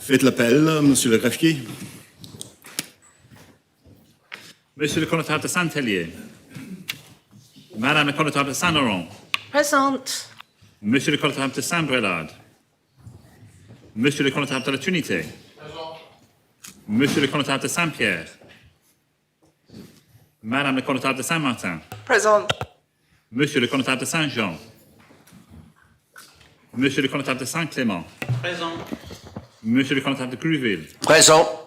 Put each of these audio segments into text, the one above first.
Faites l'appel, monsieur le greffier. Monsieur le connétable de Saint-Hélier. Madame le connétable de Saint-Laurent. Présente. Monsieur le connétable de Saint-Brelade. Monsieur le connétable de la Trinité. Présent. Monsieur le connétable de Saint-Pierre. Madame le connétable de Saint-Martin. Présente. Monsieur le connétable de Saint-Jean. Monsieur le connétable de Saint-Clément. Présent. Monsieur le connétable de Gruville. Présent.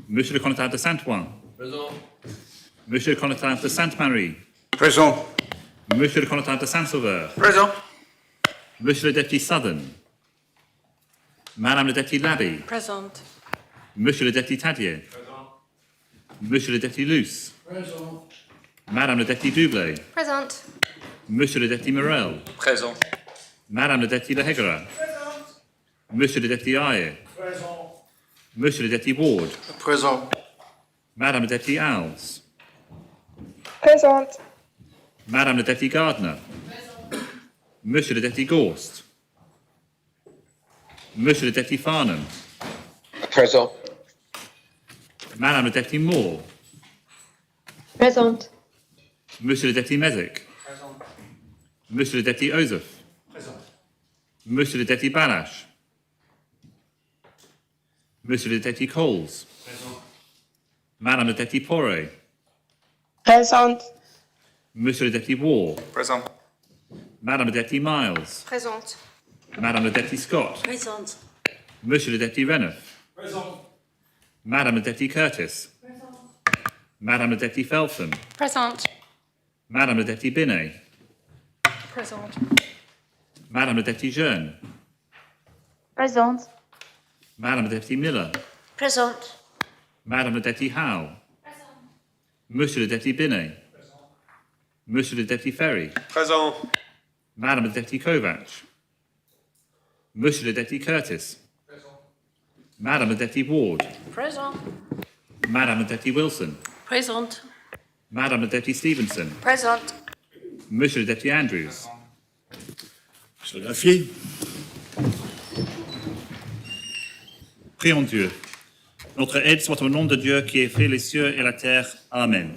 Monsieur le connétable de Saint-Ouen. Présent. Monsieur le connétable de Sainte-Marie. Présent. Monsieur le connétable de Saint-Sauveur. Présent. Monsieur le député Southern. Madame le député Labby. Présente. Monsieur le député Tadier. Présent. Monsieur le député Luce. Présent. Madame le député Dublé. Présente. Monsieur le député Morel. Présent. Madame le député de Hegera. Présent. Monsieur le député Ayer. Présent. Monsieur le député Ward. Présent. Madame le député Alves. Présente. Madame le député Gardner. Monsieur le député Gorst. Monsieur le député Farnham. Présent. Madame le député Moore. Présente. Monsieur le député Mesick. Présent. Monsieur le député Osef. Présent. Monsieur le député Balash. Monsieur le député Coles. Présent. Madame le député Poré. Présente. Monsieur le député Wall. Présent. Madame le député Miles. Présente. Madame le député Scott. Présente. Monsieur le député Renouf. Présent. Madame le député Curtis. Madame le député Feltham. Présente. Madame le député Binet. Présente. Madame le député Jeune. Présente. Madame le député Miller. Présente. Madame le député Howe. Monsieur le député Binet. Monsieur le député Ferry. Présent. Madame le député Kovac. Monsieur le député Curtis. Madame le député Ward. Présente. Madame le député Wilson. Présente. Madame le député Stevenson. Présente. Monsieur le député Andrews. Monsieur le greffier. Prions Dieu. Notre aide soit au nom de Dieu qui a fait les cieux et la terre. Amen.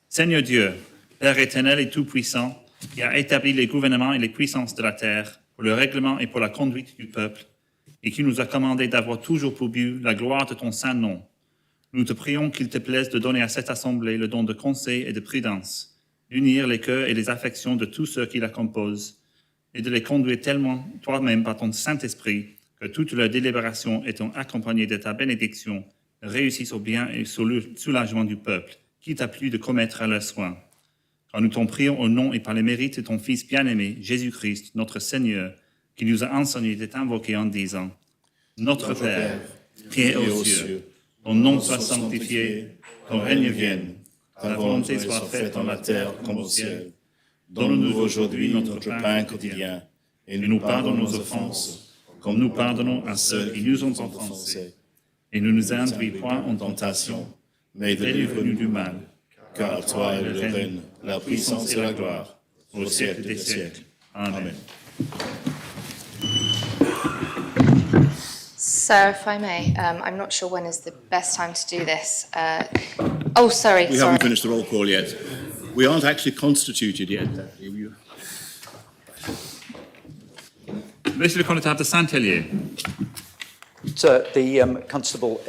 Seigneur Dieu, Père éternel et tout-puissant, qui a établi les gouvernements et les puissances de la terre pour le règlement et pour la conduite du peuple, et qui nous a commandé d'avoir toujours pour but la gloire de ton saint nom, nous te prions qu'il te plaise de donner à cette assemblée le don de conseil et de prudence, d'unir les cœurs et les affections de tous ceux qui la composent, et de les conduire tellement toi-même par ton Saint-Esprit que toutes leurs délibérations étant accompagnées de ta bénédiction réussissent au bien et sur le soulagement du peuple, qui t'a plu de commettre à leurs soins. Car nous t'en prions au nom et par les mérites de ton Fils bien-aimé, Jésus-Christ, notre Seigneur, qui nous a enseigné de t'invoquer en disant « Notre Père, qui es aux cieux, ton nom soit sanctifié, ton règne vienne, ta volonté soit faite en la terre comme au ciel. Donne-nous aujourd'hui notre pain quotidien, et nous pardonne nos offenses, comme nous pardonnons à ceux qui nous ont offensés. Et ne nous induis point en tentation, mais délivre-nous du mal. Car toi est le règne, la puissance et la gloire, au siècle des siècles. Amen. So, if I may, I'm not sure when is the best time to do this. Sorry. We haven't finished the roll call yet. We aren't actually constituted yet. Monsieur le connétable de Saint-Hélier. Sir, the constable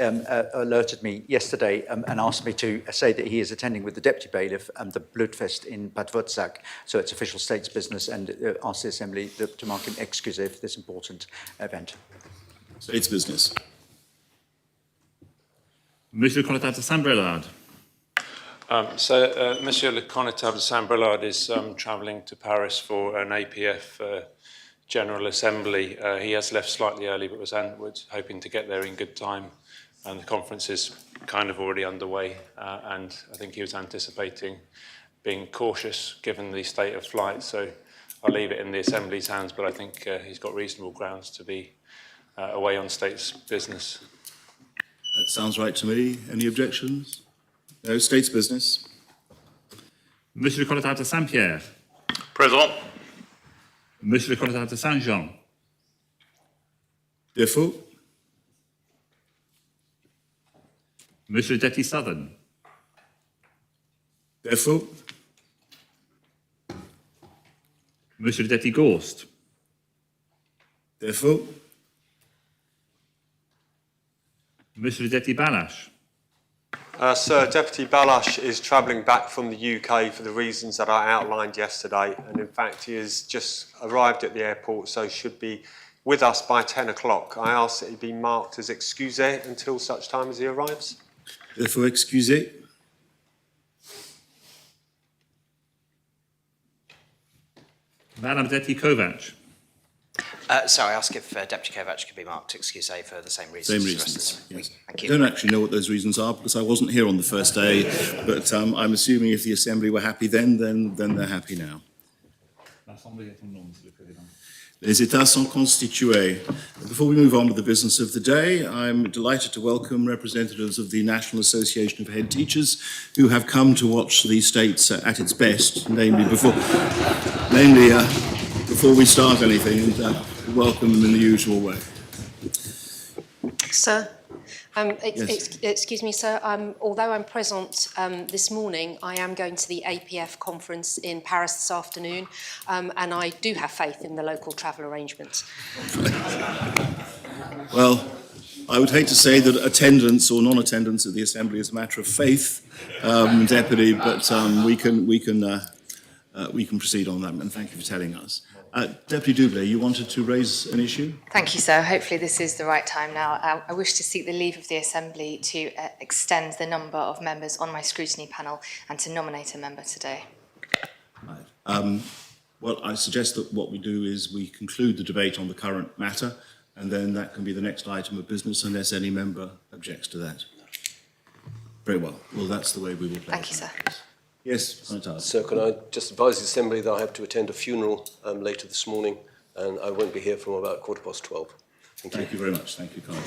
alerted me yesterday and asked me to say that he is attending with the deputy bailiff the Bloodfest in Bad Wurzach, so it's official state's business, and asked the Assembly to mark him excusé for this important event. State's business. Monsieur le connétable de Saint-Brelade. Monsieur le Connétable de Saint-Brelade is travelling to Paris for an APF General Assembly. He has left slightly early, but was hoping to get there in good time. And the conference is kind of already underway, and I think he was anticipating being cautious given the state of flight. So I'll leave it in the Assembly's hands, but I think he's got reasonable grounds to be away on state's business. That sounds right to me. Any objections? No, state's business. Monsieur le connétable de Saint-Pierre. Présent. Monsieur le connétable de Saint-Jean. Défaut? Monsieur le Deputy Southern. Therefore, Monsieur le Deputy Gorst. therefore, Monsieur le Deputy Balash. Sir, Deputy Balash is travelling back from the UK for the reasons that I outlined yesterday, and in fact he has just arrived at the airport, so should be with us by 10 o'clock. I ask that he be marked as excusé until such time as he arrives. therefore excusez. Madam Deputy Kovac. Sorry, I ask if Deputy Kovac could be marked excusé for the same reasons. Same as the rest reasons, of the- yes. Thank I you. don't actually know what those reasons are because I wasn't here on the first day, but I'm assuming if the Assembly were happy then they're happy now. L'Assemblée est en nom, Monsieur le Président. Les États sont constitués. Before we move on to the business of the day, I'm delighted to welcome representatives of the National Association of Head Teachers who have come to watch the States at its best, namely before we start anything, and welcome them in the usual way. Sir, Yes. excuse me, sir. Although I'm present this morning, I am going to the APF conference in Paris this afternoon, and I do have faith in the local travel arrangements. Well, I would hate to say that attendance or non-attendance at the Assembly is a matter of faith, Deputy, but we can proceed on that, and thank you for telling us. Deputy Doublé, you wanted to raise an issue? Thank you, sir. Hopefully this is the right time now. I wish to seek the leave of the Assembly to extend the number of members on my scrutiny panel and to nominate a member today. Right. Well, I suggest that what we do is we conclude the debate on the current matter, and then that can be the next item of business unless any member objects to that. Very well. Well, that's the way we will play. Thank you, sir. Yes, Antar. Sir, can I just advise the Assembly that I have to attend a funeral later this morning, and I won't be here from about 12:15. Thank you. Thank you very much. Thank you, Carter.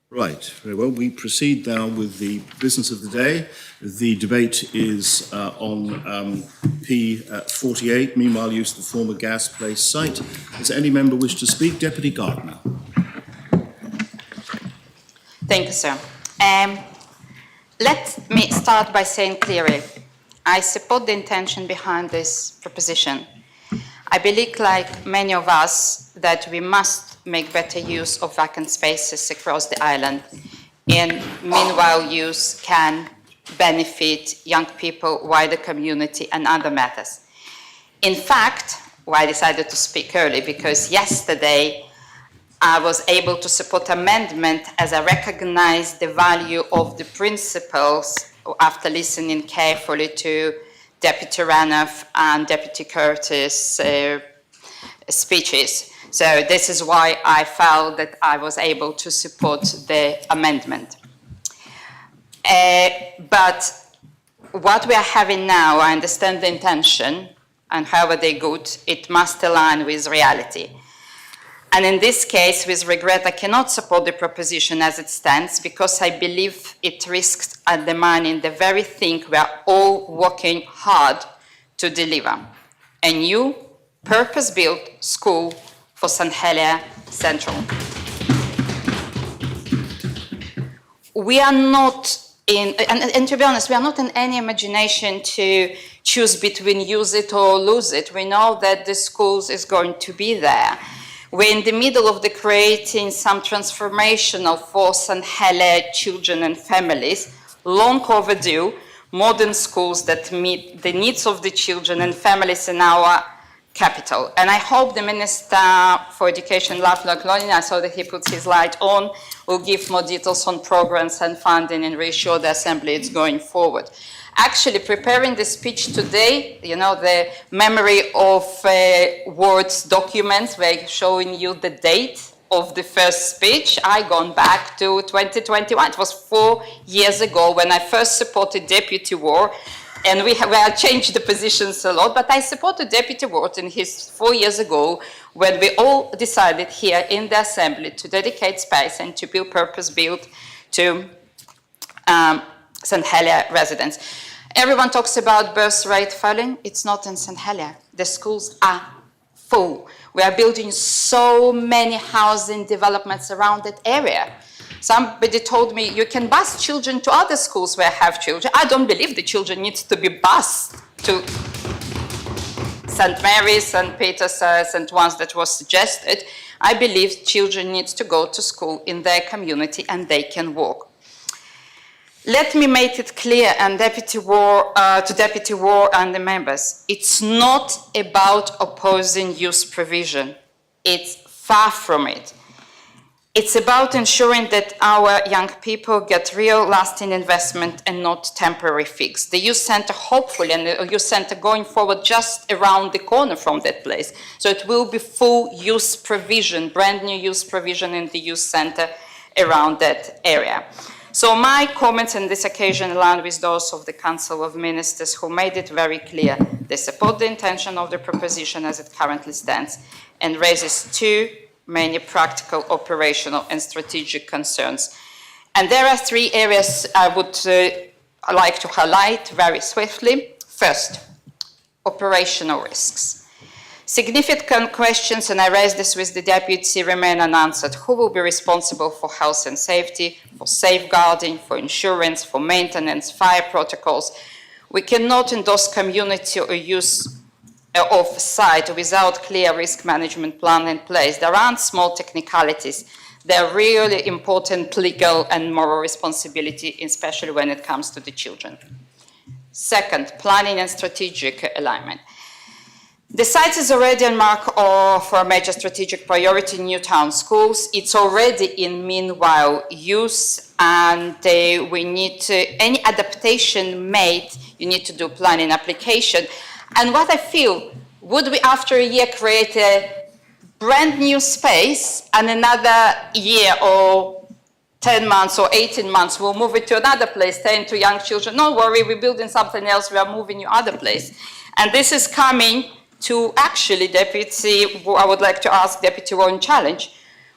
Right, very well. We proceed now with the business of the day. The debate is on P48, meanwhile use of the former gas place site. Does any member wish to speak? Deputy Gardner. Thank you, sir. Let me start by saying clearly, I support the intention behind this proposition. I believe, like many of us, that we must make better use of vacant spaces across the island, and meanwhile use can benefit young people, wider community, and other matters. In fact, why I decided to speak early, because yesterday I was able to support amendment as I recognize the value of the principles after listening carefully to Deputy Ranoff and Deputy Curtis' speeches. So this is why I felt that I was able to support the amendment. But what we are having now, I understand the intention, and however they're good, it must align with reality. And in this case, with regret, I cannot support the proposition as it stands because I believe it risks undermining the very thing we are all working hard to deliver: a new, purpose-built school for St. Helier Central. We are not in, and to be honest, we are not in any imagination to choose between use it or lose it. We know that the schools is going to be there. We're in the middle of creating some transformational for St. Helier children and families, long overdue, modern schools that meet the needs of the children and families in our capital. And I hope the Minister for Education, Lovelock Lonin, I saw that he puts his light on, will give more details on programs and funding and reassure the Assembly it's going forward. Actually, preparing the speech today, you know, the memory of Word's documents, we're showing you the date of the first speech. I gone back to 2021. It was 4 years ago when I first supported Deputy Ward, and we have changed the positions a lot, but I supported Deputy Ward in his 4 years ago when we all decided here in the Assembly to dedicate space and to build purpose-built to St. Helier residents. Everyone talks about birth rate falling. It's not in St. Helier. The schools are full. We are building so many housing developments around that area. Somebody told me you can bus children to other schools where have children. I don't believe the children need to be bused to St. Mary's, St. Peter's, St. One's that was suggested. I believe children need to go to school in their community and they can walk. Let me make it clear, and Deputy Ward and the members, it's not about opposing use provision. It's far from it. It's about ensuring that our young people get real lasting investment and not temporary fix. The youth centre, hopefully, and the youth centre going forward just around the corner from that place. So it will be full use provision, brand new use provision in the youth centre around that area. So my comments on this occasion align with those of the Council of Ministers who made it very clear they support the intention of the proposition as it currently stands and raises two many practical, operational and strategic concerns. And there are three areas I would like to highlight very swiftly. First, operational risks. Significant questions, and I raised this with the Deputy, remain unanswered. Who will be responsible for health and safety, for safeguarding, for insurance, for maintenance, fire protocols? We cannot endorse community or use of site without clear risk management plan in place. There aren't small technicalities. They're really important legal and moral responsibility, especially when it comes to the children. Second, planning and strategic alignment. The site is already a mark for a major strategic priority in new town schools. It's already in meanwhile use, and we need to, any adaptation made, you need to do planning application. And what I feel, would we after a year create a brand new space and another year or 10 months or 18 months, we'll move it to another place, saying to young children, don't worry, we're building something else, we are moving you other place. And this is coming to actually, Deputy, I would like to ask Deputy Warren Challenge,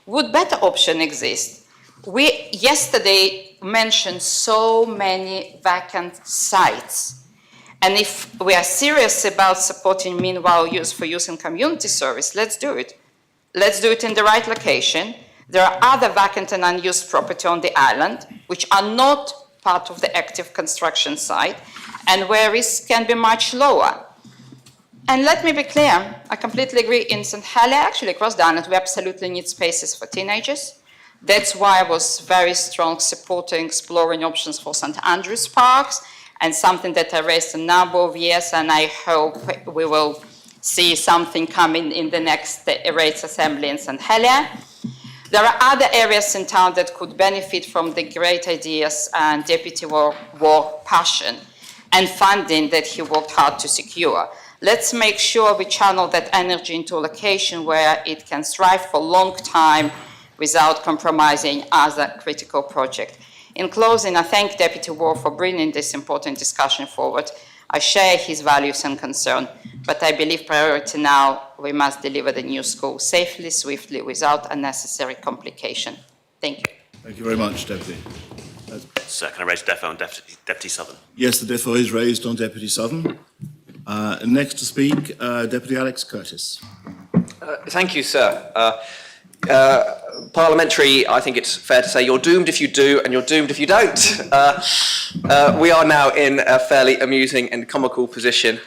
would better option exist? We yesterday mentioned so many vacant sites. And if we are serious about supporting meanwhile use for youth and community service, let's do it. Let's do it in the right location. There are other vacant and unused property on the island, which are not part of the active construction site, and where risk can be much lower. And let me be clear, I completely agree, in St. Helier, actually across the island, we absolutely need spaces for teenagers. That's why I was very strong supporting exploring options for St. Andrews Parks, and something that I raised a number of years, and I hope we will see something coming in the next rates assembly in St. Helier. There are other areas in town that could benefit from the great ideas and Deputy War passion and funding that he worked hard to secure. Let's make sure we channel that energy into a location where it can thrive for a long time without compromising other critical projects. In closing, I thank Deputy Ward for bringing this important discussion forward. I share his values and concern, but I believe priority now, we must deliver the new school safely, swiftly, without unnecessary complication. Thank you. Thank you very much, Deputy. Sir, can I raise defo on Deputy Southern? Yes, the defo is raised on Deputy Southern. Next to speak, Deputy Alex Curtis. Thank you, sir. Parliamentary, I think it's fair to say you're doomed if you do and you're doomed if you don't. We are now in a fairly amusing and comical position.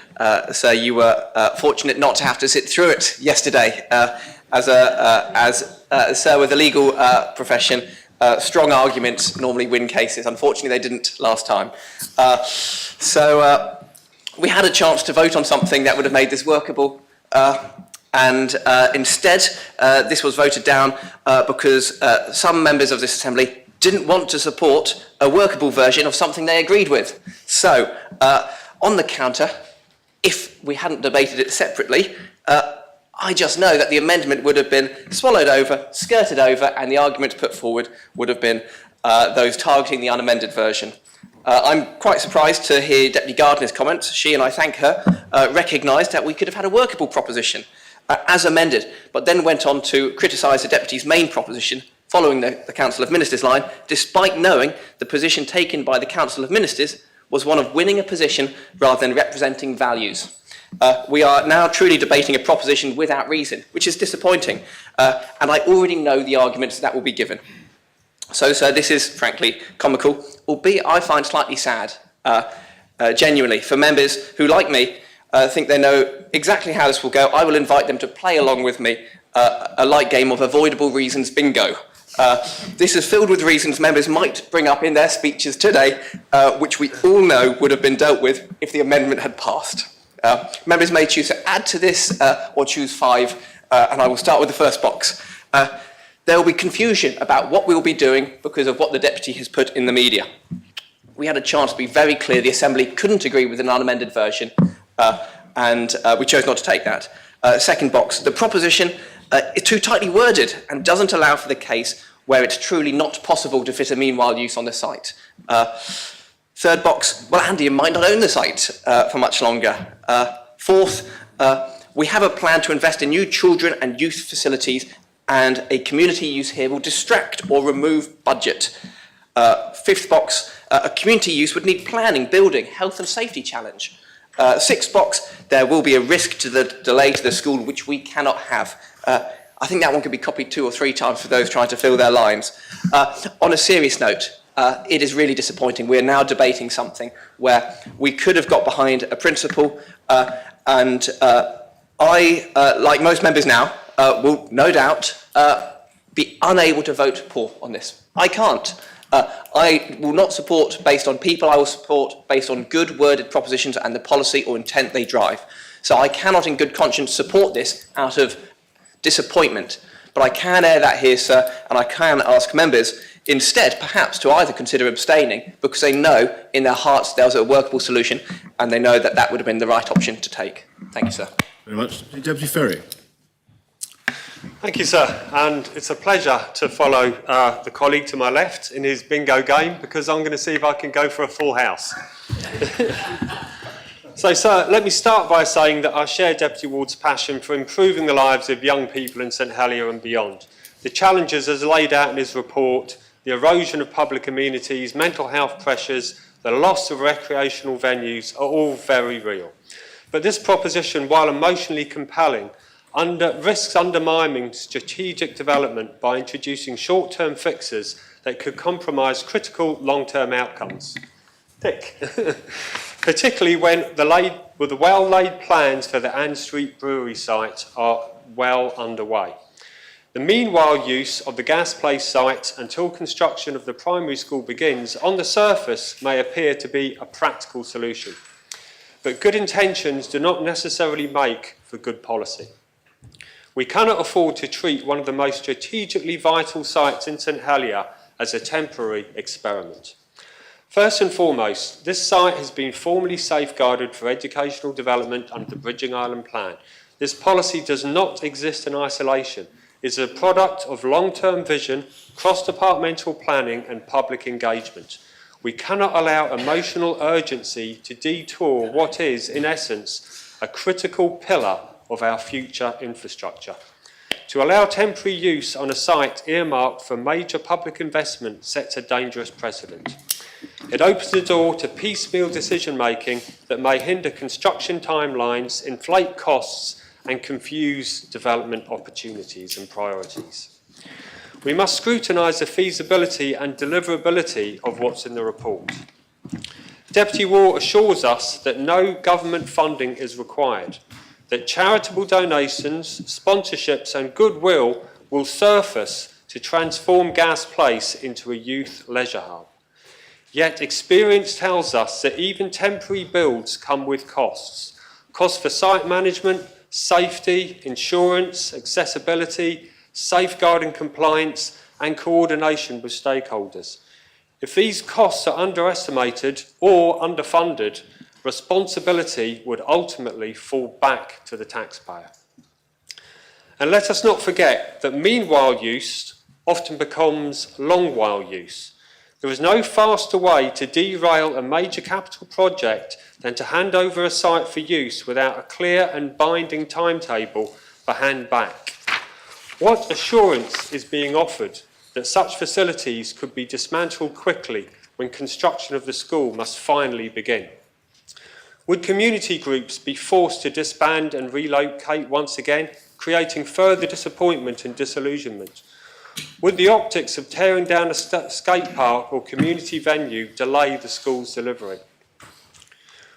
So you were fortunate not to have to sit through it yesterday. As sir with the legal profession, strong arguments normally win cases. Unfortunately, they didn't last time. We had a chance to vote on something that would have made this workable. And instead, this was voted down because some members of this Assembly didn't want to support a workable version of something they agreed with. So, on the counter, if we hadn't debated it separately, I just know that the amendment would have been swallowed over, skirted over, and the arguments put forward would have been those targeting the unamended version. I'm quite surprised to hear Deputy Gardner's comments. She, and I thank her, recognised that we could have had a workable proposition as amended, but then went on to criticise the Deputy's main proposition following the Council of Ministers line, despite knowing the position taken by the Council of Ministers was one of winning a position rather than representing values. We are now truly debating a proposition without reason, which is disappointing, and I already know the arguments that will be given. So, sir, this is frankly comical, albeit I find slightly sad, genuinely, for members who, like me, think they know exactly how this will go. I will invite them to play along with me a light game of avoidable reasons bingo. This is filled with reasons members might bring up in their speeches today, which we all know would have been dealt with if the amendment had passed. Members may choose to add to this or choose 5, and I will start with the first box. There will be confusion about what we will be doing because of what the Deputy has put in the media. We had a chance to be very clear. The Assembly couldn't agree with an unamended version, and we chose not to take that. Second box, the proposition is too tightly worded and doesn't allow for the case where it's truly not possible to fit a meanwhile use on the site. Third box, well, Andy might not own the site for much longer. Fourth, we have a plan to invest in new children and youth facilities, and a community use here will distract or remove budget. Fifth box, a community use would need planning, building, health and safety challenge. Sixth box, there will be a risk to the delay to the school which we cannot have. I think that one could be copied 2 or 3 times for those trying to fill their lines. On a serious note, it is really disappointing. We are now debating something where we could have got behind a principle, and I, like most members now, will no doubt be unable to vote for on this. I can't. I will not support based on people. I will support based on good worded propositions and the policy or intent they drive. So I cannot in good conscience support this out of disappointment. But I can air that here, sir, and I can ask members instead perhaps to either consider abstaining because they know in their hearts there was a workable solution and they know that that would have been the right option to take. Thank you, sir. Very much. Deputy Ferry. Thank you, sir. And it's a pleasure to follow the colleague to my left in his bingo game because I'm going to see if I can go for a full house. So, sir, let me start by saying that I share Deputy Ward's passion for improving the lives of young people in St Helier and beyond. The challenges as laid out in his report, the erosion of public amenities, mental health pressures, the loss of recreational venues are all very real. But this proposition, while emotionally compelling, risks undermining strategic development by introducing short-term fixes that could compromise critical long-term outcomes. Tick. Particularly when the well-laid plans for the Ann Street Brewery site are well underway. The meanwhile use of the Gas Place site until construction of the primary school begins on the surface may appear to be a practical solution. But good intentions do not necessarily make for good policy. We cannot afford to treat one of the most strategically vital sites in St Helier as a temporary experiment. First and foremost, this site has been formally safeguarded for educational development under the Bridging Island Plan. This policy does not exist in isolation. It is a product of long-term vision, cross-departmental planning and public engagement. We cannot allow emotional urgency to detour what is, in essence, a critical pillar of our future infrastructure. To allow temporary use on a site earmarked for major public investment sets a dangerous precedent. It opens the door to piecemeal decision-making that may hinder construction timelines, inflate costs, and confuse development opportunities and priorities. We must scrutinise the feasibility and deliverability of what's in the report. Deputy Ward assures us that no government funding is required, that charitable donations, sponsorships and goodwill will surface to transform Gas Place into a youth leisure hub. Yet experience tells us that even temporary builds come with costs. Costs for site management, safety, insurance, accessibility, safeguarding compliance and coordination with stakeholders. If these costs are underestimated or underfunded, responsibility would ultimately fall back to the taxpayer. And let us not forget that meanwhile use often becomes long while use. There is no faster way to derail a major capital project than to hand over a site for use without a clear and binding timetable for hand back. What assurance is being offered that such facilities could be dismantled quickly when construction of the school must finally begin? Would community groups be forced to disband and relocate once again, creating further disappointment and disillusionment? Would the optics of tearing down a skate park or community venue delay the school's delivery?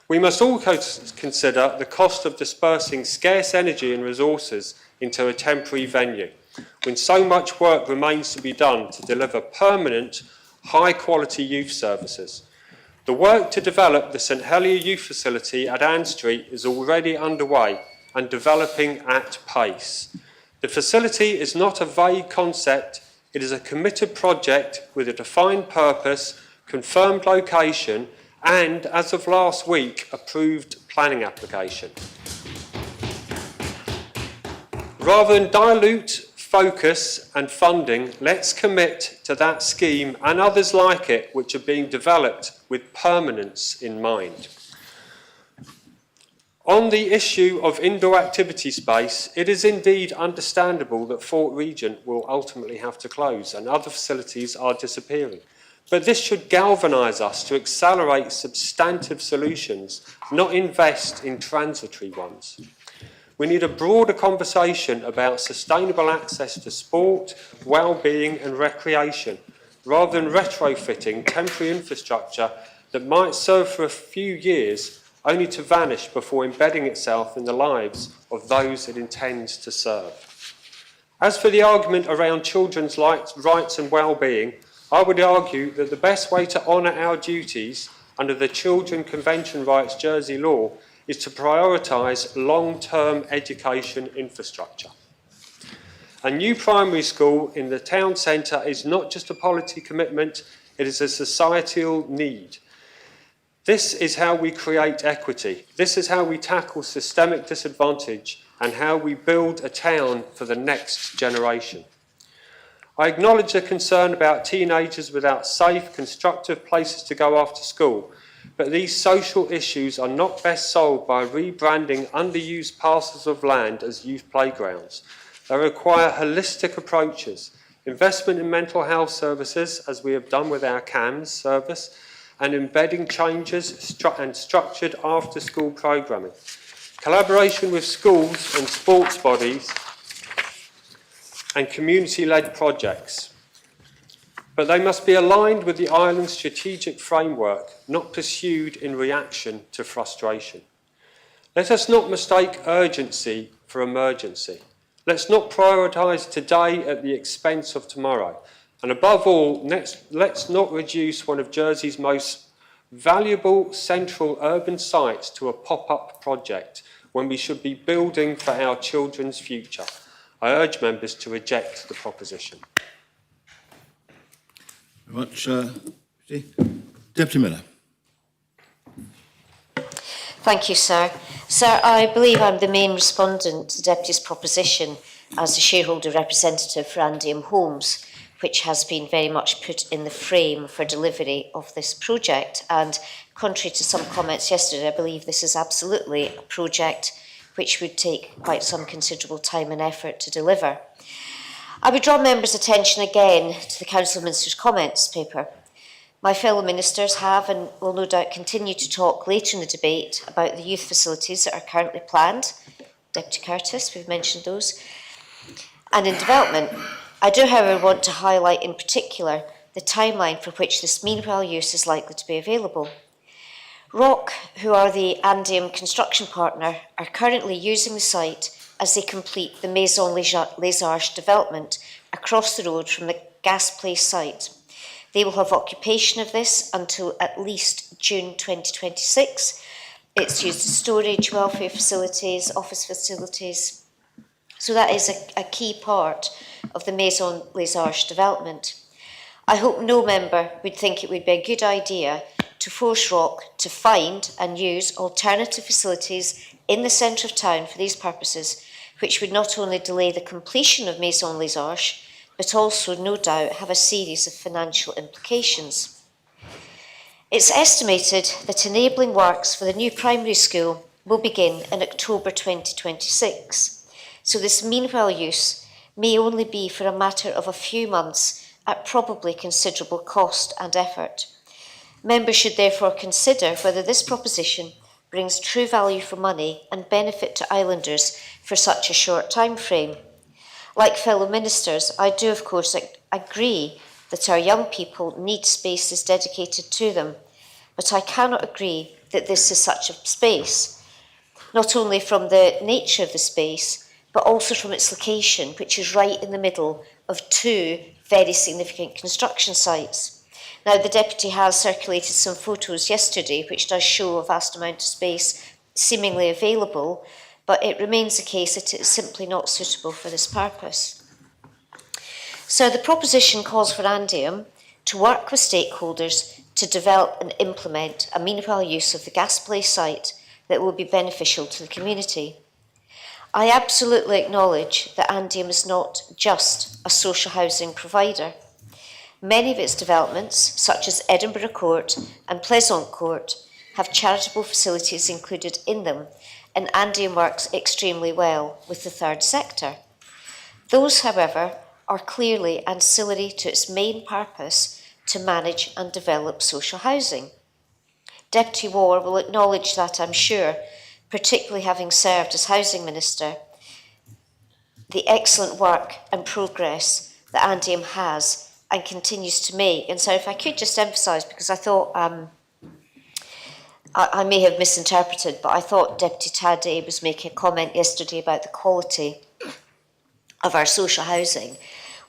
We must also consider the cost of dispersing scarce energy and resources into a temporary venue, when so much work remains to be done to deliver permanent, high-quality youth services. The work to develop the St Helier Youth Facility at Ann Street is already underway and developing at pace. The facility is not a vague concept, it is a committed project with a defined purpose, confirmed location, and, as of last week, approved planning application. Rather than dilute focus and funding, let's commit to that scheme and others like it which are being developed with permanence in mind. On the issue of indoor activity space, it is indeed understandable that Fort Regent will ultimately have to close and other facilities are disappearing. But this should galvanise us to accelerate substantive solutions, not invest in transitory ones. We need a broader conversation about sustainable access to sport, well-being and recreation, rather than retrofitting temporary infrastructure that might serve for a few years only to vanish before embedding itself in the lives of those it intends to serve. As for the argument around children's rights and well-being, I would argue that the best way to honour our duties under the Children Convention Rights Jersey law is to prioritise long-term education infrastructure. A new primary school in the town centre is not just a policy commitment, it is a societal need. This is how we create equity. This is how we tackle systemic disadvantage and how we build a town for the next generation. I acknowledge the concern about teenagers without safe, constructive places to go after school, but these social issues are not best solved by rebranding underused parcels of land as youth playgrounds. They require holistic approaches, investment in mental health services, as we have done with our CAMS service, and embedding changes and structured after-school programming. Collaboration with schools and sports bodies and community-led projects. But they must be aligned with the island's strategic framework, not pursued in reaction to frustration. Let us not mistake urgency for emergency. Let's not prioritise today at the expense of tomorrow. And above all, let's not reduce one of Jersey's most valuable central urban sites to a pop-up project when we should be building for our children's future. I urge members to reject the proposition. Very much. Deputy Miller. Thank you, sir. Sir, I believe I'm the main respondent to the Deputy's proposition as the shareholder representative for Andiam Homes, which has been very much put in the frame for delivery of this project. And contrary to some comments yesterday, I believe this is absolutely a project which would take quite some considerable time and effort to deliver. I would draw members' attention again to the Council of Ministers' comments paper. My fellow ministers have and will no doubt continue to talk later in the debate about the youth facilities that are currently planned. Deputy Curtis, we've mentioned those, and in development. I do, however, want to highlight in particular the timeline for which this meanwhile use is likely to be available. ROC, who are the Andiam construction partner, are currently using the site as they complete the Maison Les Arches development across the road from the Gas Place site. They will have occupation of this until at least June 2026. It's used as storage, welfare facilities, office facilities. So that is a key part of the Maison Les Arches development. I hope no member would think it would be a good idea to force ROC to find and use alternative facilities in the centre of town for these purposes, which would not only delay the completion of Maison Les Arches, but also no doubt have a series of financial implications. It's estimated that enabling works for the new primary school will begin in October 2026. So this meanwhile use may only be for a matter of a few months at probably considerable cost and effort. Members should therefore consider whether this proposition brings true value for money and benefit to islanders for such a short time frame. Like fellow ministers, I do of course agree that our young people need spaces dedicated to them, but I cannot agree that this is such a space, not only from the nature of the space, but also from its location, which is right in the middle of two very significant construction sites. Now, the Deputy has circulated some photos yesterday, which does show a vast amount of space seemingly available, but it remains the case that it is simply not suitable for this purpose. So the proposition calls for Andium to work with stakeholders to develop and implement a meanwhile use of the Gasplay site that will be beneficial to the community. I absolutely acknowledge that Andium is not just a social housing provider. Many of its developments, such as Edinburgh Court and Pleasant Court, have charitable facilities included in them, and Andium works extremely well with the third sector. Those, however, are clearly ancillary to its main purpose to manage and develop social housing. Deputy Ward will acknowledge that, I'm sure, particularly having served as Housing Minister, the excellent work and progress that Andium has and continues to make. And so if I could just emphasise, because I thought, I may have misinterpreted, but I thought Deputy Tadei was making a comment yesterday about the quality of our social housing.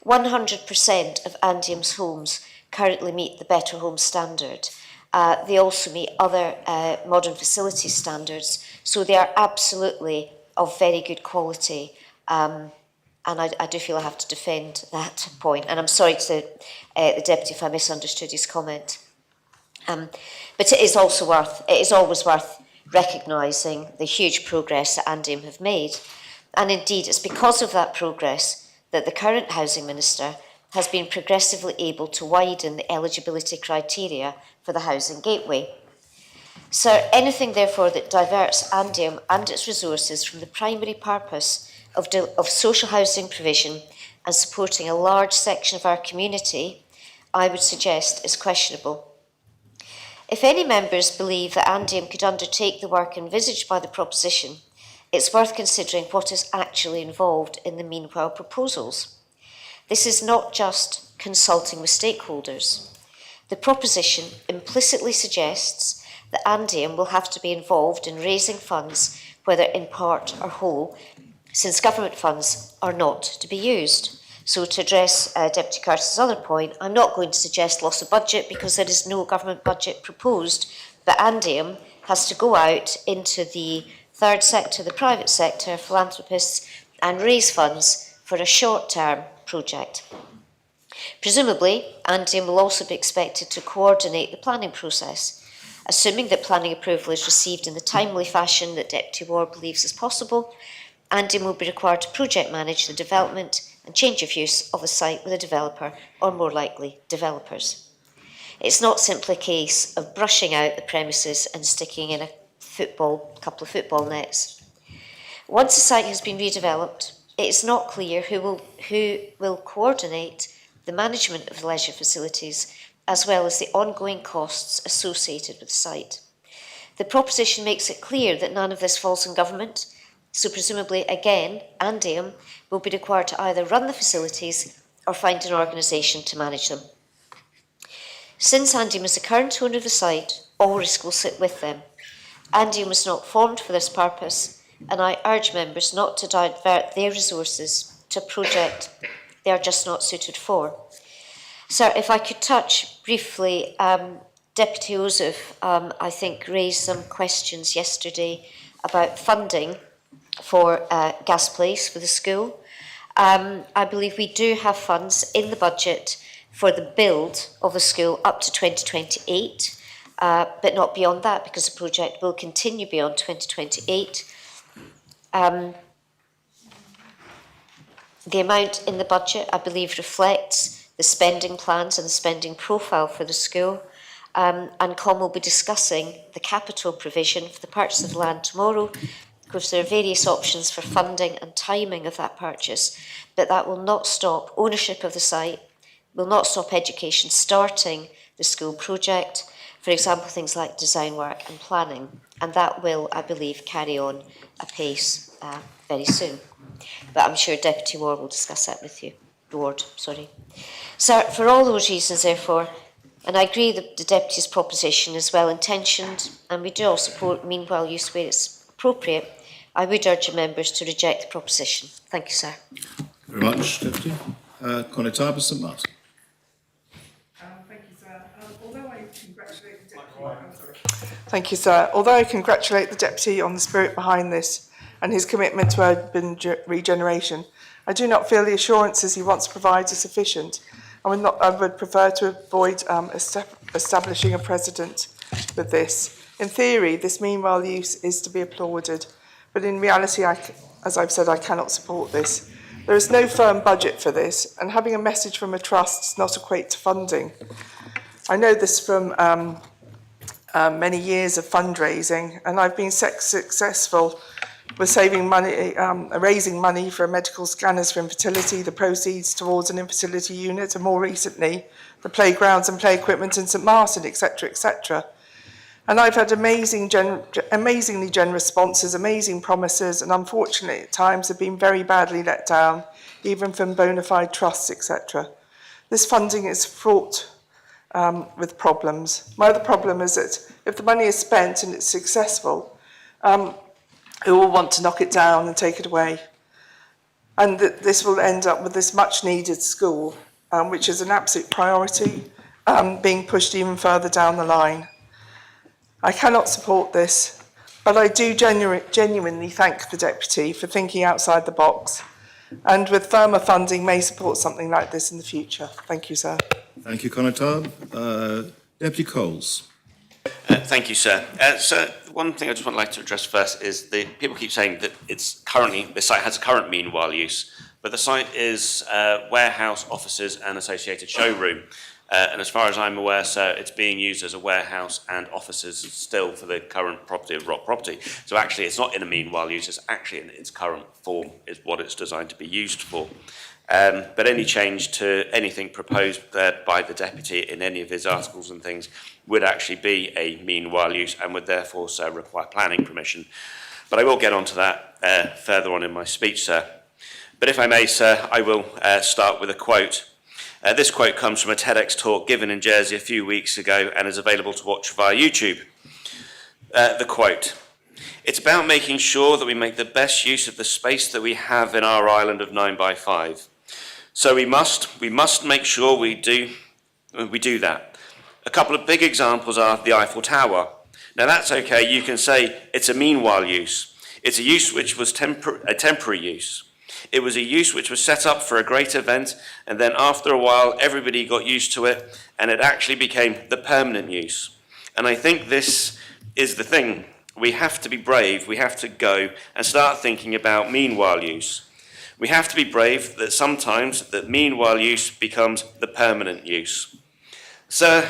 100% of Andium's homes currently meet the Better Home standard. They also meet other modern facility standards, so they are absolutely of very good quality. And I do feel I have to defend that point. And I'm sorry to the Deputy if I misunderstood his comment. But it is always worth recognising the huge progress that Andium have made. And indeed, it's because of that progress that the current Housing Minister has been progressively able to widen the eligibility criteria for the Housing Gateway. So anything, therefore, that diverts Andium and its resources from the primary purpose of social housing provision and supporting a large section of our community, I would suggest is questionable. If any members believe that Andium could undertake the work envisaged by the proposition, it's worth considering what is actually involved in the meanwhile proposals. This is not just consulting with stakeholders. The proposition implicitly suggests that Andium will have to be involved in raising funds, whether in part or whole, since government funds are not to be used. So to address Deputy Curtis's other point, I'm not going to suggest loss of budget because there is no government budget proposed, but Andium has to go out into the third sector, the private sector, philanthropists, and raise funds for a short-term project. Presumably, Andium will also be expected to coordinate the planning process. Assuming that planning approval is received in the timely fashion that Deputy Ward believes is possible, Andium will be required to project manage the development and change of use of the site with a developer, or more likely, developers. It's not simply a case of brushing out the premises and sticking in a couple of football nets. Once the site has been redeveloped, it is not clear who will coordinate the management of the leisure facilities, as well as the ongoing costs associated with the site. The proposition makes it clear that none of this falls on government, so presumably, again, Andium will be required to either run the facilities or find an organisation to manage them. Since Andium is the current owner of the site, all risk will sit with them. Andium was not formed for this purpose, and I urge members not to divert their resources to a project they are just not suited for. So if I could touch briefly, Deputy Joseph, I think, raised some questions yesterday about funding for Gasplace for the school. I believe we do have funds in the budget for the build of the school up to 2028, but not beyond that, because the project will continue beyond 2028. The amount in the budget, I believe, reflects the spending plans and the spending profile for the school. And Com will be discussing the capital provision for the purchase of the land tomorrow. Of course, there are various options for funding and timing of that purchase, but that will not stop ownership of the site, will not stop education starting the school project, for example, things like design work and planning, and that will, I believe, carry on apace very soon. But I'm sure Deputy Ward will discuss that with you. Ward, sorry. So for all those reasons, therefore, and I agree that the Deputy's proposition is well intentioned, and we do all support meanwhile use where it's appropriate, I would urge the members to reject the proposition. Thank you, sir. Very much, Deputy. Conetaba St Martin. Thank you, sir. Thank you, sir. Although I congratulate the Deputy on the spirit behind this and his commitment to urban regeneration, I do not feel the assurances he wants to provide are sufficient. I would prefer to avoid establishing a precedent with this. In theory, this meanwhile use is to be applauded, but in reality, as I've said, I cannot support this. There is no firm budget for this, and having a message from a trust does not equate to funding. I know this from many years of fundraising, and I've been successful with saving money, raising money for medical scanners for infertility, the proceeds towards an infertility unit, and more recently, the playgrounds and play equipment in St Martin, etc., etc. And I've had amazingly generous sponsors, amazing promises, and unfortunately at times have been very badly let down, even from bona fide trusts, etc. This funding is fraught with problems. My other problem is that if the money is spent and it's successful, who will want to knock it down and take it away? And this will end up with this much needed school, which is an absolute priority, being pushed even further down the line. I cannot support this, but I do genuinely thank the Deputy for thinking outside the box, and with firmer funding may support something like this in the future. Thank you, sir. Thank you, Conetaba. Deputy Coles. Thank you, sir. So one thing I just would like to address first is the people keep saying that the site has a current meanwhile use, but the site is warehouse, offices and associated showroom. And as far as I'm aware, sir, it's being used as a warehouse and offices still for the current property of Rock Property. So actually, it's not in a meanwhile use, it's actually in its current form is what it's designed to be used for. But any change to anything proposed by the Deputy in any of his articles and things would actually be a meanwhile use and would therefore, sir, require planning permission. But I will get onto that further on in my speech, sir. But if I may, sir, I will start with a quote. This quote comes from a TEDx talk given in Jersey a few weeks ago and is available to watch via YouTube. The quote: "It's about making sure that we make the best use of the space that we have in our island of 9x5. So we must make sure we do that. A couple of big examples are the Eiffel Tower. Now that's okay, you can say it's a meanwhile use. It's a use which was a temporary use. It was a use which was set up for a great event, and then after a while everybody got used to it and it actually became the permanent use. And I think this is the thing. We have to be brave, we have to go and start thinking about meanwhile use. We have to be brave that sometimes that meanwhile use becomes the permanent use." Sir,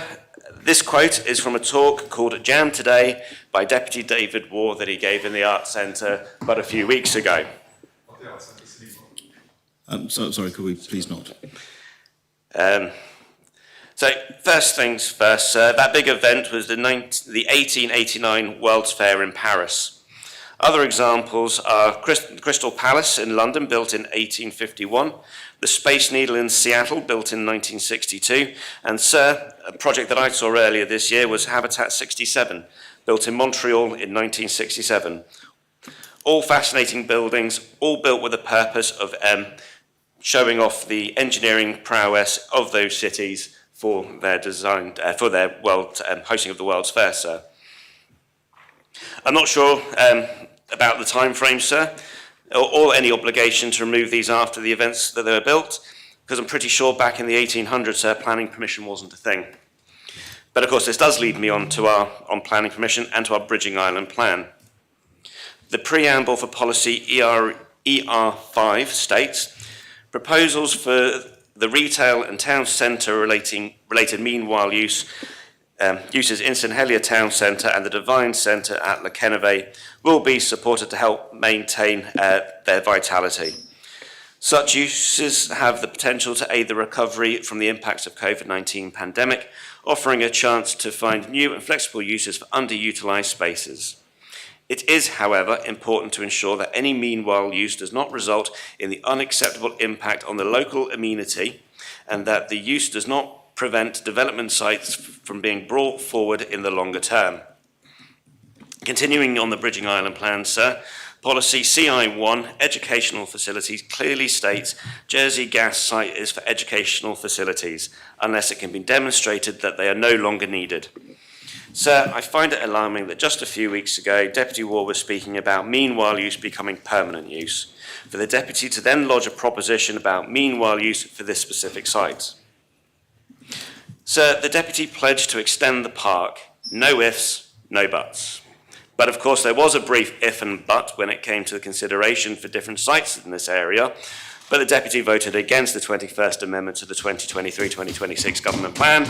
this quote is from a talk called Jam Today by Deputy David Ward that he gave in the Arts Centre but a few weeks ago. Sorry, could we please not? So first things first, sir, that big event was the 1889 World's Fair in Paris. Other examples are Crystal Palace in London, built in 1851, the Space Needle in Seattle, built in 1962, and, sir, a project that I saw earlier this year was Habitat 67, built in Montreal in 1967. All fascinating buildings, all built with a purpose of showing off the engineering prowess of those cities for their design, for their hosting of the World's Fair, sir. I'm not sure about the time frame, sir, or any obligation to remove these after the events that they were built, because I'm pretty sure back in the 1800s, sir, planning permission wasn't a thing. But of course, this does lead me on planning permission and to our Bridging Island plan. The preamble for policy ER5 states, proposals for the retail and town centre related meanwhile uses in St Helier Town Centre and the Divine Centre at La Keneve will be supported to help maintain their vitality. Such uses have the potential to aid the recovery from the impacts of COVID-19 pandemic, offering a chance to find new and flexible uses for underutilised spaces. It is, however, important to ensure that any meanwhile use does not result in the unacceptable impact on the local amenity and that the use does not prevent development sites from being brought forward in the longer term. Continuing on the Bridging Island plan, sir, policy CI1, educational facilities, clearly states Jersey Gas site is for educational facilities, unless it can be demonstrated that they are no longer needed. Sir, I find it alarming that just a few weeks ago, Deputy Ward was speaking about meanwhile use becoming permanent use, for the Deputy to then lodge a proposition about meanwhile use for this specific site. Sir, the Deputy pledged to extend the park. No ifs, no buts. But of course there was a brief if and but when it came to the consideration for different sites in this area, but the Deputy voted against the 21st Amendment to the 2023-2026 Government Plan.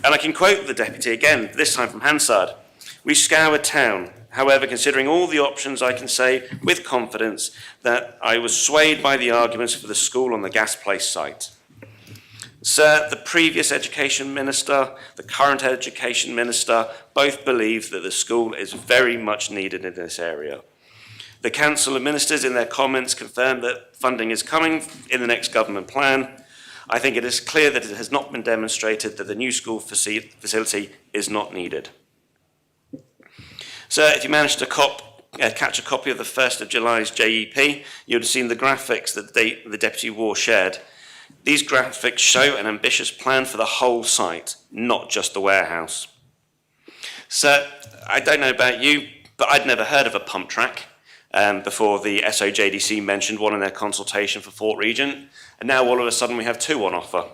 And I can quote the Deputy again, this time from Hansard. We scoured town. However, considering all the options, I can say with confidence that I was swayed by the arguments for the school on the Gas Place site. Sir, the previous Education Minister, the current Education Minister, both believe that the school is very much needed in this area. The Council of Ministers in their comments confirmed that funding is coming in the next government plan. I think it is clear that it has not been demonstrated that the new school facility is not needed. Sir, if you managed to catch a copy of the 1st of July's JEP, you would have seen the graphics that the Deputy Ward shared. These graphics show an ambitious plan for the whole site, not just the warehouse. Sir, I don't know about you, but I'd never heard of a pump track before the SOJDC mentioned one in their consultation for Fort Regent, and now all of a sudden we have two on offer.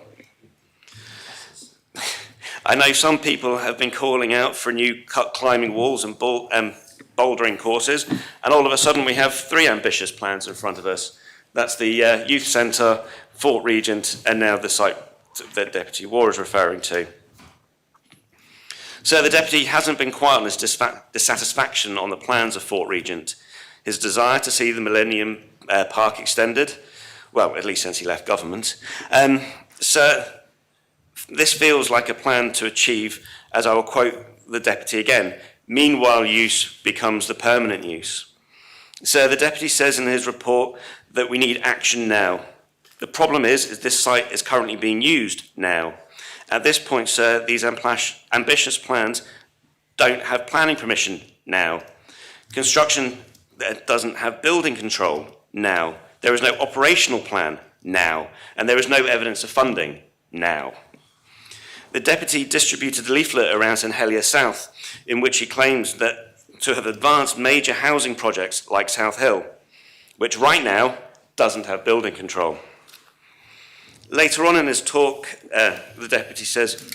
I know some people have been calling out for new climbing walls and bouldering courses, and all of a sudden we have three ambitious plans in front of us. That's the youth centre, Fort Regent, and now the site that Deputy Ward is referring to. So the Deputy hasn't been quiet on his dissatisfaction on the plans of Fort Regent. His desire to see the Millennium Park extended, well, at least since he left government. So this feels like a plan to achieve, as I will quote the Deputy again, meanwhile use becomes the permanent use. So the Deputy says in his report that we need action now. The problem is this site is currently being used now. At this point, sir, these ambitious plans don't have planning permission now. Construction doesn't have building control now. There is no operational plan now. And there is no evidence of funding now. The Deputy distributed a leaflet around St Helier South in which he claims that to have advanced major housing projects like South Hill, which right now doesn't have building control. Later on in his talk, the Deputy says,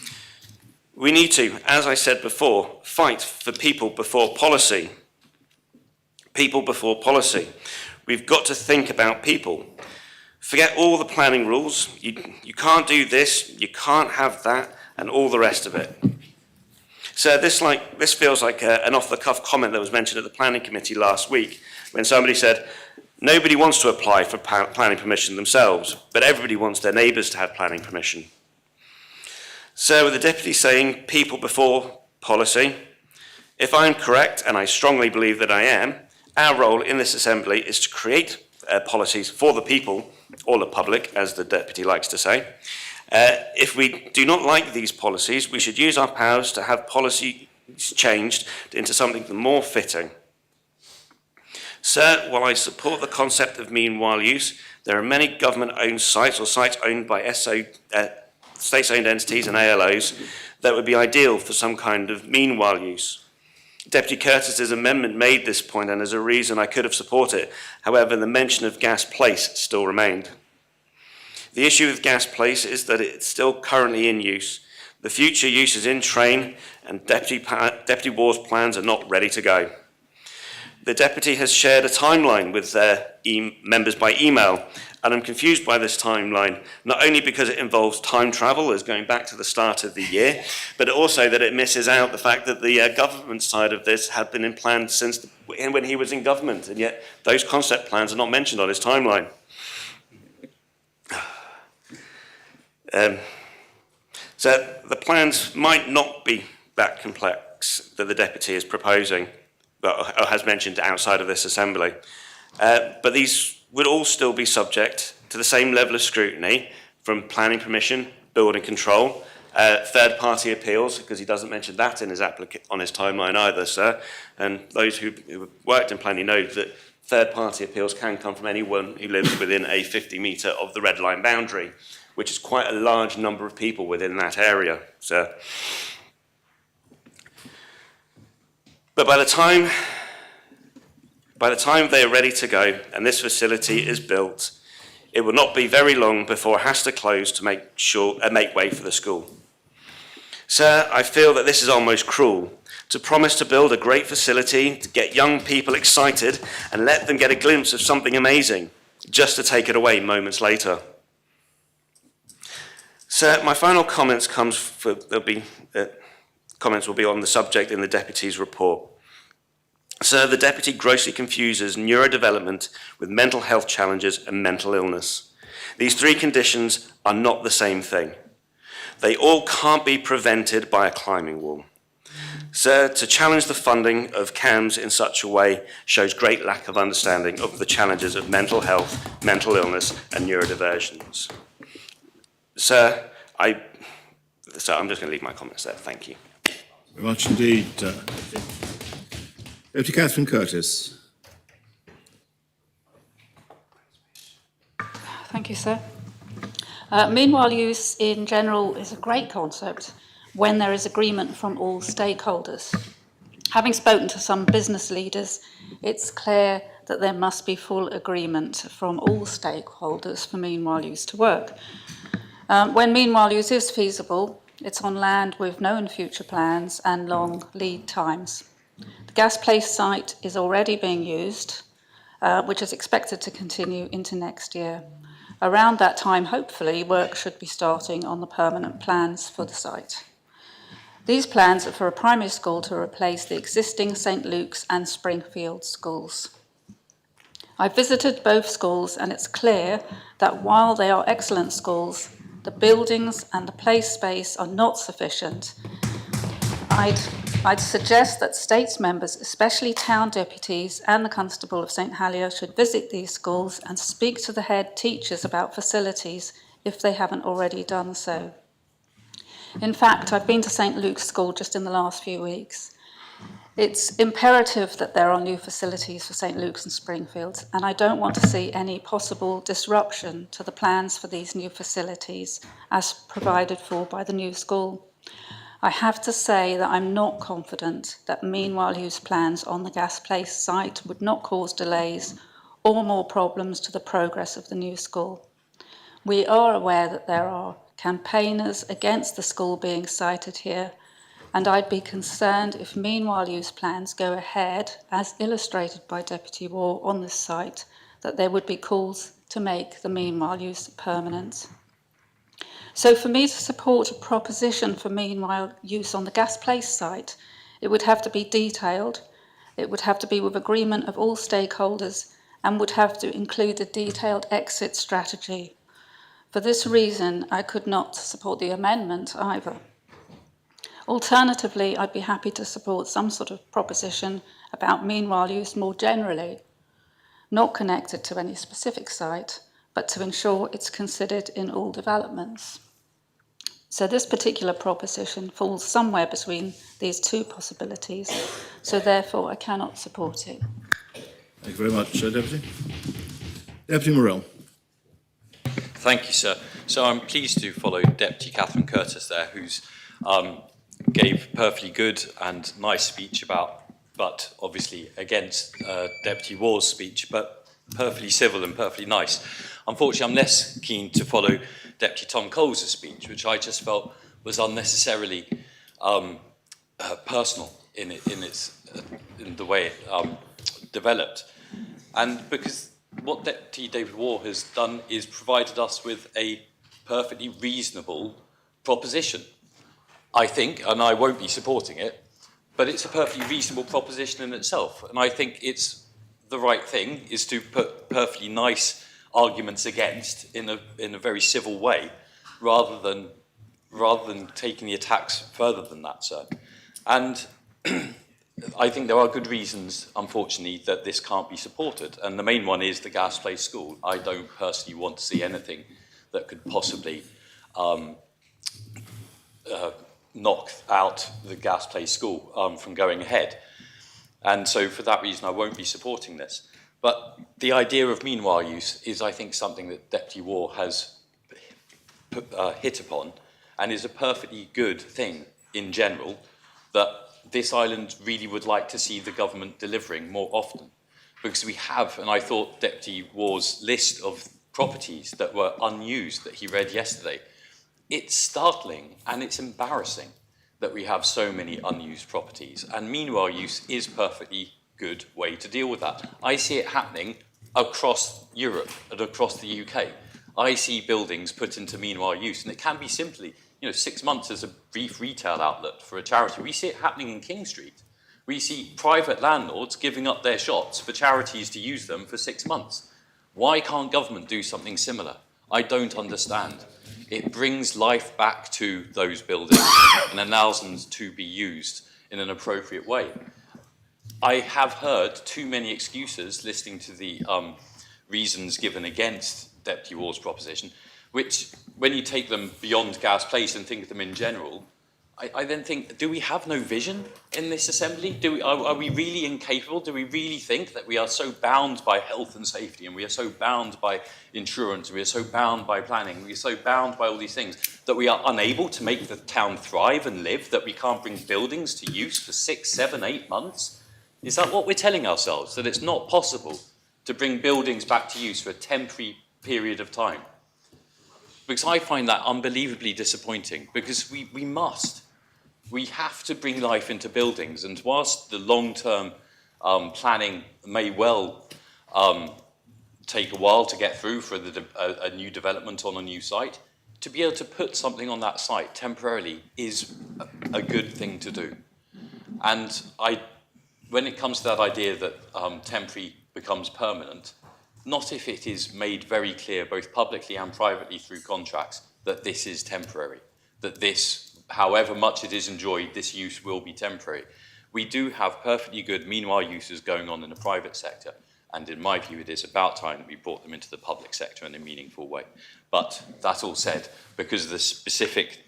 we need to, as I said before, fight for people before policy. People before policy. We've got to think about people. Forget all the planning rules. You can't do this, you can't have that, and all the rest of it. So this feels like an off-the-cuff comment that was mentioned at the Planning Committee last week when somebody said, nobody wants to apply for planning permission themselves, but everybody wants their neighbours to have planning permission. So with the Deputy saying people before policy, if I'm correct, and I strongly believe that I am, our role in this Assembly is to create policies for the people, or the public, as the Deputy likes to say. If we do not like these policies, we should use our powers to have policies changed into something more fitting. Sir, while I support the concept of meanwhile use, there are many government-owned sites or sites owned by states-owned entities and ALOs that would be ideal for some kind of meanwhile use. Deputy Curtis's amendment made this point, and as a reason I could have supported it. However, the mention of Gas Place still remained. The issue with Gas Place is that it's still currently in use. The future use is in train, and Deputy Ward's plans are not ready to go. The Deputy has shared a timeline with members by email, and I'm confused by this timeline, not only because it involves time travel, as going back to the start of the year, but also that it misses out the fact that the government side of this had been in plan since when he was in government, and yet those concept plans are not mentioned on his timeline. So the plans might not be that complex that the Deputy is proposing, has mentioned outside of this assembly. But these would all still be subject to the same level of scrutiny from planning permission, building control, third-party appeals, because he doesn't mention that in his on his timeline either, sir. And those who worked in planning know that third-party appeals can come from anyone who lives within a 50-metre of the red line boundary, which is quite a large number of people within that area, sir. But by the time they are ready to go and this facility is built, it will not be very long before it has to close to make way for the school. Sir, I feel that this is almost cruel, to promise to build a great facility, to get young people excited and let them get a glimpse of something amazing, just to take it away moments later. Sir, my final comments will be on the subject in the Deputy's report. Sir, the Deputy grossly confuses neurodevelopment with mental health challenges and mental illness. These three conditions are not the same thing. They all can't be prevented by a climbing wall. Sir, to challenge the funding of CAMS in such a way shows great lack of understanding of the challenges of mental health, mental illness, and neurodiversions. Sir, I'm just going to leave my comments there. Thank you. Very much indeed. Deputy Catherine Curtis. Thank you, sir. Meanwhile use in general is a great concept when there is agreement from all stakeholders. Having spoken to some business leaders, it's clear that there must be full agreement from all stakeholders for meanwhile use to work. When meanwhile use is feasible, it's on land with known future plans and long lead times. The gas place site is already being used, which is expected to continue into next year. Around that time, hopefully, work should be starting on the permanent plans for the site. These plans are for a primary school to replace the existing St Luke's and Springfield schools. I've visited both schools and it's clear that while they are excellent schools, the buildings and the play space are not sufficient. I'd suggest that States members, especially town deputies and the Constable of St Helier, should visit these schools and speak to the head teachers about facilities if they haven't already done so. In fact, I've been to St Luke's School just in the last few weeks. It's imperative that there are new facilities for St Luke's and Springfield, and I don't want to see any possible disruption to the plans for these new facilities as provided for by the new school. I have to say that I'm not confident that meanwhile use plans on the gas place site would not cause delays or more problems to the progress of the new school. We are aware that there are campaigners against the school being sited here, and I'd be concerned if meanwhile use plans go ahead, as illustrated by Deputy Waugh on this site, that there would be calls to make the meanwhile use permanent. So for me to support a proposition for meanwhile use on the gas place site, it would have to be detailed, it would have to be with agreement of all stakeholders, and would have to include a detailed exit strategy. For this reason, I could not support the amendment either. Alternatively, I'd be happy to support some sort of proposition about meanwhile use more generally, not connected to any specific site, but to ensure it's considered in all developments. So this particular proposition falls somewhere between these two possibilities, so therefore I cannot support it. Thank you very much, Deputy. Deputy Morell. Thank you, sir. So I'm pleased to follow Deputy Catherine Curtis there, who's gave a perfectly good and nice speech but obviously against Deputy Waugh's speech, but perfectly civil and perfectly nice. Unfortunately, I'm less keen to follow Deputy Tom Coles' speech, which I just felt was unnecessarily personal in the way it developed. And because what Deputy David Waugh has done is provided us with a perfectly reasonable proposition, I think, and I won't be supporting it, but it's a perfectly reasonable proposition in itself. And I think it's the right thing is to put perfectly nice arguments against in a very civil way, rather than taking the attacks further than that, sir. And I think there are good reasons, unfortunately, that this can't be supported. And the main one is the Gas Place School. I don't personally want to see anything that could possibly knock out the Gas Place School from going ahead. And so for that reason, I won't be supporting this. But the idea of meanwhile use is, I think, something that Deputy War has hit upon and is a perfectly good thing in general that this island really would like to see the government delivering more often. Because we have, and I thought Deputy War's list of properties that were unused that he read yesterday, it's startling and it's embarrassing that we have so many unused properties. And meanwhile use is a perfectly good way to deal with that. I see it happening across Europe and across the UK. I see buildings put into meanwhile use, and it can be simply, 6 months as a brief retail outlet for a charity. We see it happening in King Street. We see private landlords giving up their shops for charities to use them for 6 months. Why can't government do something similar? I don't understand. It brings life back to those buildings and allows them to be used in an appropriate way. I have heard too many excuses listening to the reasons given against Deputy War's proposition, which, when you take them beyond Gas Place and think of them in general, I then think, do we have no vision in this assembly? Are we really incapable? Do we really think that we are so bound by health and safety, and we are so bound by insurance, and we are so bound by planning, we are so bound by all these things, that we are unable to make the town thrive and live, that we can't bring buildings to use for 6, 7, 8 months? Is that what we're telling ourselves, that it's not possible to bring buildings back to use for a temporary period of time? Because I find that unbelievably disappointing, because we must. We have to bring life into buildings, and whilst the long-term planning may well take a while to get through for a new development on a new site, to be able to put something on that site temporarily is a good thing to do. And when it comes to that idea that temporary becomes permanent, not if it is made very clear, both publicly and privately through contracts, that this is temporary, that this, however much it is enjoyed, this use will be temporary. We do have perfectly good meanwhile uses going on in the private sector, and in my view, it is about time that we brought them into the public sector in a meaningful way. But that all said, because of the specific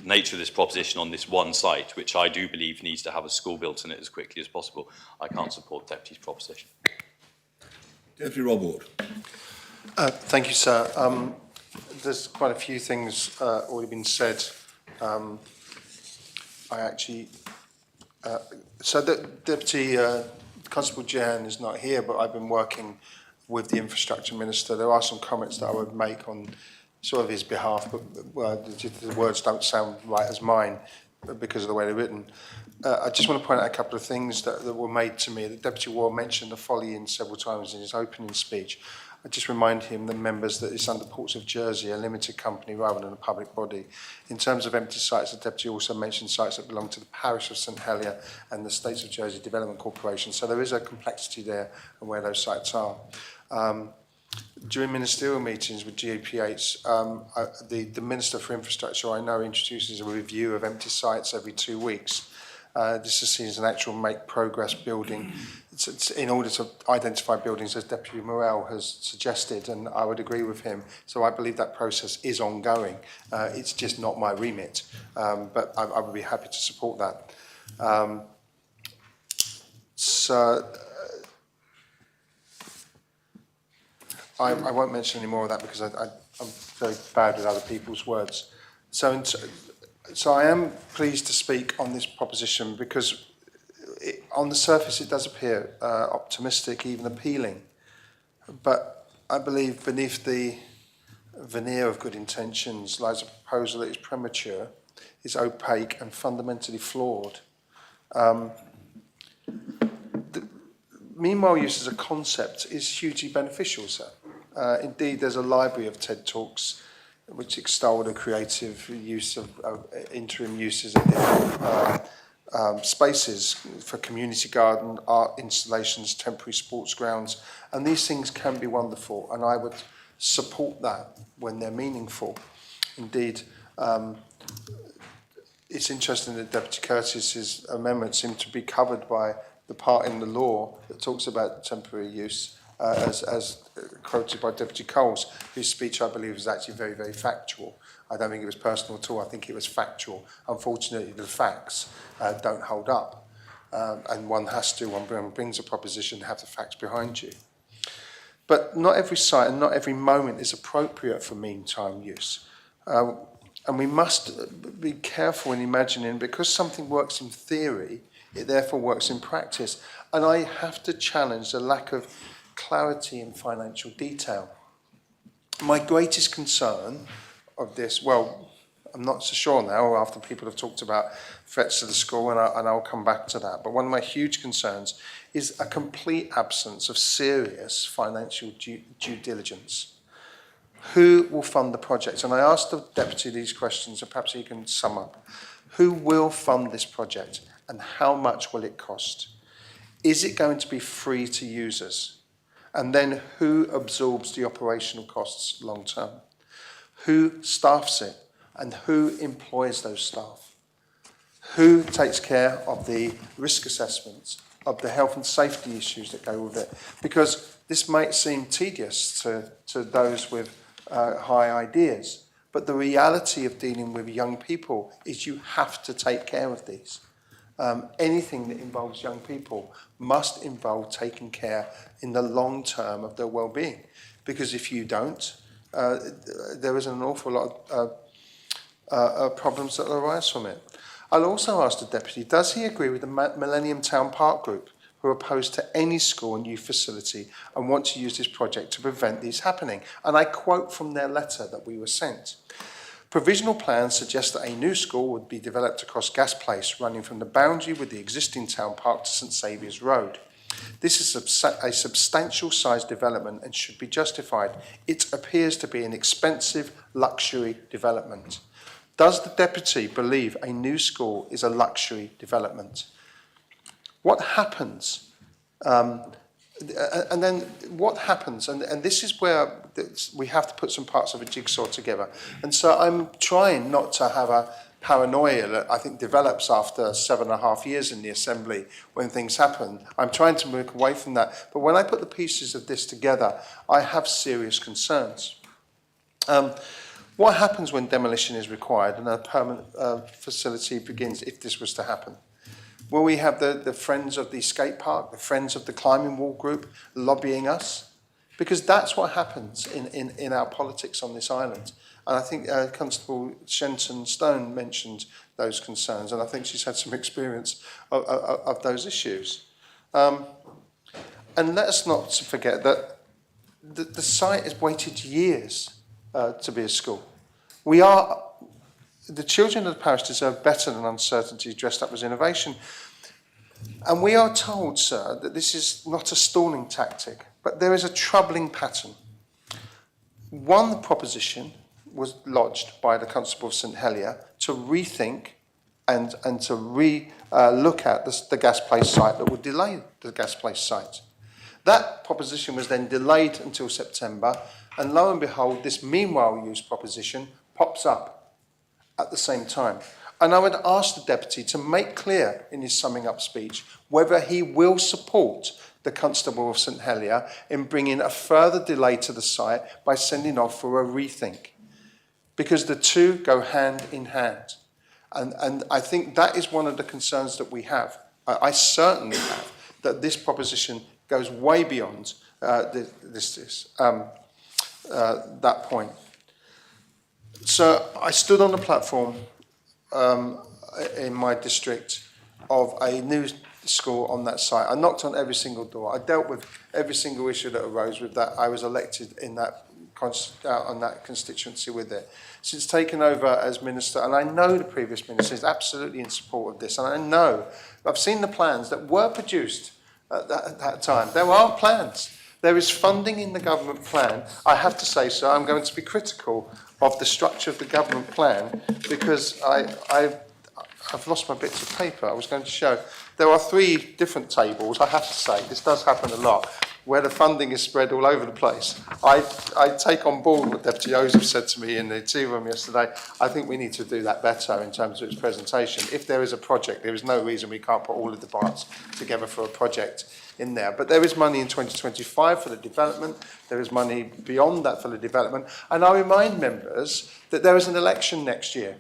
nature of this proposition on this one site, which I do believe needs to have a school built in it as quickly as possible, I can't support Deputy's proposition. Deputy Rob Ward. Thank you, sir. There's quite a few things already been said. So the Deputy Constable Jehan is not here, but I've been working with the Infrastructure Minister. There are some comments that I would make on sort of his behalf, but the words don't sound right as mine because of the way they're written. I just want to point out a couple of things that were made to me. The Deputy War mentioned the folly in several times in his opening speech. I just remind him, the members, that it's under Ports of Jersey, a limited company rather than a public body. In terms of empty sites, the Deputy also mentioned sites that belong to the parish of St Helier and the States of Jersey Development Corporation. So there is a complexity there and where those sites are. During ministerial meetings with GAPH, the Minister for Infrastructure, I know, introduces a review of empty sites every 2 weeks. This is seen as an actual make progress building. It's in order to identify buildings, as Deputy Morel has suggested, and I would agree with him. So I believe that process is ongoing. It's just not my remit, but I would be happy to support that. I won't mention any more of that because I'm very bad with other people's words. So I am pleased to speak on this proposition because on the surface it does appear optimistic, even appealing. But I believe beneath the veneer of good intentions lies a proposal that is premature, is opaque and fundamentally flawed. Meanwhile use as a concept is hugely beneficial, sir. Indeed, there's a library of TED Talks which extol the creative use of interim uses of different spaces for community garden, art installations, temporary sports grounds, and these things can be wonderful, and I would support that when they're meaningful. Indeed, it's interesting that Deputy Curtis's amendment seemed to be covered by the part in the law that talks about temporary use, as quoted by Deputy Coles, whose speech I believe was actually very, very factual. I don't think it was personal at all. I think it was factual. Unfortunately, the facts don't hold up. And one has to, when one brings a proposition, have the facts behind you. But not every site and not every moment is appropriate for meantime use. And we must be careful in imagining, because something works in theory, it therefore works in practice. And I have to challenge the lack of clarity in financial detail. My greatest concern of this, well, I'm not so sure now after people have talked about threats to the school, and I'll come back to that, but one of my huge concerns is a complete absence of serious financial due diligence. Who will fund the project? And I asked the Deputy these questions, and perhaps he can sum up. Who will fund this project, and how much will it cost? Is it going to be free to users? And then who absorbs the operational costs long term? Who staffs it, and who employs those staff? Who takes care of the risk assessments, of the health and safety issues that go with it? Because this might seem tedious to those with high ideas, but the reality of dealing with young people is you have to take care of these. Anything that involves young people must involve taking care in the long term of their well-being, because if you don't, there is an awful lot of problems that arise from it. I'll also ask the Deputy, does he agree with the Millennium Town Park Group, who are opposed to any school and youth facility and want to use this project to prevent these happening? And I quote from their letter that we were sent. Provisional plans suggest that a new school would be developed across Gas Place, running from the boundary with the existing town park to St Saviour's Road. This is a substantial sized development and should be justified. It appears to be an expensive luxury development. Does the Deputy believe a new school is a luxury development? What happens? And then what happens? And this is where we have to put some parts of a jigsaw together. And so I'm trying not to have a paranoia that I think develops after 7.5 years in the Assembly when things happen. I'm trying to move away from that. But when I put the pieces of this together, I have serious concerns. What happens when demolition is required and a permanent facility begins, if this was to happen? Will we have the friends of the skate park, the friends of the climbing wall group lobbying us? Because that's what happens in our politics on this island. And I think Constable Shenton Stone mentioned those concerns, and I think she's had some experience of those issues. And let us not forget that the site has waited years to be a school. The children of the parish deserve better than uncertainty dressed up as innovation. And we are told, sir, that this is not a stalling tactic, but there is a troubling pattern. One proposition was lodged by the Constable of St Helier to rethink and to look at the Gas Place site that would delay the Gas Place site. That proposition was then delayed until September, and lo and behold, this meanwhile use proposition pops up at the same time. And I would ask the Deputy to make clear in his summing up speech whether he will support the Constable of St Helier in bringing a further delay to the site by sending off for a rethink. Because the two go hand in hand. And I think that is one of the concerns that we have. I certainly have, that this proposition goes way beyond that point. So I stood on the platform in my district of a new school on that site. I knocked on every single door. I dealt with every single issue that arose with that. I was elected in that on that constituency with it. Since taking over as minister, and I know the previous minister is absolutely in support of this, and I know, I've seen the plans that were produced at that time. There are plans. There is funding in the government plan. I have to say, sir, I'm going to be critical of the structure of the government plan because I've lost my bits of paper I was going to show. There are 3 different tables, I have to say. This does happen a lot. where the funding is spread all over the place. I take on board what Deputy Joseph said to me in the tea room yesterday. I think we need to do that better in terms of its presentation. If there is a project, there is no reason we can't put all of the parts together for a project in there. But there is money in 2025 for the development. There is money beyond that for the development. And I remind members that there is an election next year.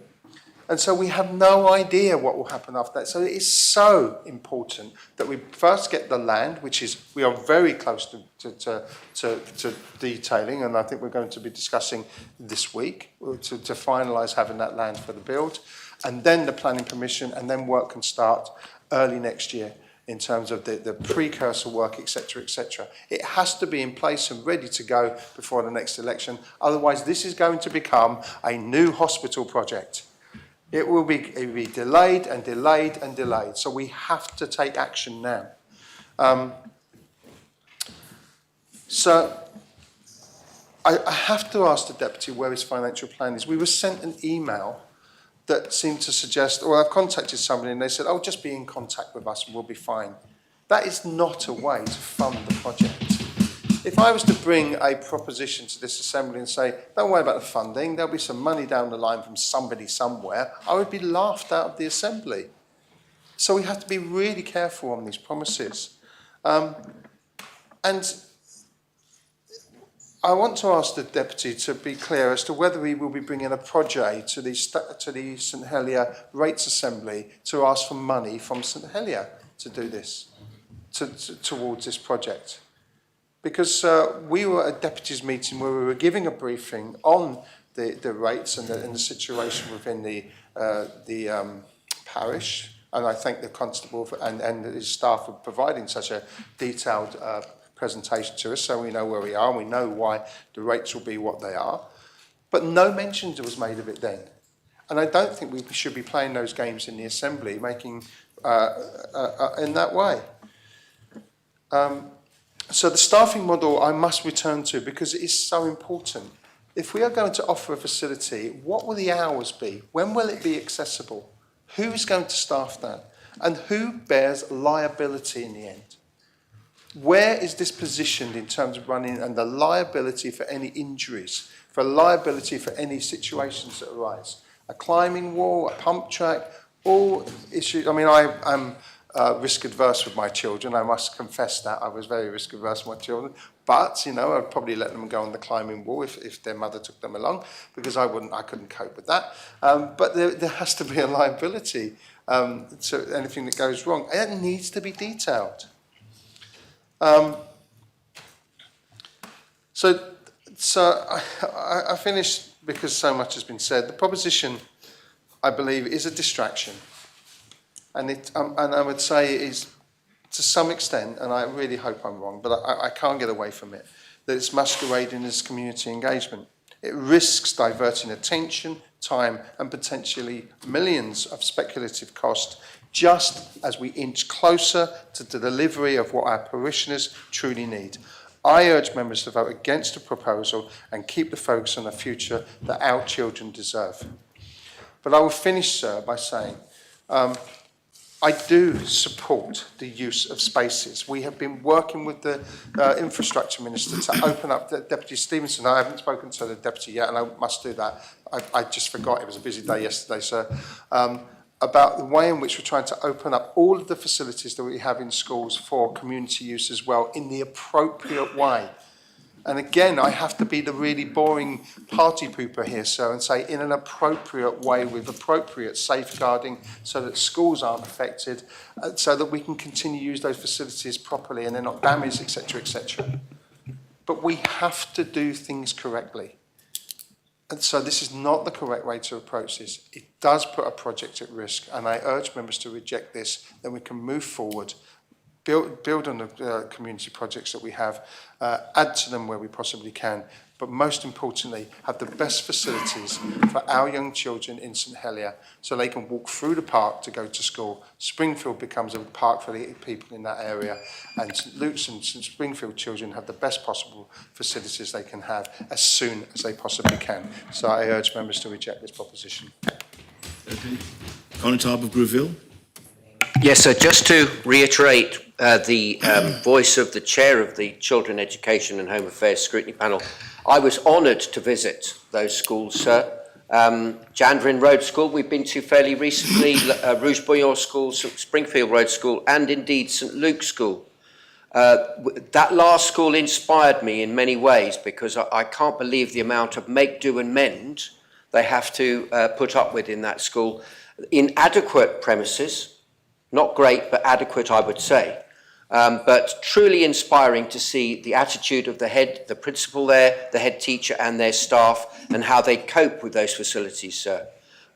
And so we have no idea what will happen after that. So it is so important that we first get the land, which is, we are very close to detailing, and I think we're going to be discussing this week to finalise having that land for the build, and then the planning permission, and then work can start early next year in terms of the precursor work, etc., etc. It has to be in place and ready to go before the next election. Otherwise, this is going to become a new hospital project. It will be delayed and delayed and delayed. So we have to take action now. So I have to ask the Deputy where his financial plan is. We were sent an email that seemed to suggest, or I've contacted somebody and they said, oh, just be in contact with us and we'll be fine. That is not a way to fund the project. If I was to bring a proposition to this Assembly and say, don't worry about the funding, there'll be some money down the line from somebody somewhere, I would be laughed out of the Assembly. So we have to be really careful on these promises. And I want to ask the Deputy to be clear as to whether he will be bringing a project to the St Helier Rates Assembly to ask for money from St Helier to do this, towards this project. Because we were at a deputies meeting where we were giving a briefing on the rates and the situation within the parish, and I thank the constable and his staff for providing such a detailed presentation to us, so we know where we are and we know why the rates will be what they are. But no mention was made of it then, and I don't think we should be playing those games in the Assembly, making in that way. So the staffing model I must return to because it is so important. If we are going to offer a facility, what will the hours be? When will it be accessible? Who is going to staff that? And who bears liability in the end? Where is this positioned in terms of running and the liability for any injuries, for liability for any situations that arise? A climbing wall, a pump track, all issues. I mean, I'm risk adverse with my children. I must confess that I was very risk adverse with my children. But you know, I'd probably let them go on the climbing wall if their mother took them along, because I couldn't cope with that. But there has to be a liability to anything that goes wrong. It needs to be detailed. So I finished because so much has been said. The proposition, I believe, is a distraction. And I would say it is, to some extent, and I really hope I'm wrong, but I can't get away from it, that it's masquerading as community engagement. It risks diverting attention, time, and potentially millions of speculative cost, just as we inch closer to the delivery of what our parishioners truly need. I urge members to vote against the proposal and keep the focus on the future that our children deserve. But I will finish, sir, by saying, I do support the use of spaces. We have been working with the infrastructure minister to open up, Deputy Stevenson. I haven't spoken to the deputy yet, and I must do that. I just forgot, it was a busy day yesterday, sir. About the way in which we're trying to open up all of the facilities that we have in schools for community use as well in the appropriate way. And again, I have to be the really boring party pooper here, sir, and say in an appropriate way with appropriate safeguarding so that schools aren't affected, so that we can continue to use those facilities properly and they're not damaged, etc., etc. But we have to do things correctly. And so this is not the correct way to approach this. It does put a project at risk, and I urge members to reject this, then we can move forward, build on the community projects that we have, add to them where we possibly can, but most importantly, have the best facilities for our young children in St Helier so they can walk through the park to go to school. Springfield becomes a park for the people in that area, and St Luke's and St Springfield children have the best possible facilities they can have as soon as they possibly can. So I urge members to reject this proposition. Conatable of Greville. Yes, so just to reiterate the voice of the chair of the Children Education and Home Affairs Scrutiny Panel, I was honoured to visit those schools, sir. Jandrin Road School we've been to fairly recently, Rouge Bouillon School, Springfield Road School, and indeed St Luke's School. That last school inspired me in many ways because I can't believe the amount of make, do and mend they have to put up with in that school. Inadequate premises, not great, but adequate, I would say. But truly inspiring to see the attitude of the principal there, the head teacher and their staff, and how they cope with those facilities, sir.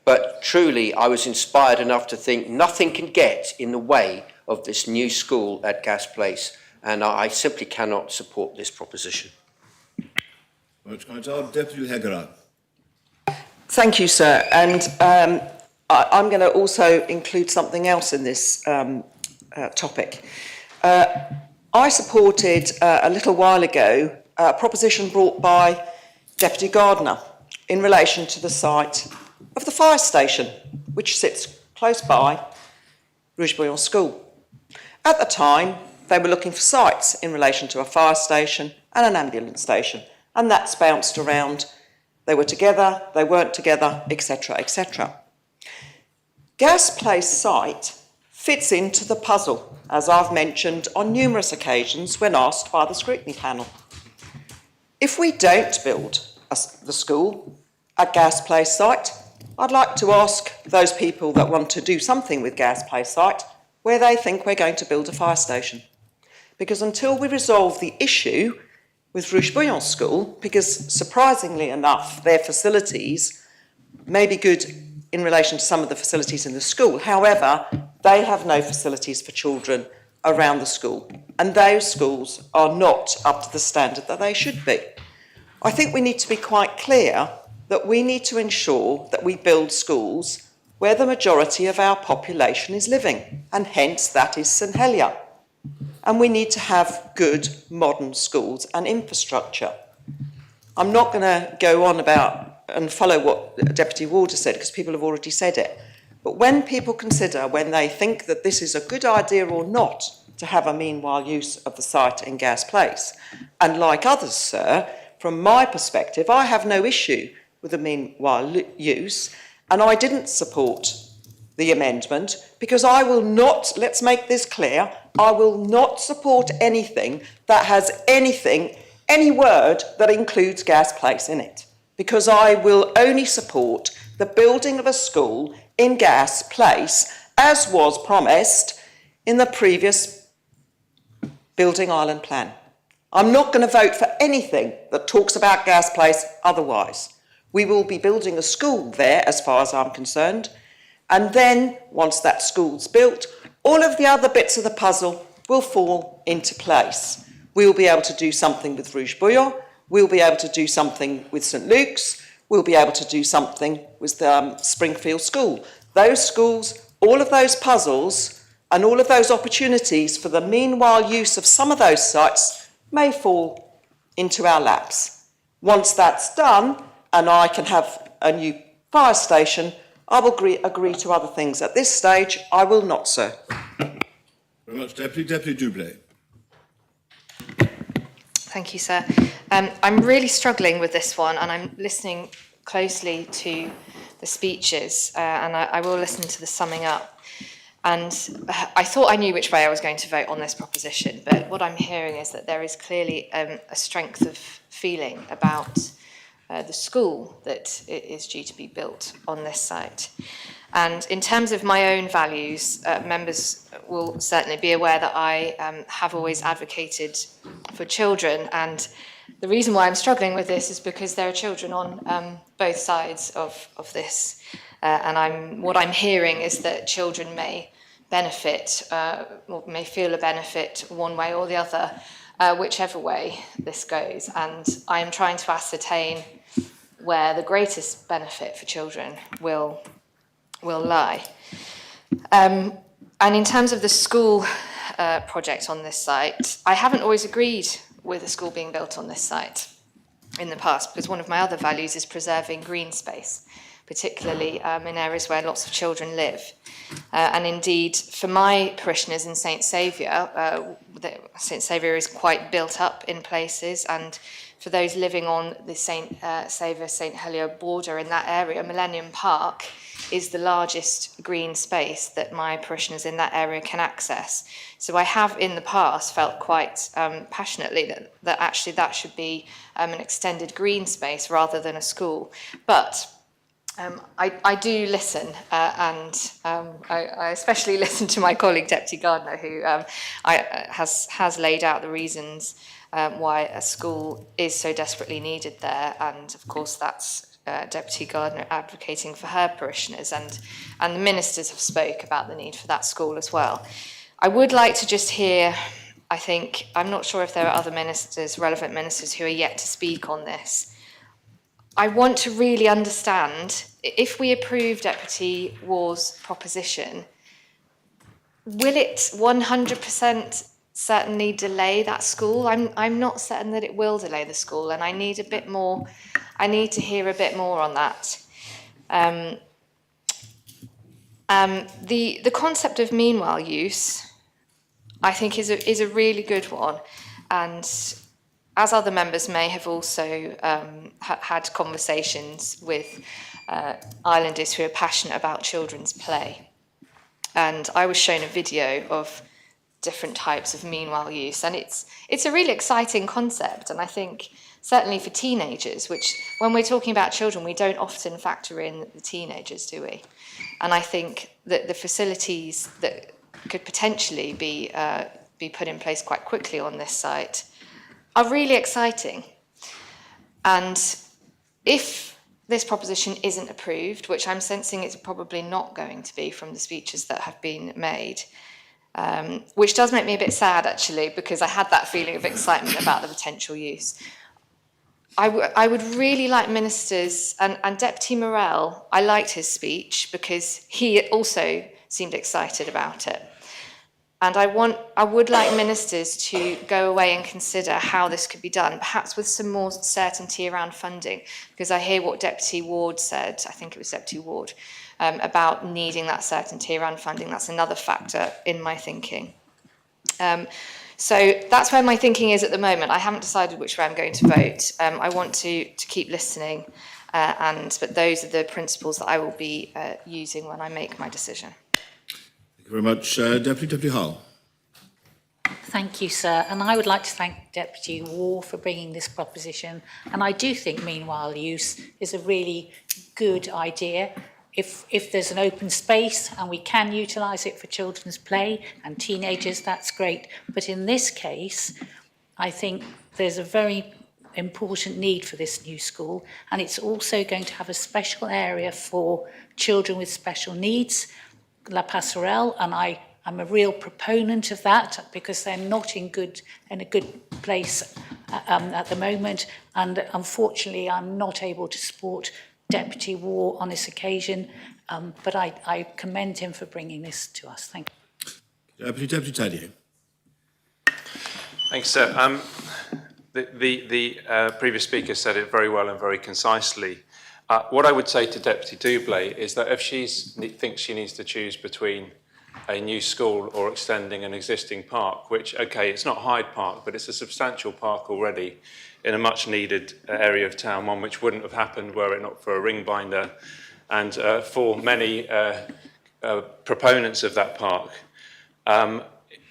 But truly, I was inspired enough to think nothing can get in the way of this new school at Gas Place, and I simply cannot support this proposition. Deputy Hegarad. Thank you, sir. And I'm going to also include something else in this topic. I supported a little while ago a proposition brought by Deputy Gardner in relation to the site of the fire station, which sits close by Rouge Bouillon School. At the time, they were looking for sites in relation to a fire station and an ambulance station, and that's bounced around. They were together, they weren't together, etc., etc. Gas Place site fits into the puzzle, as I've mentioned on numerous occasions when asked by the scrutiny panel. If we don't build the school at Gas Place site, I'd like to ask those people that want to do something with Gas Place site where they think we're going to build a fire station. Because until we resolve the issue with Rouge Bouillon School, because surprisingly enough, their facilities may be good in relation to some of the facilities in the school. However, they have no facilities for children around the school, and those schools are not up to the standard that they should be. I think we need to be quite clear that we need to ensure that we build schools where the majority of our population is living, and hence that is St Helier. And we need to have good modern schools and infrastructure. I'm not going to go on about and follow what Deputy Warder said, because people have already said it. But when people consider, when they think that this is a good idea or not to have a meanwhile use of the site in Gas Place, and like others, sir, from my perspective, I have no issue with the meanwhile use, and I didn't support the amendment because I will not, let's make this clear, I will not support anything that has any word that includes Gas Place in it, because I will only support the building of a school in Gas Place as was promised in the previous Building Island plan. I'm not going to vote for anything that talks about Gas Place otherwise. We will be building a school there as far as I'm concerned, and then once that school's built, all of the other bits of the puzzle will fall into place. We'll be able to do something with Rouge Bouillon, we'll be able to do something with St Luke's, we'll be able to do something with Springfield School. Those schools, all of those puzzles and all of those opportunities for the meanwhile use of some of those sites may fall into our laps. Once that's done and I can have a new fire station, I will agree to other things. At this stage, I will not, sir. Very much, Deputy Dublé. Thank you, sir. I'm really struggling with this one, and I'm listening closely to the speeches, and I will listen to the summing up. And I thought I knew which way I was going to vote on this proposition, but what I'm hearing is that there is clearly a strength of feeling about the school that is due to be built on this site. And in terms of my own values, members will certainly be aware that I have always advocated for children, and the reason why I'm struggling with this is because there are children on both sides of this, and what I'm hearing is that children may benefit, or may feel a benefit one way or the other, whichever way this goes, and I am trying to ascertain where the greatest benefit for children will lie. And in terms of the school project on this site, I haven't always agreed with a school being built on this site in the past, because one of my other values is preserving green space. particularly in areas where lots of children live. And indeed, for my parishioners in St Saviour, St Saviour is quite built up in places, and for those living on the St Saviour, St Helier border in that area, Millennium Park is the largest green space that my parishioners in that area can access. So I have in the past felt quite passionately that actually that should be an extended green space rather than a school. But I do listen, and I especially listen to my colleague Deputy Gardner, who has laid out the reasons why a school is so desperately needed there, and of course that's Deputy Gardner advocating for her parishioners, and the ministers have spoke about the need for that school as well. I would like to just hear, I'm not sure if there are other ministers, relevant ministers, who are yet to speak on this. I want to really understand, if we approve Deputy War's proposition, will it 100% certainly delay that school? I'm not certain that it will delay the school, and I need a bit more. I need to hear a bit more on that. The concept of meanwhile use, I think, is a really good one, and as other members may have also had conversations with islanders who are passionate about children's play. And I was shown a video of different types of meanwhile use, and it's a really exciting concept, and I think certainly for teenagers, which when we're talking about children, we don't often factor in the teenagers, do we? And I think that the facilities that could potentially be put in place quite quickly on this site are really exciting. And if this proposition isn't approved, which I'm sensing it's probably not going to be from the speeches that have been made, which does make me a bit sad, actually, because I had that feeling of excitement about the potential use. I would really like ministers, and Deputy Morell, I liked his speech because he also seemed excited about it. And I would like ministers to go away and consider how this could be done, perhaps with some more certainty around funding, because I hear what Deputy Ward said, I think it was Deputy Ward, about needing that certainty around funding. That's another factor in my thinking. So that's where my thinking is at the moment. I haven't decided which way I'm going to vote. I want to keep listening, but those are the principles that I will be using when I make my decision. Thank you very much. Deputy Hull. Thank you, sir. And I would like to thank Deputy War for bringing this proposition. And I do think meanwhile use is a really good idea. If there's an open space and we can utilise it for children's play and teenagers, that's great. But in this case, I think there's a very important need for this new school, and it's also going to have a special area for children with special needs, La Passerelle, and I'm a real proponent of that because they're not in a good place at the moment, and unfortunately I'm not able to support Deputy War on this occasion, but I commend him for bringing this to us. Thank you. Deputy Tadier. Thanks, sir. The previous speaker said it very well and very concisely. What I would say to Deputy Doublé is that if she thinks she needs to choose between a new school or extending an existing park, which, okay, it's not Hyde Park, but it's a substantial park already in a much needed area of town, one which wouldn't have happened were it not for a ring binder. And for many proponents of that park,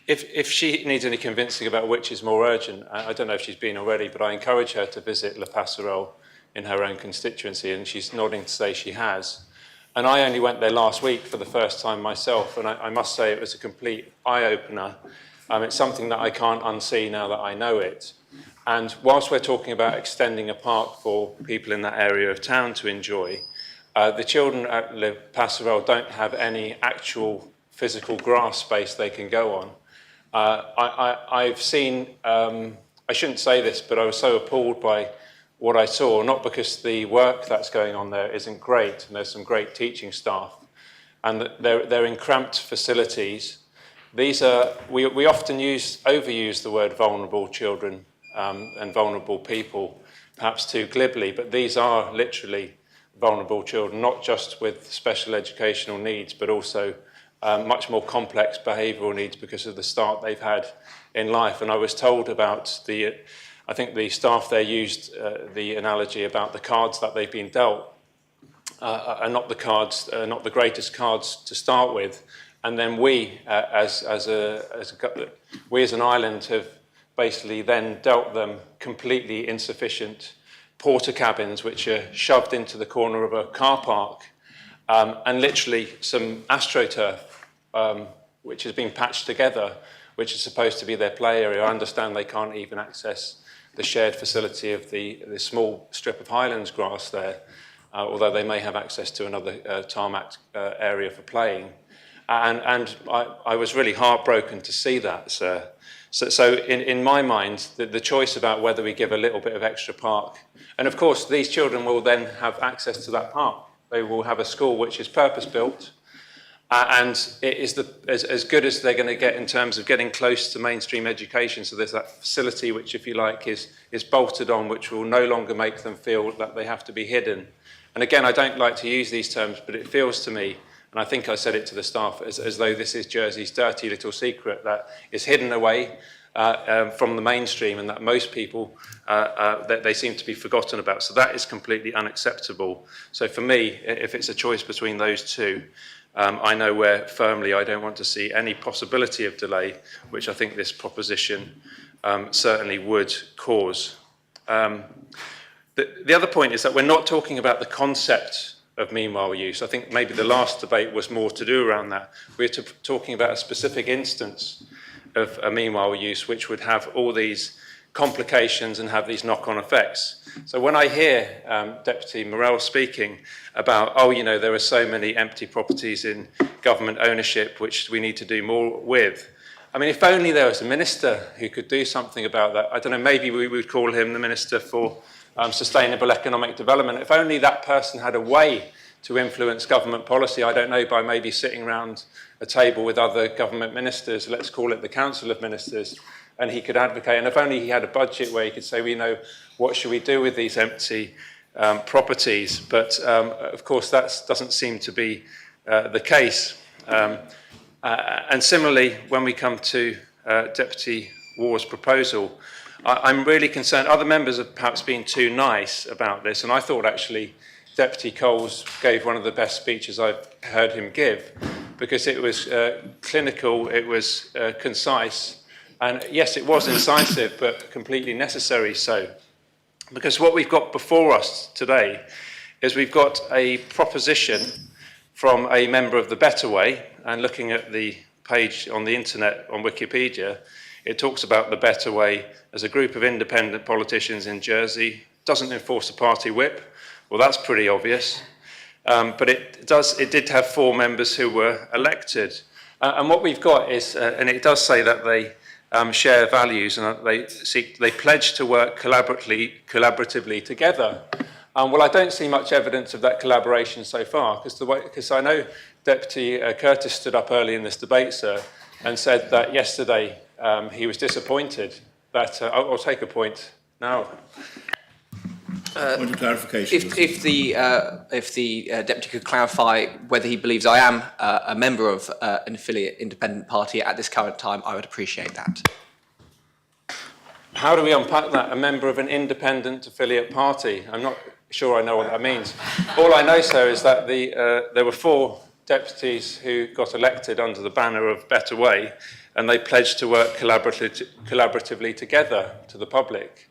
if she needs any convincing about which is more urgent, I don't know if she's been already, but I encourage her to visit La Passerelle in her own constituency, and she's nodding to say she has. And I only went there last week for the first time myself, and I must say it was a complete eye-opener. It's something that I can't unsee now that I know it. And whilst we're talking about extending a park for people in that area of town to enjoy, the children at La Passerelle don't have any actual physical grass space they can go on. I've seen, I shouldn't say this, but I was so appalled by what I saw, not because the work that's going on there isn't great, and there's some great teaching staff, and they're in cramped facilities. These are, we often overuse the word vulnerable children and vulnerable people, perhaps too glibly, but these are literally vulnerable children, not just with special educational needs, but also much more complex behavioural needs because of the start they've had in life. And I was told about I think the staff there used the analogy about the cards that they've been dealt are not the greatest cards to start with. And then we, as an island, have basically then dealt them completely insufficient porter cabins, which are shoved into the corner of a car park, and literally some AstroTurf, which has been patched together, which is supposed to be their play area. I understand they can't even access the shared facility of the small strip of Highlands grass there, although they may have access to another tarmac area for playing. And I was really heartbroken to see that, sir. So in my mind, the choice about whether we give a little bit of extra park, and of course these children will then have access to that park. They will have a school which is purpose-built, and it is as good as they're going to get in terms of getting close to mainstream education. So there's that facility which, if you like, is bolted on, which will no longer make them feel that they have to be hidden. And again, I don't like to use these terms, but it feels to me, and I think I said it to the staff, as though this is Jersey's dirty little secret that is hidden away from the mainstream, and that most people, that they seem to be forgotten about. So that is completely unacceptable. So for me, if it's a choice between those two, I know where firmly I don't want to see any possibility of delay, which I think this proposition certainly would cause. The other point is that we're not talking about the concept of meanwhile use. I think maybe the last debate was more to do around that. We're talking about a specific instance of a meanwhile use which would have all these complications and have these knock-on effects. So when I hear Deputy Morell speaking about, oh, you know, there are so many empty properties in government ownership which we need to do more with. I mean, if only there was a minister who could do something about that. I don't know, maybe we would call him the Minister for Sustainable Economic Development. If only that person had a way to influence government policy, I don't know, by maybe sitting around a table with other government ministers, let's call it the Council of Ministers, and he could advocate. And if only he had a budget where he could say, well, you know, what should we do with these empty properties? But of course, that doesn't seem to be the case. And similarly, when we come to Deputy Waugh's proposal, I'm really concerned. Other members have perhaps been too nice about this, and I thought actually Deputy Coles gave one of the best speeches I've heard him give, because it was clinical, it was concise, and yes, it was incisive, but completely necessary so. Because what we've got before us today is we've got a proposition from a member of the Better Way, and looking at the page on the internet on Wikipedia, it talks about the Better Way as a group of independent politicians in Jersey, doesn't enforce a party whip. Well, that's pretty obvious. But it did have 4 members who were elected. And what we've got is, and it does say that they share values and they pledge to work collaboratively together. Well, I don't see much evidence of that collaboration so far, because I know Deputy Curtis stood up early in this debate, sir, and said that yesterday he was disappointed that I'll take a point now. Point of clarification. If the deputy could clarify whether he believes I am a member of an affiliate independent party at this current time, I would appreciate that. How do we unpack that? A member of an independent affiliate party? I'm not sure I know what that means. All I know, sir, is that there were 4 deputies who got elected under the banner of Better Way, and they pledged to work collaboratively together to the public.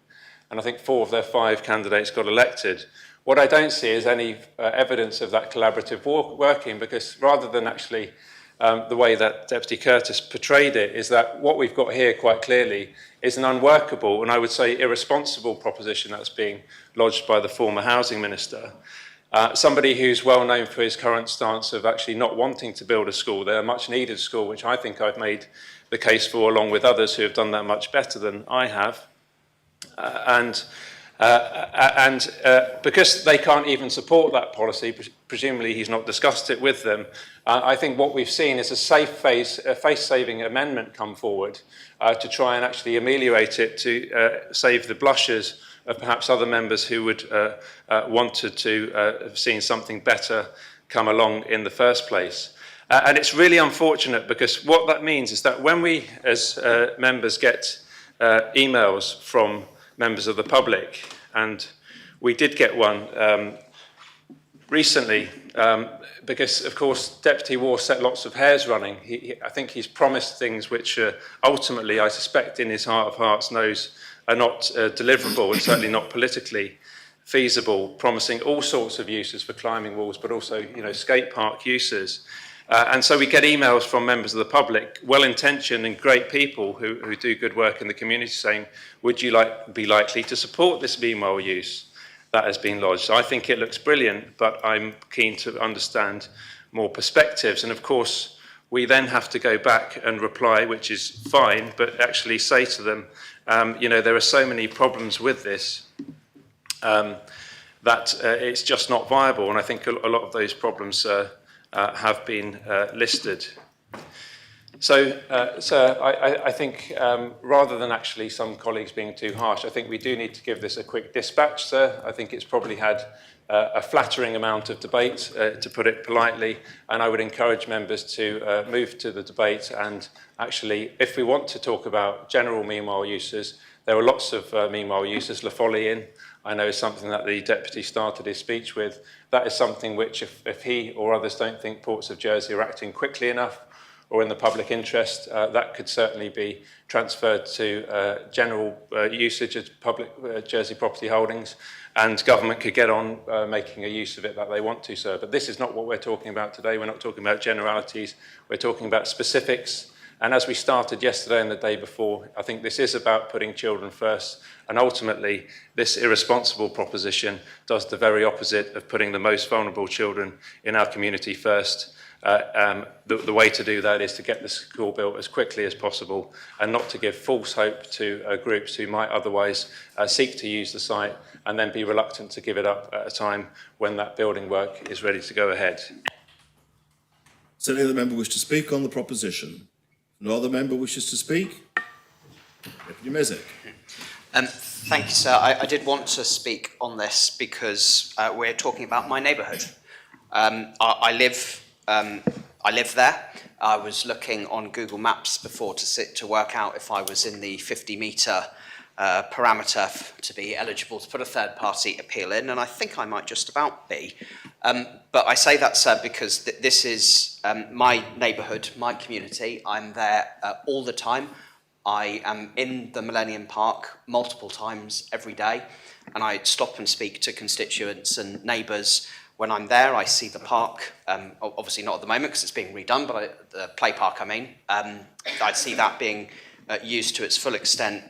And I think 4 of their 5 candidates got elected. What I don't see is any evidence of that collaborative working, because rather than actually the way that Deputy Curtis portrayed it, is that what we've got here quite clearly is an unworkable and I would say irresponsible proposition that's being lodged by the former housing minister. Somebody who's well known for his current stance of actually not wanting to build a school. They're a much needed school, which I think I've made the case for, along with others who have done that much better than I have. And Because they can't even support that policy, presumably he's not discussed it with them, I think what we've seen is a face-saving amendment come forward to try and actually ameliorate it, to save the blushes of perhaps other members who would wanted to have seen something better come along in the first place. And it's really unfortunate, because what that means is that when we as members get emails from members of the public, and we did get one recently, because of course Deputy War set lots of hairs running. I think he's promised things which ultimately, I suspect in his heart of hearts, knows are not deliverable, and certainly not politically feasible, promising all sorts of uses for climbing walls, but also, you know, skate park uses. And so we get emails from members of the public, well-intentioned and great people who do good work in the community, saying, would you be likely to support this meanwhile use that has been lodged? So I think it looks brilliant, but I'm keen to understand more perspectives. And of course, we then have to go back and reply, which is fine, but actually say to them, you know, there are so many problems with this that it's just not viable. And I think a lot of those problems have been listed. So, sir, I think rather than actually some colleagues being too harsh, I think we do need to give this a quick dispatch, sir. I think it's probably had a flattering amount of debate, to put it politely, and I would encourage members to move to the debate. And actually, if we want to talk about general meanwhile uses, there are lots of meanwhile uses. La Folie Inn, I know, is something that the Deputy started his speech with. That is something which, if he or others don't think Ports of Jersey are acting quickly enough or in the public interest, that could certainly be transferred to general usage of public Jersey property holdings, and government could get on making a use of it that they want to, sir. But this is not what we're talking about today. We're not talking about generalities. We're talking about specifics. And as we started yesterday and the day before, I think this is about putting children first. And ultimately, this irresponsible proposition does the very opposite of putting the most vulnerable children in our community first. The way to do that is to get the school built as quickly as possible, and not to give false hope to groups who might otherwise seek to use the site and then be reluctant to give it up at a time when that building work is ready to go ahead. Does any other member wish to speak on the proposition? No other member wishes to speak? Deputy Mezek. Thank you, sir. I did want to speak on this because we're talking about my neighbourhood. I live there. I was looking on Google Maps before to work out if I was in the 50-metre parameter to be eligible to put a third-party appeal in, and I think I might just about be. But I say that, sir, because this is my neighbourhood, my community. I'm there all the time. I am in the Millennium Park multiple times every day, and I stop and speak to constituents and neighbours. When I'm there, I see the park, obviously not at the moment because it's being redone, but the play park, I mean. I see that being used to its full extent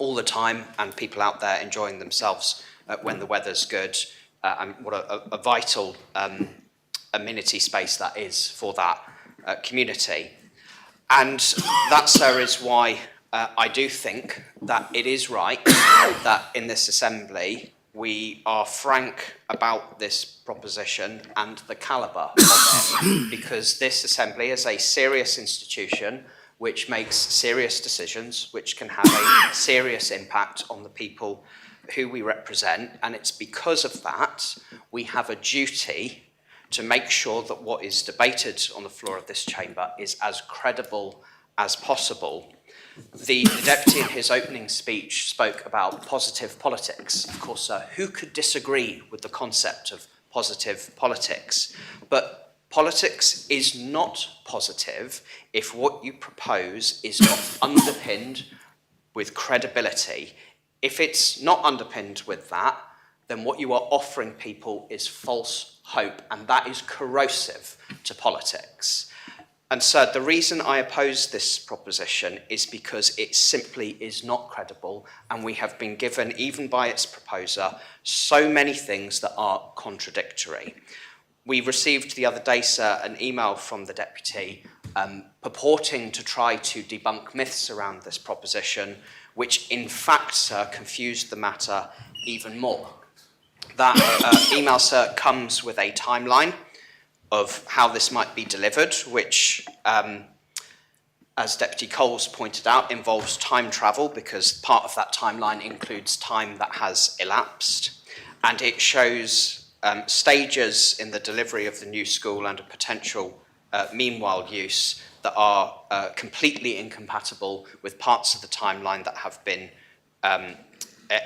all the time, and people out there enjoying themselves when the weather's good, and what a vital amenity space that is for that community. And that, sir, is why I do think that it is right that in this assembly we are frank about this proposition and the calibre of it, because this assembly is a serious institution which makes serious decisions, which can have a serious impact on the people who we represent. And it's because of that we have a duty to make sure that what is debated on the floor of this chamber is as credible as possible. The Deputy in his opening speech spoke about positive politics. Of course, sir, who could disagree with the concept of positive politics? But politics is not positive if what you propose is not underpinned with credibility. If it's not underpinned with that, then what you are offering people is false hope, and that is corrosive to politics. And so the reason I oppose this proposition is because it simply is not credible, and we have been given, even by its proposer, so many things that are contradictory. We received the other day, sir, an email from the Deputy purporting to try to debunk myths around this proposition, which in fact, sir, confused the matter even more. That email, sir, comes with a timeline of how this might be delivered, which, as Deputy Coles pointed out, involves time travel, because part of that timeline includes time that has elapsed, and it shows stages in the delivery of the new school and a potential meanwhile use that are completely incompatible with parts of the timeline that have been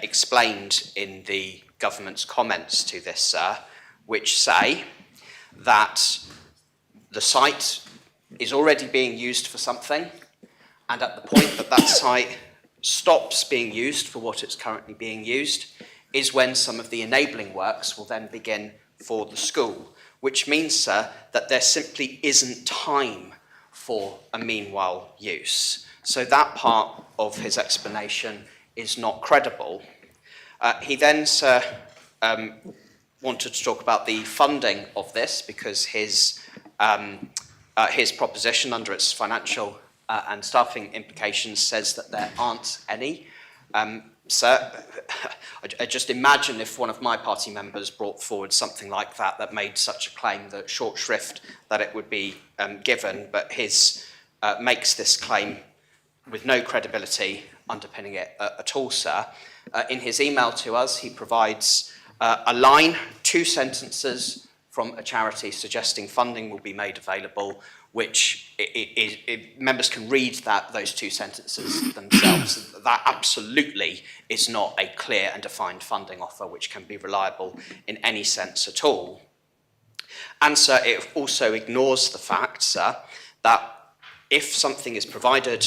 explained in the government's comments to this, sir, which say that the site is already being used for something, and at the point that that site stops being used for what it's currently being used is when some of the enabling works will then begin for the school, which means, sir, that there simply isn't time for a meanwhile use. So that part of his explanation is not credible. He then, sir, wanted to talk about the funding of this, because his proposition under its financial and staffing implications says that there aren't any. Sir, I just imagine if one of my party members brought forward something like that, that made such a claim, that short shrift that it would be given, but his makes this claim with no credibility underpinning it at all, sir. In his email to us, he provides a line, 2 sentences from a charity suggesting funding will be made available, which members can read those 2 sentences themselves. That absolutely is not a clear and defined funding offer which can be reliable in any sense at all. And, sir, it also ignores the fact, sir, that if something is provided,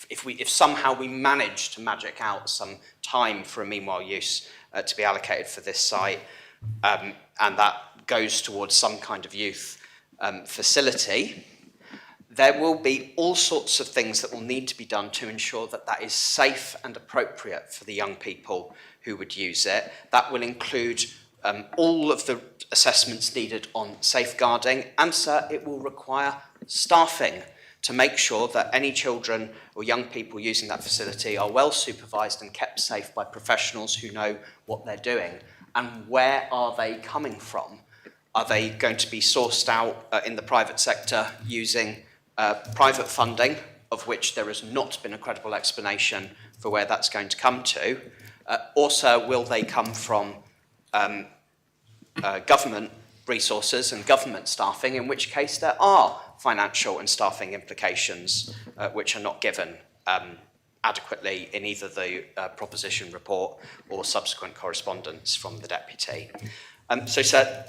if somehow we manage to magic out some time for a meanwhile use to be allocated for this site, and that goes towards some kind of youth facility, there will be all sorts of things that will need to be done to ensure that that is safe and appropriate for the young people who would use it. That will include all of the assessments needed on safeguarding, and, sir, it will require staffing to make sure that any children or young people using that facility are well supervised and kept safe by professionals who know what they're doing. And where are they coming from? Are they going to be sourced out in the private sector using private funding, of which there has not been a credible explanation for where that's going to come to? Also, will they come from government resources and government staffing, in which case there are financial and staffing implications which are not given adequately in either the proposition report or subsequent correspondence from the Deputy. So, sir,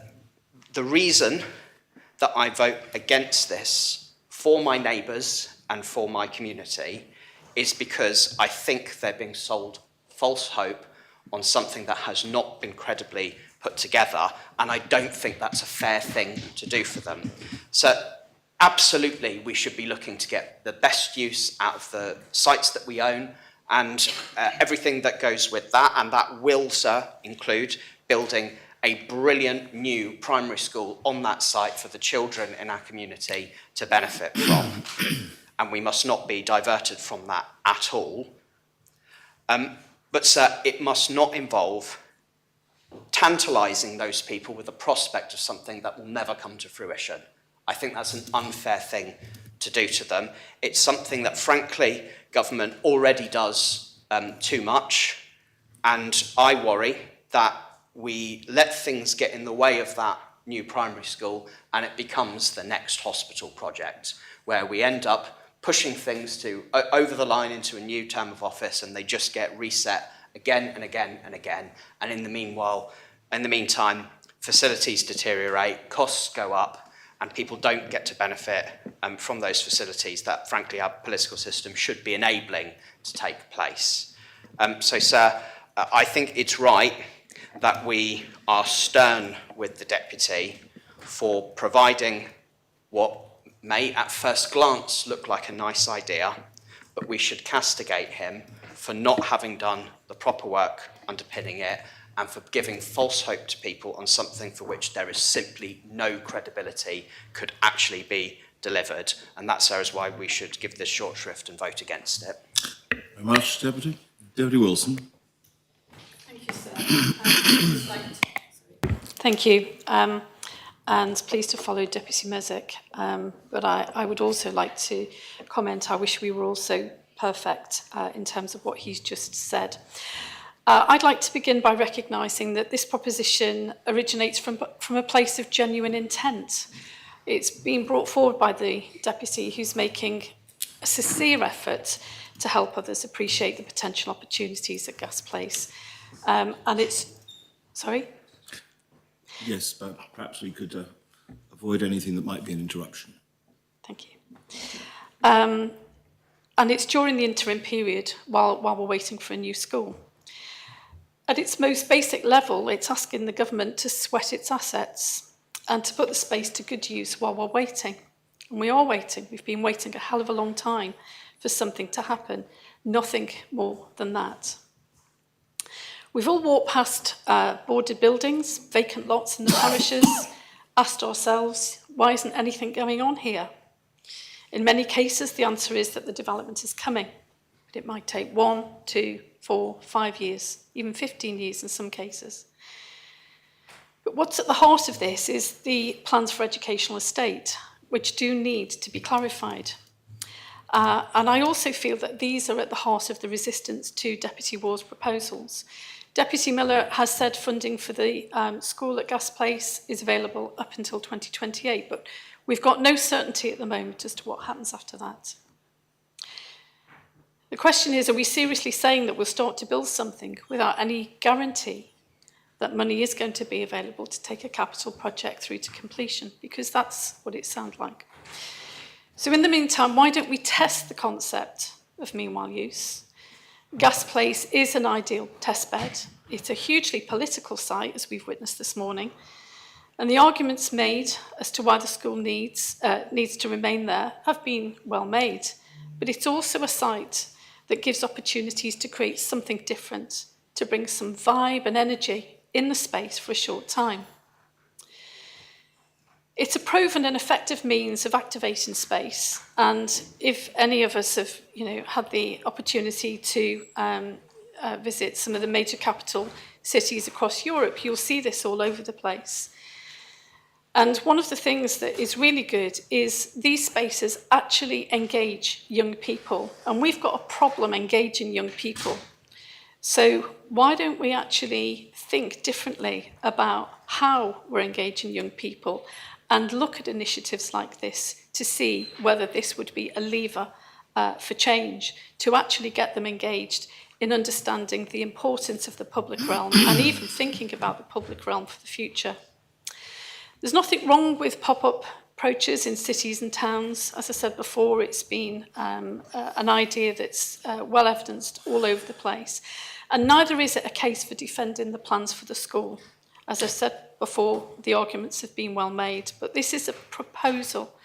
the reason that I vote against this for my neighbours and for my community is because I think they're being sold false hope on something that has not been credibly put together, and I don't think that's a fair thing to do for them. So absolutely we should be looking to get the best use out of the sites that we own and everything that goes with that, and that will, sir, include building a brilliant new primary school on that site for the children in our community to benefit from. And we must not be diverted from that at all. But, sir, it must not involve tantalising those people with the prospect of something that will never come to fruition. I think that's an unfair thing to do to them. It's something that, frankly, government already does too much, and I worry that we let things get in the way of that new primary school and it becomes the next hospital project, where we end up pushing things to over the line into a new term of office, and they just get reset again and again and again. And in the meantime, facilities deteriorate, costs go up, and people don't get to benefit from those facilities that, frankly, our political system should be enabling to take place. So, sir, I think it's right that we are stern with the Deputy for providing what may at first glance look like a nice idea, but we should castigate him for not having done the proper work underpinning it and for giving false hope to people on something for which there is simply no credibility could actually be delivered. And that, sir, is why we should give this short shrift and vote against it. Very much, Deputy. Deputy Wilson. Thank you, sir. Thank you. And pleased to follow Deputy Mezek. But I would also like to comment, I wish we were also perfect in terms of what he's just said. I'd like to begin by recognising that this proposition originates from a place of genuine intent. It's been brought forward by the Deputy, who's making a sincere effort to help others appreciate the potential opportunities at Gas Place. And it's... Sorry? Yes, but perhaps we could avoid anything that might be an interruption. Thank you. And it's during the interim period while we're waiting for a new school. At its most basic level, it's asking the government to sweat its assets and to put the space to good use while we're waiting. And we are waiting. We've been waiting a hell of a long time for something to happen. Nothing more than that. We've all walked past boarded buildings, vacant lots in the parishes, asked ourselves, why isn't anything going on here? In many cases, the answer is that the development is coming, but it might take 1, 2, 4, 5 years, even 15 years in some cases. But what's at the heart of this is the plans for educational estate, which do need to be clarified. And I also feel that these are at the heart of the resistance to Deputy Waugh's proposals. Deputy Miller has said funding for the school at Gas Place is available up until 2028, but we've got no certainty at the moment as to what happens after that. The question is, are we seriously saying that we'll start to build something without any guarantee that money is going to be available to take a capital project through to completion? Because that's what it sounds like. So in the meantime, why don't we test the concept of meanwhile use? Gas Place is an ideal test bed. It's a hugely political site, as we've witnessed this morning. And the arguments made as to why the school needs to remain there have been well made. But it's also a site that gives opportunities to create something different, to bring some vibe and energy in the space for a short time. It's a proven and effective means of activating space. And if any of us have had the opportunity to visit some of the major capital cities across Europe, you'll see this all over the place. And one of the things that is really good is these spaces actually engage young people. And we've got a problem engaging young people. So why don't we actually think differently about how we're engaging young people and look at initiatives like this to see whether this would be a lever for change, to actually get them engaged in understanding the importance of the public realm and even thinking about the public realm for the future. There's nothing wrong with pop-up approaches in cities and towns. As I said before, it's been an idea that's well evidenced all over the place. And neither is it a case for defending the plans for the school. As I said before, the arguments have been well made, but this is a proposal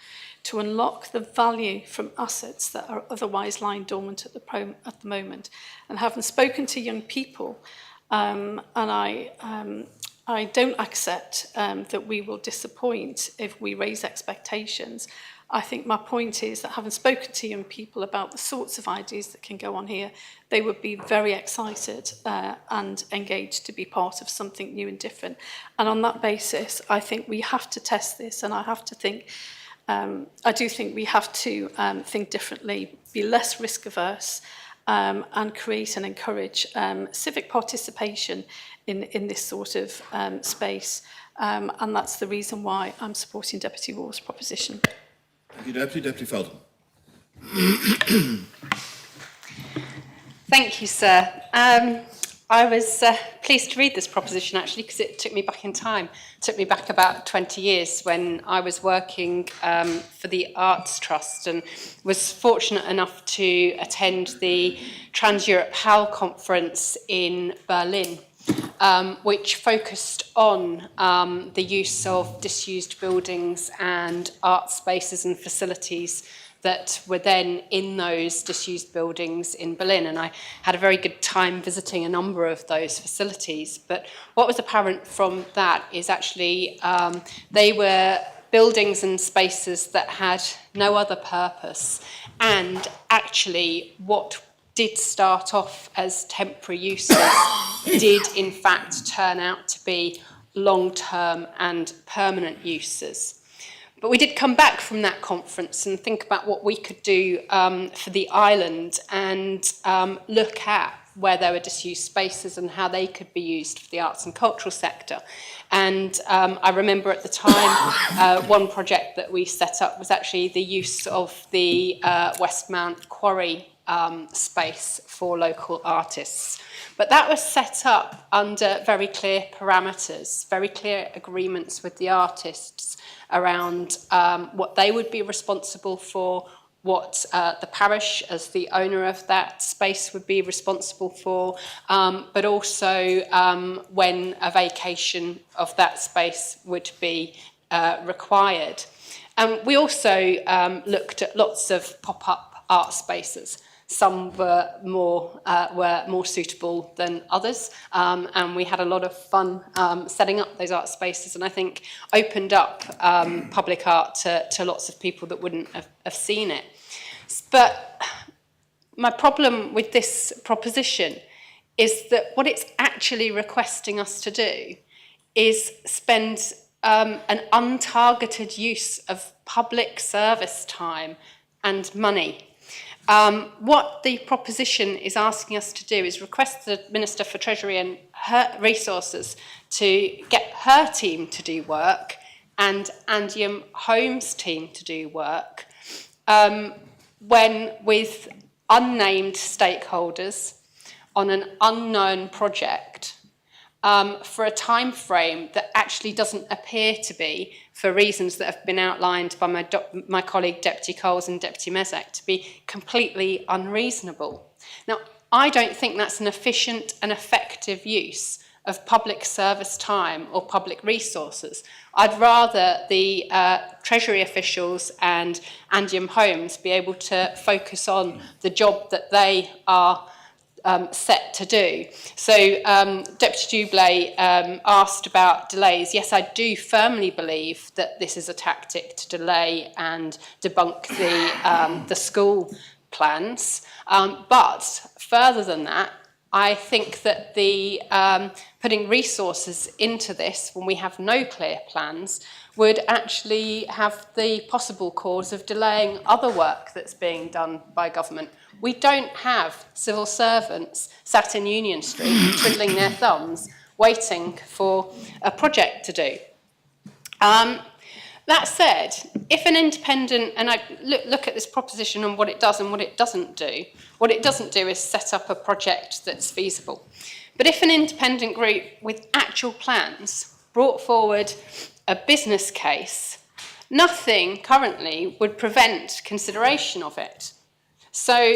to unlock the value from assets that are otherwise lying dormant at the moment. And having spoken to young people, and I don't accept that we will disappoint if we raise expectations. I think my point is that having spoken to young people about the sorts of ideas that can go on here, they would be very excited and engaged to be part of something new and different. And on that basis, I think we have to test this, and I have to think, I do think we have to think differently, be less risk averse, and create and encourage civic participation in this sort of space. And that's the reason why I'm supporting Deputy Waugh's proposition. Thank you, Deputy. Deputy Felton. Thank you, sir. I was pleased to read this proposition, actually, because it took me back in time. It took me back about 20 years when I was working for the Arts Trust and was fortunate enough to attend the Trans-Europe HAL conference in Berlin, which focused on the use of disused buildings and art spaces and facilities that were then in those disused buildings in Berlin. And I had a very good time visiting a number of those facilities. But what was apparent from that is actually they were buildings and spaces that had no other purpose. And actually what did start off as temporary uses did in fact turn out to be long-term and permanent uses. But we did come back from that conference and think about what we could do for the island and look at where there were disused spaces and how they could be used for the arts and cultural sector. And I remember at the time, one project that we set up was actually the use of the Westmount Quarry space for local artists. But that was set up under very clear parameters, very clear agreements with the artists around what they would be responsible for, what the parish as the owner of that space would be responsible for, but also when a vacation of that space would be required. And we also looked at lots of pop-up art spaces. Some were more suitable than others, and we had a lot of fun setting up those art spaces, and I think opened up public art to lots of people that wouldn't have seen it. But my problem with this proposition is that what it's actually requesting us to do is spend an untargeted use of public service time and money. What the proposition is asking us to do is request the Minister for Treasury and her resources to get her team to do work and Andium Holmes' team to do work when with unnamed stakeholders on an unknown project for a time frame that actually doesn't appear to be, for reasons that have been outlined by my colleague Deputy Coles and Deputy Mezek, to be completely unreasonable. Now, I don't think that's an efficient and effective use of public service time or public resources. I'd rather the Treasury officials and Andium Holmes be able to focus on the job that they are set to do. So Deputy Dublé asked about delays. Yes, I do firmly believe that this is a tactic to delay and debunk the school plans. But further than that, I think that the putting resources into this when we have no clear plans would actually have the possible cause of delaying other work that's being done by government. We don't have civil servants sat in Union Street twiddling their thumbs waiting for a project to do. That said, if an independent, and I look at this proposition and what it does and what it doesn't do is set up a project that's feasible. But if an independent group with actual plans brought forward a business case, nothing currently would prevent consideration of it. So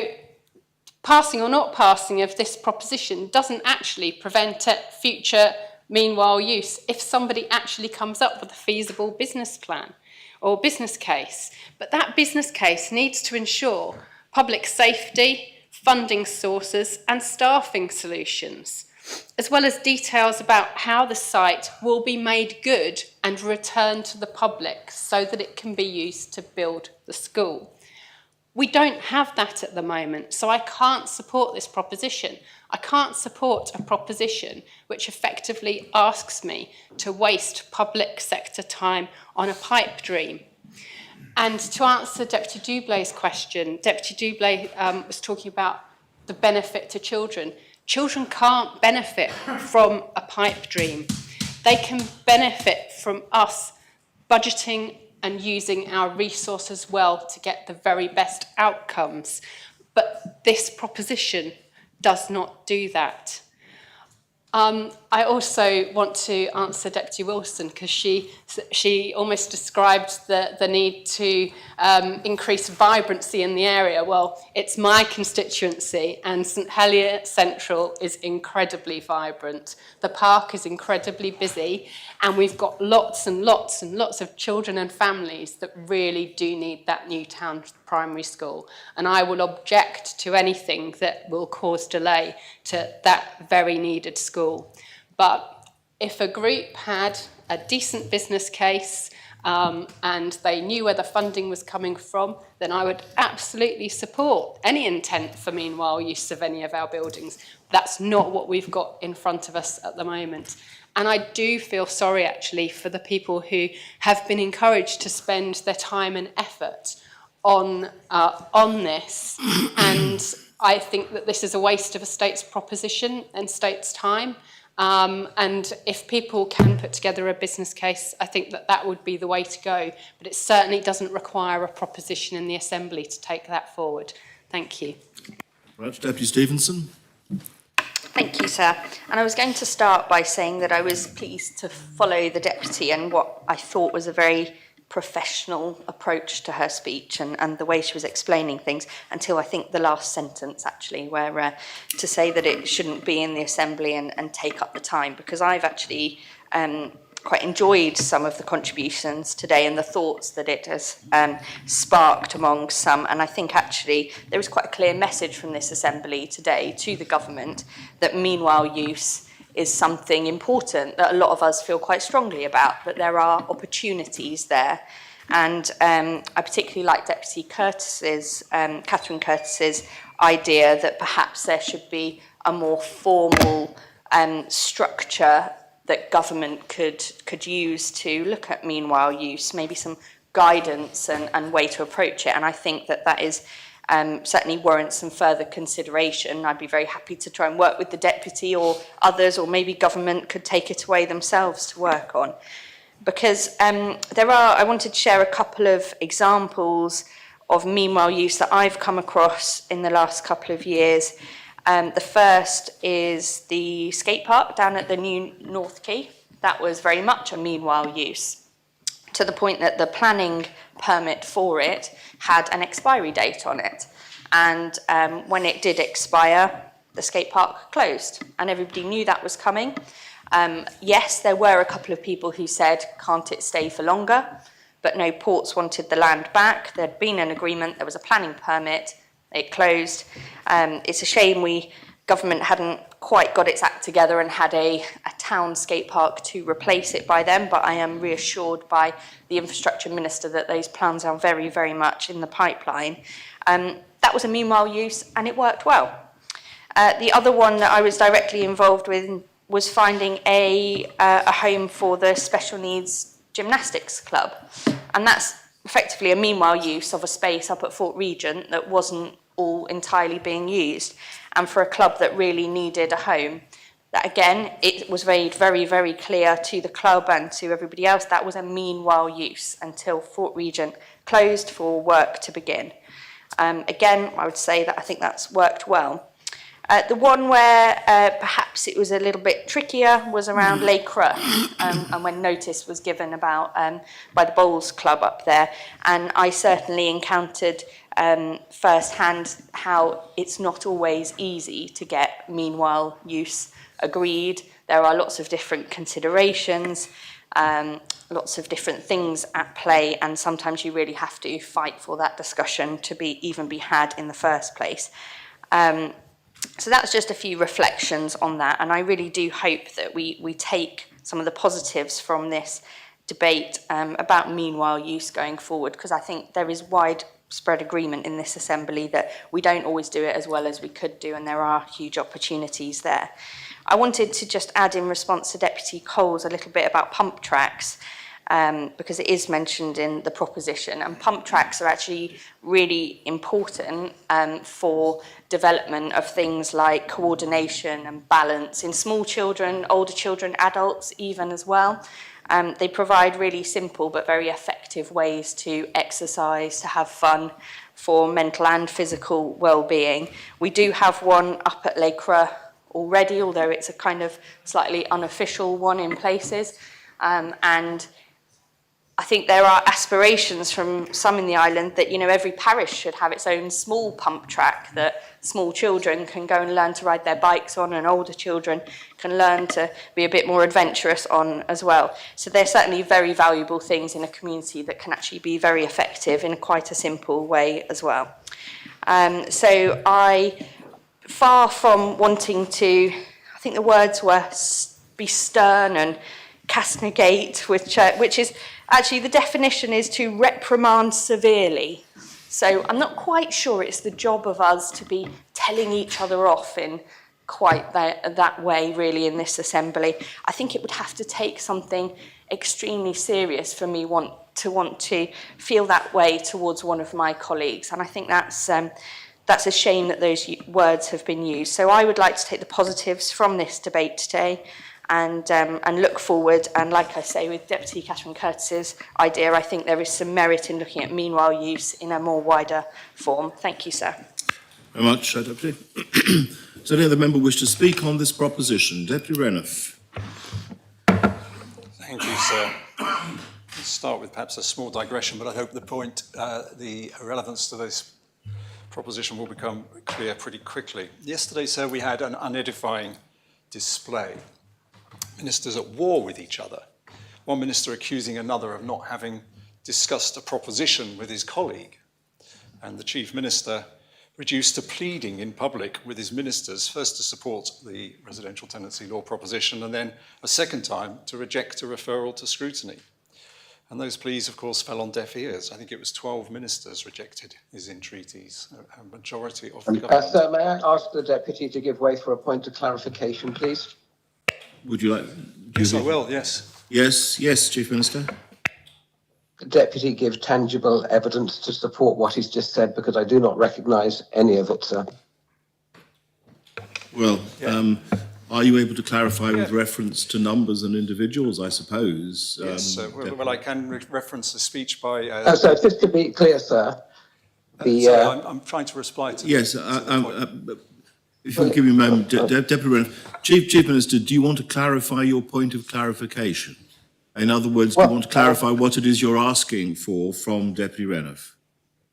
passing or not passing of this proposition doesn't actually prevent future meanwhile use if somebody actually comes up with a feasible business plan or business case. But that business case needs to ensure public safety, funding sources and staffing solutions, as well as details about how the site will be made good and returned to the public so that it can be used to build the school. We don't have that at the moment, so I can't support this proposition. I can't support a proposition which effectively asks me to waste public sector time on a pipe dream. And to answer Deputy Dublé's question, Deputy Dublé was talking about the benefit to children. Children can't benefit from a pipe dream. They can benefit from us budgeting and using our resources well to get the very best outcomes. But this proposition does not do that. I also want to answer Deputy Wilson because she almost described the need to increase vibrancy in the area. Well, it's my constituency and St Helier Central is incredibly vibrant. The park is incredibly busy and we've got lots and lots and lots of children and families that really do need that new town primary school. And I will object to anything that will cause delay to that very needed school. But if a group had a decent business case and they knew where the funding was coming from, then I would absolutely support any intent for meanwhile use of any of our buildings. That's not what we've got in front of us at the moment. And I do feel sorry actually for the people who have been encouraged to spend their time and effort on this. And I think that this is a waste of a state's proposition and state's time. And if people can put together a business case, I think that that would be the way to go. But it certainly doesn't require a proposition in the Assembly to take that forward. Thank you. Right, Deputy Stevenson. Thank you, sir. And I was going to start by saying that I was pleased to follow the Deputy and what I thought was a very professional approach to her speech and the way she was explaining things until I think the last sentence, actually, where to say that it shouldn't be in the Assembly and take up the time, because I've actually quite enjoyed some of the contributions today and the thoughts that it has sparked among some. And I think actually there was quite a clear message from this Assembly today to the government that meanwhile use is something important that a lot of us feel quite strongly about, that there are opportunities there. And I particularly like Deputy Curtis's, Catherine Curtis's idea that perhaps there should be a more formal structure that government could use to look at meanwhile use, maybe some guidance and way to approach it. And I think that that is certainly warrants some further consideration. I'd be very happy to try and work with the Deputy or others, or maybe government could take it away themselves to work on. Because I wanted to share a couple of examples of meanwhile use that I've come across in the last couple of years. The first is the skate park down at the new North Quay. That was very much a meanwhile use, to the point that the planning permit for it had an expiry date on it. And when it did expire, the skate park closed, and everybody knew that was coming. Yes, there were a couple of people who said, can't it stay for longer? But no, Ports wanted the land back. There'd been an agreement, there was a planning permit, it closed. It's a shame government hadn't quite got its act together and had a town skate park to replace it by then, but I am reassured by the Infrastructure Minister that those plans are very, very much in the pipeline. That was a meanwhile use and it worked well. The other one that I was directly involved with was finding a home for the special needs gymnastics club. And that's effectively a meanwhile use of a space up at Fort Regent that wasn't all entirely being used. And for a club that really needed a home, that again, it was made very, very clear to the club and to everybody else that was a meanwhile use until Fort Regent closed for work to begin. Again, I would say that I think that's worked well. The one where perhaps it was a little bit trickier was around Les Creux, and when notice was given about by the Bowls Club up there, and I certainly encountered firsthand how it's not always easy to get meanwhile use agreed. There are lots of different considerations, lots of different things at play, and sometimes you really have to fight for that discussion to even be had in the first place. So that's just a few reflections on that, and I really do hope that we take some of the positives from this debate about meanwhile use going forward, because I think there is widespread agreement in this Assembly that we don't always do it as well as we could do, and there are huge opportunities there. I wanted to just add in response to Deputy Coles a little bit about pump tracks, because it is mentioned in the proposition, and pump tracks are actually really important for development of things like coordination and balance in small children, older children, adults even as well. They provide really simple but very effective ways to exercise, to have fun for mental and physical well-being. We do have one up at Les Creux already, although it's a kind of slightly unofficial one in places, and I think there are aspirations from some in the island that, every parish should have its own small pump track that small children can go and learn to ride their bikes on, and older children can learn to be a bit more adventurous on as well. So they're certainly very valuable things in a community that can actually be very effective in quite a simple way as well. So I, far from wanting to, I think the words were be stern and castigate, which is actually the definition is to reprimand severely. So I'm not quite sure it's the job of us to be telling each other off in quite that way, really, in this assembly. I think it would have to take something extremely serious for me want to feel that way towards one of my colleagues. And I think that's a shame that those words have been used. So I would like to take the positives from this debate today and look forward. And like I say, with Deputy Catherine Curtis's idea, I think there is some merit in looking at meanwhile use in a more wider form. Thank you, sir. Very much, Deputy. Does any other member wish to speak on this proposition? Deputy Renouf. Thank you, sir. Let's start with perhaps a small digression, but I hope the relevance to this proposition will become clear pretty quickly. Yesterday, sir, we had an unedifying display. Ministers at war with each other. One minister accusing another of not having discussed a proposition with his colleague, and the Chief Minister reduced to pleading in public with his ministers, first to support the residential tenancy law proposition and then a second time to reject a referral to scrutiny. And those pleas, of course, fell on deaf ears. I think it was 12 ministers rejected his entreaties, a majority of the government. Sir, may I ask the Deputy to give way for a point of clarification, please? Would you like... Yes, I will, yes. Yes, Chief Minister. Deputy give tangible evidence to support what he's just said, because I do not recognise any of it, sir. Well, are you able to clarify with reference to numbers and individuals, I suppose? Yes, well, I can reference the speech by... So just to be clear, sir, sorry, I'm trying to reply to... Yes, if you'll give me a moment, Deputy Renouf. Chief Minister, do you want to clarify your point of clarification? In other words, do you want to clarify what it is you're asking for from Deputy Renouf?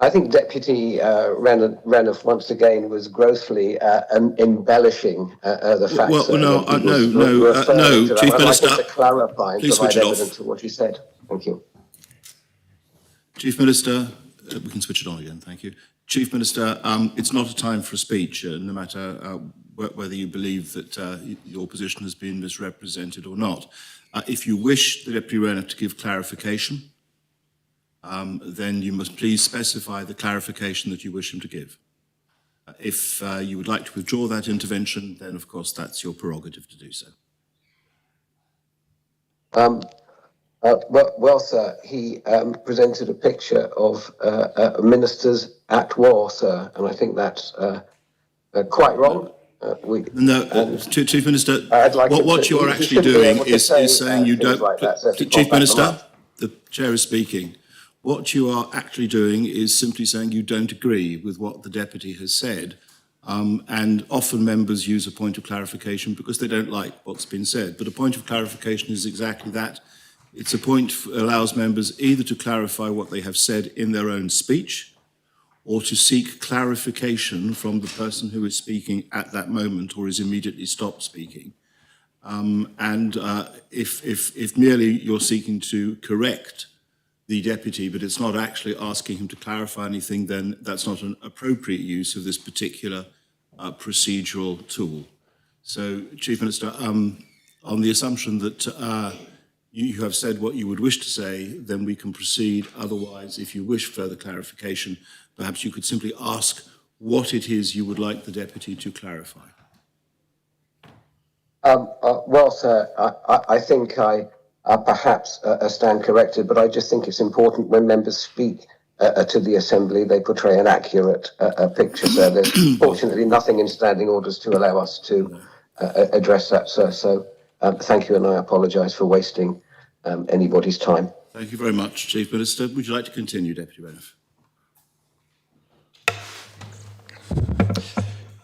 I think Deputy Renouf once again was grossly embellishing the facts. No, Chief Minister. To clarify and please provide switch it evidence off. of what you said. Thank you. Chief Minister, we can switch it on again, thank you. Chief Minister, it's not a time for a speech, no matter whether you believe that your position has been misrepresented or not. If you wish the Deputy Renouf to give clarification, then you must please specify the clarification that you wish him to give. If you would like to withdraw that intervention, then of course that's your prerogative to do so. Well, sir, he presented a picture of ministers at war, sir, and I think that's quite wrong. Chief Minister, what you are actually doing is saying you don't... Chief Minister, the Chair is speaking. What you are actually doing is simply saying you don't agree with what the Deputy has said, and often members use a point of clarification because they don't like what's been said. But a point of clarification is exactly that. It's a point that allows members either to clarify what they have said in their own speech or to seek clarification from the person who is speaking at that moment or is immediately stopped speaking. If merely you're seeking to correct the Deputy, but it's not actually asking him to clarify anything, then that's not an appropriate use of this particular procedural tool. So, Chief Minister, on the assumption that you have said what you would wish to say, then we can proceed. Otherwise, if you wish further clarification, perhaps you could simply ask what it is you would like the Deputy to clarify. Well, sir, I think I perhaps stand corrected, but I just think it's important when members speak to the Assembly, they portray an accurate picture, sir. There's fortunately nothing in standing orders to allow us to address that, sir. So thank you, and I apologise for wasting anybody's time. Thank you very much, Chief Minister. Would you like to continue, Deputy Renouf?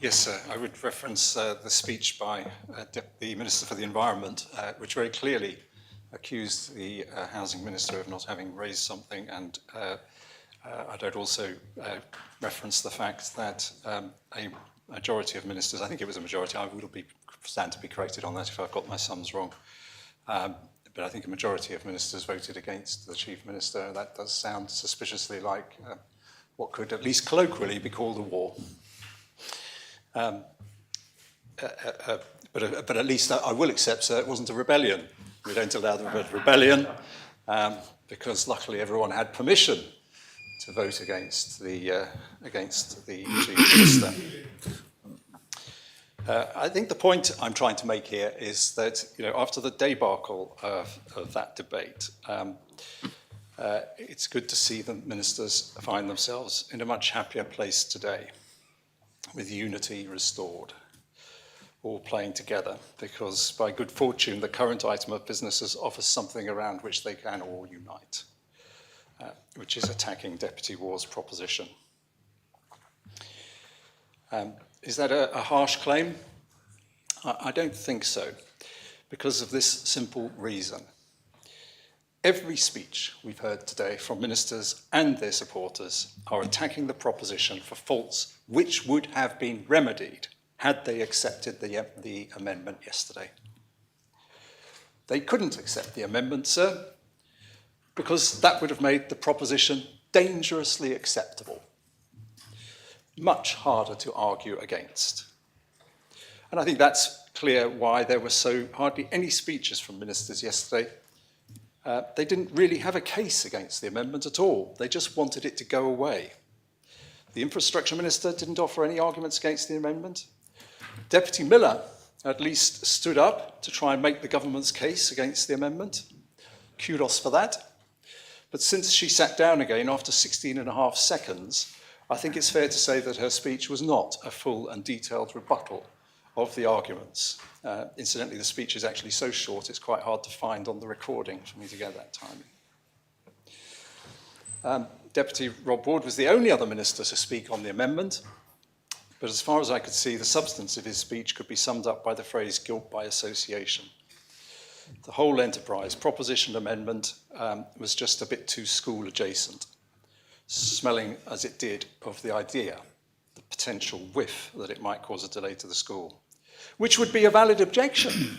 Yes, sir. I would reference the speech by the Minister for the Environment, which very clearly accused the Housing Minister of not having raised something, and I'd also reference the fact that a majority of ministers, I think it was a majority, I will stand to be corrected on that if I've got my sums wrong, but I think a majority of ministers voted against the Chief Minister. That does sound suspiciously like what could at least colloquially be called a war. But at least I will accept, sir, it wasn't a rebellion. We don't allow the word rebellion. because luckily everyone had permission to vote against the chief minister. I think the point I'm trying to make here is that, after the debacle of that debate, it's good to see the ministers find themselves in a much happier place today, with unity restored, all playing together, because by good fortune, the current item of business offers something around which they can all unite, which is attacking Deputy Waugh's proposition. Is that a harsh claim? I don't think so, because of this simple reason. Every speech we've heard today from ministers and their supporters are attacking the proposition for faults which would have been remedied had they accepted the amendment yesterday. They couldn't accept the amendment, sir, because that would have made the proposition dangerously acceptable. Much harder to argue against. And I think that's clear why there were so hardly any speeches from ministers yesterday. They didn't really have a case against the amendment at all. They just wanted it to go away. The infrastructure minister didn't offer any arguments against the amendment. Deputy Miller at least stood up to try and make the government's case against the amendment. Kudos for that. But since she sat down again after 16.5 seconds, I think it's fair to say that her speech was not a full and detailed rebuttal of the arguments. Incidentally, the speech is actually so short it's quite hard to find on the recording for me to get that timing. Deputy Rob Ward was the only other minister to speak on the amendment, but as far as I could see, the substance of his speech could be summed up by the phrase guilt by association. The whole enterprise, proposition amendment, was just a bit too school adjacent, smelling as it did of the idea, the potential whiff that it might cause a delay to the school, which would be a valid objection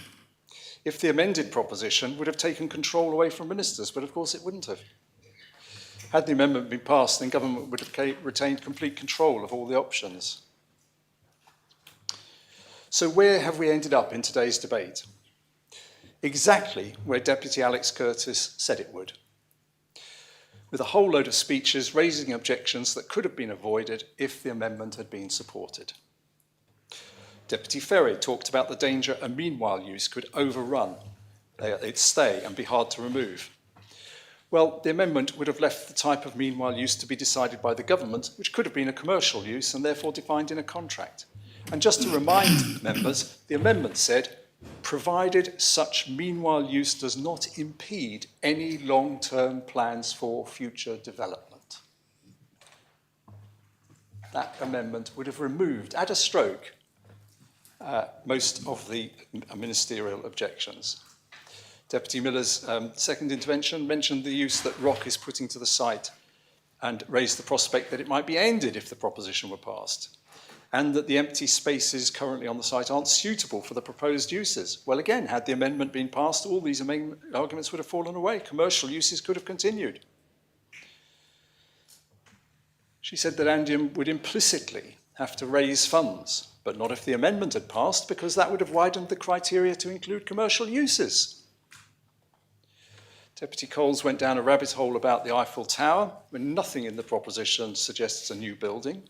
if the amended proposition would have taken control away from ministers, but of course it wouldn't have. Had the amendment been passed, then government would have retained complete control of all the options. So where have we ended up in today's debate? Exactly where Deputy Alex Curtis said it would, with a whole load of speeches raising objections that could have been avoided if the amendment had been supported. Deputy Ferry talked about the danger a meanwhile use could overrun its stay and be hard to remove. Well, the amendment would have left the type of meanwhile use to be decided by the government, which could have been a commercial use and therefore defined in a contract. And just to remind members, the amendment said, provided such meanwhile use does not impede any long-term plans for future development. That amendment would have removed, at a stroke, most of the ministerial objections. Deputy Miller's second intervention mentioned the use that Rock is putting to the site and raised the prospect that it might be ended if the proposition were passed, and that the empty spaces currently on the site aren't suitable for the proposed uses. Well, again, had the amendment been passed, all these arguments would have fallen away. Commercial uses could have continued. She said that Andium would implicitly have to raise funds, but not if the amendment had passed, because that would have widened the criteria to include commercial uses. Deputy Coles went down a rabbit hole about the Eiffel Tower, when nothing in the proposition suggests a new building.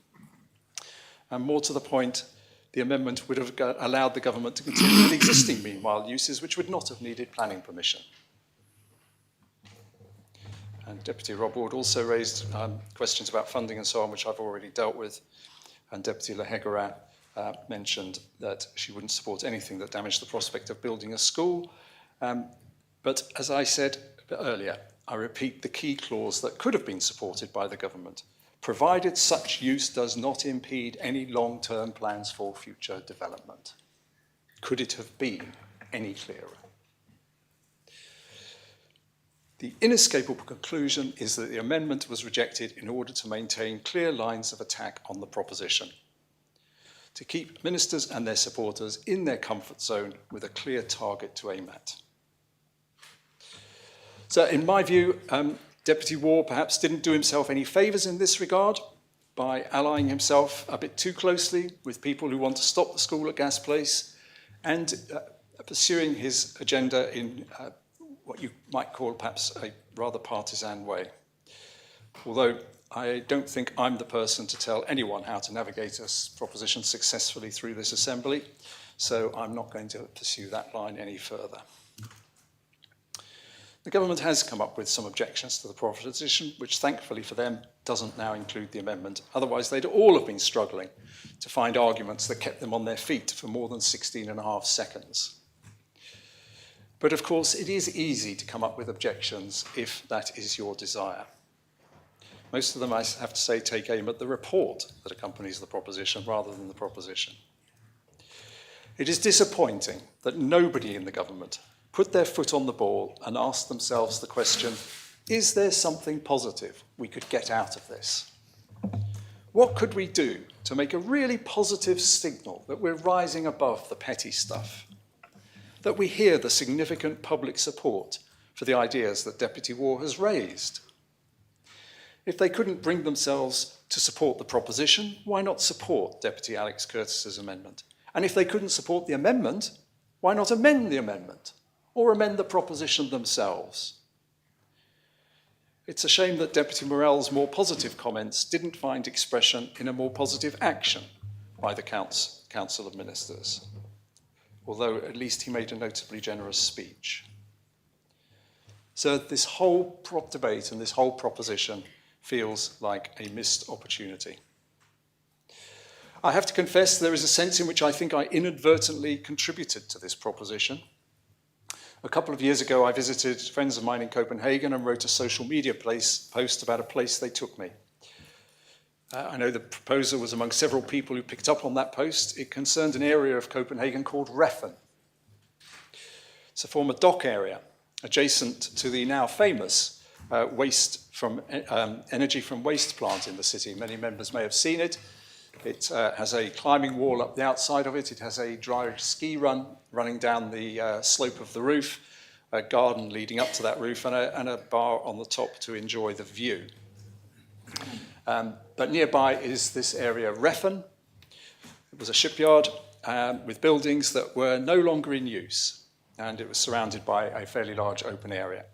And more to the point, the amendment would have allowed the government to continue with existing meanwhile uses, which would not have needed planning permission. And Deputy Rob Ward also raised questions about funding and so on, which I've already dealt with. And Deputy Lehegarat mentioned that she wouldn't support anything that damaged the prospect of building a school. But as I said earlier, I repeat the key clause that could have been supported by the government, provided such use does not impede any long-term plans for future development. Could it have been any clearer? The inescapable conclusion is that the amendment was rejected in order to maintain clear lines of attack on the proposition, to keep ministers and their supporters in their comfort zone with a clear target to aim at. So in my view, Deputy Waugh perhaps didn't do himself any favours in this regard by allying himself a bit too closely with people who want to stop the school at Gas Place and pursuing his agenda in what you might call perhaps a rather partisan way. Although I don't think I'm the person to tell anyone how to navigate a proposition successfully through this assembly, so I'm not going to pursue that line any further. The government has come up with some objections to the proposition, which thankfully for them doesn't now include the amendment. Otherwise, they'd all have been struggling to find arguments that kept them on their feet for more than 16.5 seconds. But of course, it is easy to come up with objections if that is your desire. Most of them, I have to say, take aim at the report that accompanies the proposition rather than the proposition. It is disappointing that nobody in the government put their foot on the ball and asked themselves the question, is there something positive we could get out of this? What could we do to make a really positive signal that we're rising above the petty stuff? That we hear the significant public support for the ideas that Deputy Waugh has raised? If they couldn't bring themselves to support the proposition, why not support Deputy Alex Curtis's amendment? And if they couldn't support the amendment, why not amend the amendment? Or amend the proposition themselves? It's a shame that Deputy Morell's more positive comments didn't find expression in a more positive action by the Council of Ministers, although at least he made a notably generous speech. So this whole debate and this whole proposition feels like a missed opportunity. I have to confess there is a sense in which I think I inadvertently contributed to this proposition. A couple of years ago, I visited friends of mine in Copenhagen and wrote a social media post about a place they took me. I know the proposer was among several people who picked up on that post. It concerned an area of Copenhagen called Refn. It's a former dock area adjacent to the now famous energy from waste plant in the city. Many members may have seen it. It has a climbing wall up the outside of it. It has a dry ski run running down the slope of the roof, a garden leading up to that roof, and a bar on the top to enjoy the view. But nearby is this area Refn. It was a shipyard with buildings that were no longer in use, and it was surrounded by a fairly large open area.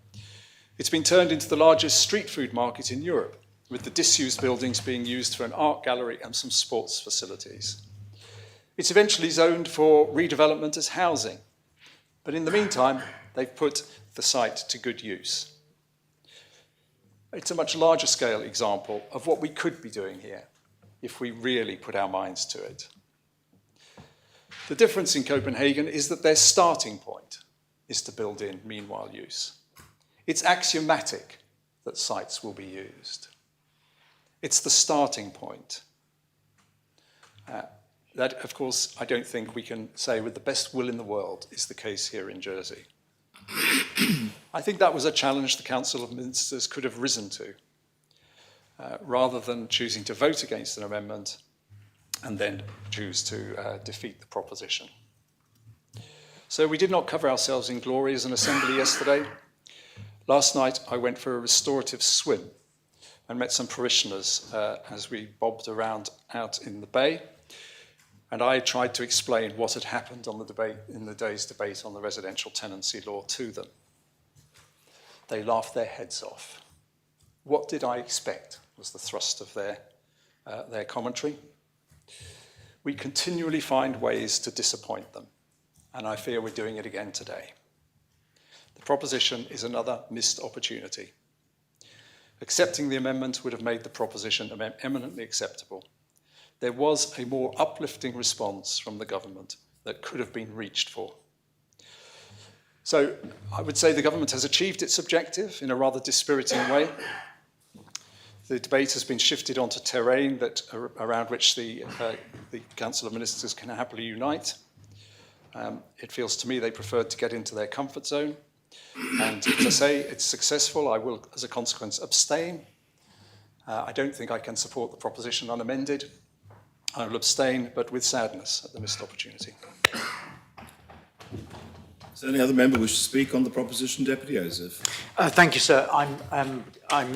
It's been turned into the largest street food market in Europe, with the disused buildings being used for an art gallery and some sports facilities. It's eventually zoned for redevelopment as housing, but in the meantime, they've put the site to good use. It's a much larger scale example of what we could be doing here if we really put our minds to it. The difference in Copenhagen is that their starting point is to build in meanwhile use. It's axiomatic that sites will be used. It's the starting point. That, of course, I don't think we can say with the best will in the world is the case here in Jersey. I think that was a challenge the Council of Ministers could have risen to, rather than choosing to vote against an amendment and then choose to defeat the proposition. So we did not cover ourselves in glory as an assembly yesterday. Last night I went for a restorative swim and met some parishioners as we bobbed around out in the bay. And I tried to explain what had happened on the debate, in the day's debate on the residential tenancy law to them. They laughed their heads off. What did I expect was the thrust of their commentary. We continually find ways to disappoint them, and I fear we're doing it again today. The proposition is another missed opportunity. Accepting the amendment would have made the proposition eminently acceptable. There was a more uplifting response from the government that could have been reached for. So I would say the government has achieved its objective in a rather dispiriting way. The debate has been shifted onto terrain around which the Council of Ministers can happily unite. It feels to me they preferred to get into their comfort zone. And as I say, it's successful. I will, as a consequence, abstain. I don't think I can support the proposition unamended. I will abstain, but with sadness at the missed opportunity. Is there any other member wish to speak on the proposition, Deputy Joseph? Thank you, sir. I'm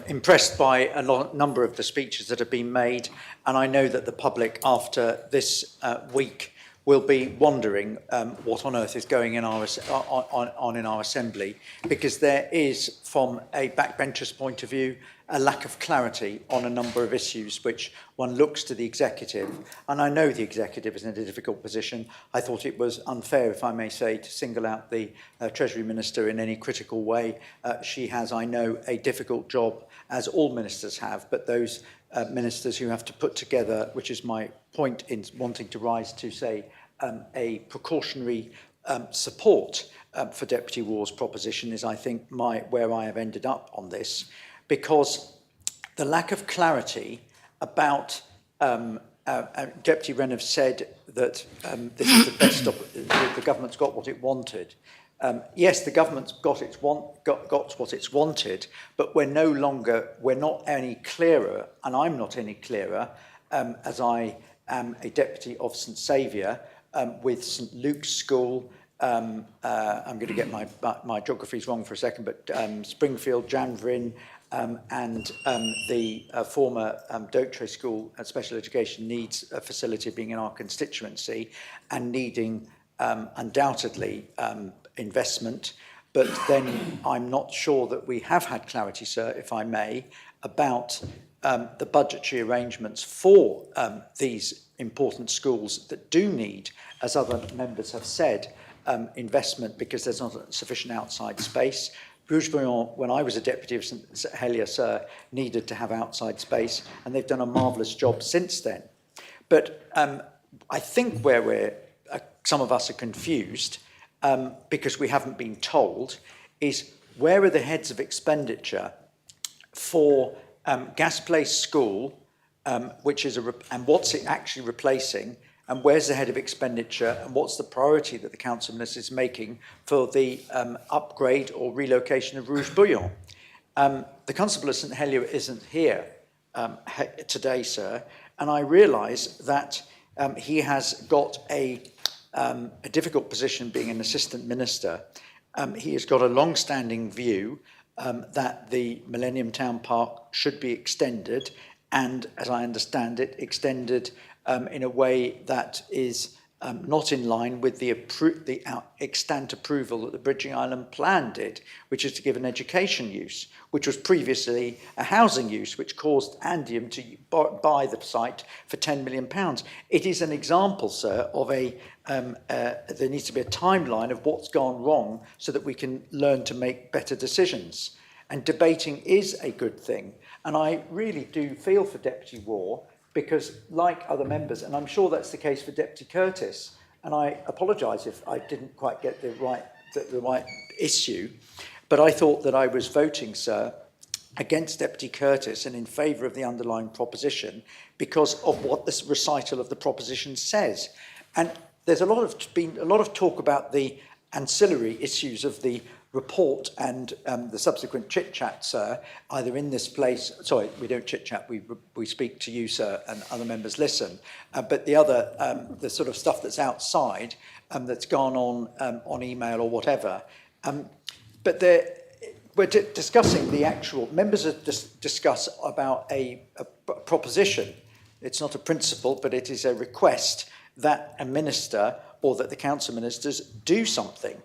impressed by a number of the speeches that have been made, and I know that the public, after this week, will be wondering what on earth is going in on in our assembly, because there is, from a backbencher's point of view, a lack of clarity on a number of issues which one looks to the executive, and I know the executive is in a difficult position. I thought it was unfair, if I may say, to single out the Treasury Minister in any critical way. She has, I know, a difficult job, as all ministers have, but those ministers who have to put together, which is my point in wanting to rise to, say, a precautionary support for Deputy Waugh's proposition is, I think, where I have ended up on this, because the lack of clarity about Deputy Wren said that this is the best the government's got what it wanted. Yes, the government's got what it's wanted, but we're not any clearer, and I'm not any clearer, as I am a deputy of St Saviour with St Luke's School. I'm going to get my geographies wrong for a second, but Springfield, Janvrin, and the former Dotre School Special Education Needs facility being in our constituency and needing undoubtedly investment. But then I'm not sure that we have had clarity, sir, if I may, about the budgetary arrangements for these important schools that do need, as other members have said, investment, because there's not sufficient outside space. Rouge-Bouillon, when I was a deputy of St Helier, sir, needed to have outside space, and they've done a marvellous job since then. But I think where some of us are confused, because we haven't been told, is where are the heads of expenditure for Gas Place School, which is and what's it actually replacing, and where's the head of expenditure, and what's the priority that the Council Minister is making for the upgrade or relocation of Rouge-Bouillon? The Constable of St Helier isn't here today, sir, and I realise that he has got a difficult position being an assistant minister. He has got a long-standing view that the Millennium Town Park should be extended, and as I understand it, extended in a way that is not in line with the extant approval that the Bridging Island Plan did, which is to give an education use, which was previously a housing use, which caused Andium to buy the site for £10 million. It is an example, sir, of there needs to be a timeline of what's gone wrong so that we can learn to make better decisions. And debating is a good thing. And I really do feel for Deputy Waugh, because like other members, and I'm sure that's the case for Deputy Curtis, and I apologise if I didn't quite get the right issue, but I thought that I was voting, sir, against Deputy Curtis and in favour of the underlying proposition because of what this recital of the proposition says. And there's been a lot of talk about the ancillary issues of the report and the subsequent chit-chat, sir, either in this place. Sorry, we don't chit-chat, we speak to you, sir, and other members listen. But the other, the sort of stuff that's outside, that's gone on email or whatever. But we're discussing the actual, members are discuss about a proposition. It's not a principle, but it is a request that a minister or that the council ministers do something.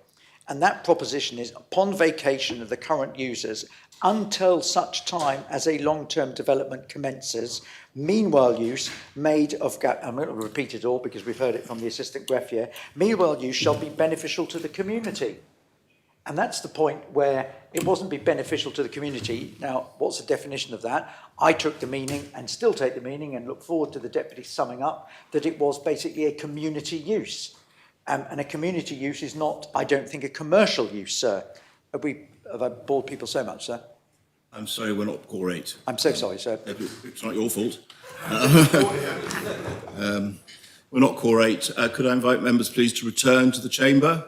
And that proposition is upon vacation of the current users until such time as a long-term development commences, meanwhile use made of, I'm going to repeat it all because we've heard it from the Assistant Greffier, meanwhile use shall be beneficial to the community. And that's the point where it wasn't be beneficial to the community. Now, what's the definition of that? I took the meaning and still take the meaning and look forward to the Deputy summing up that it was basically a community use. And a community use is not, I don't think, a commercial use, sir. Have I bored people so much, sir? I'm sorry, we're not core 8. I'm so sorry, sir. It's not your fault. We're not core 8. Could I invite members, please, to return to the chamber?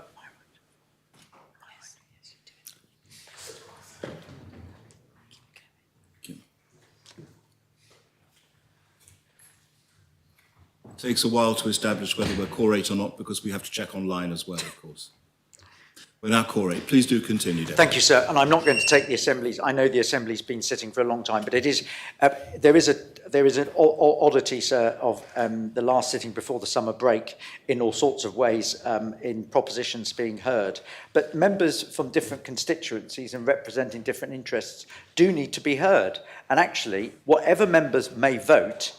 It takes a while to establish whether we're core 8 or not because we have to check online as well, of course. We're now Corey. Please do continue, Deputy. Thank you, sir. And I'm not going to take the Assembly's. I know the Assembly's been sitting for a long time, but it is there is an oddity, sir, of the last sitting before the summer break in all sorts of ways in propositions being heard. But members from different constituencies and representing different interests do need to be heard. And actually, whatever members may vote,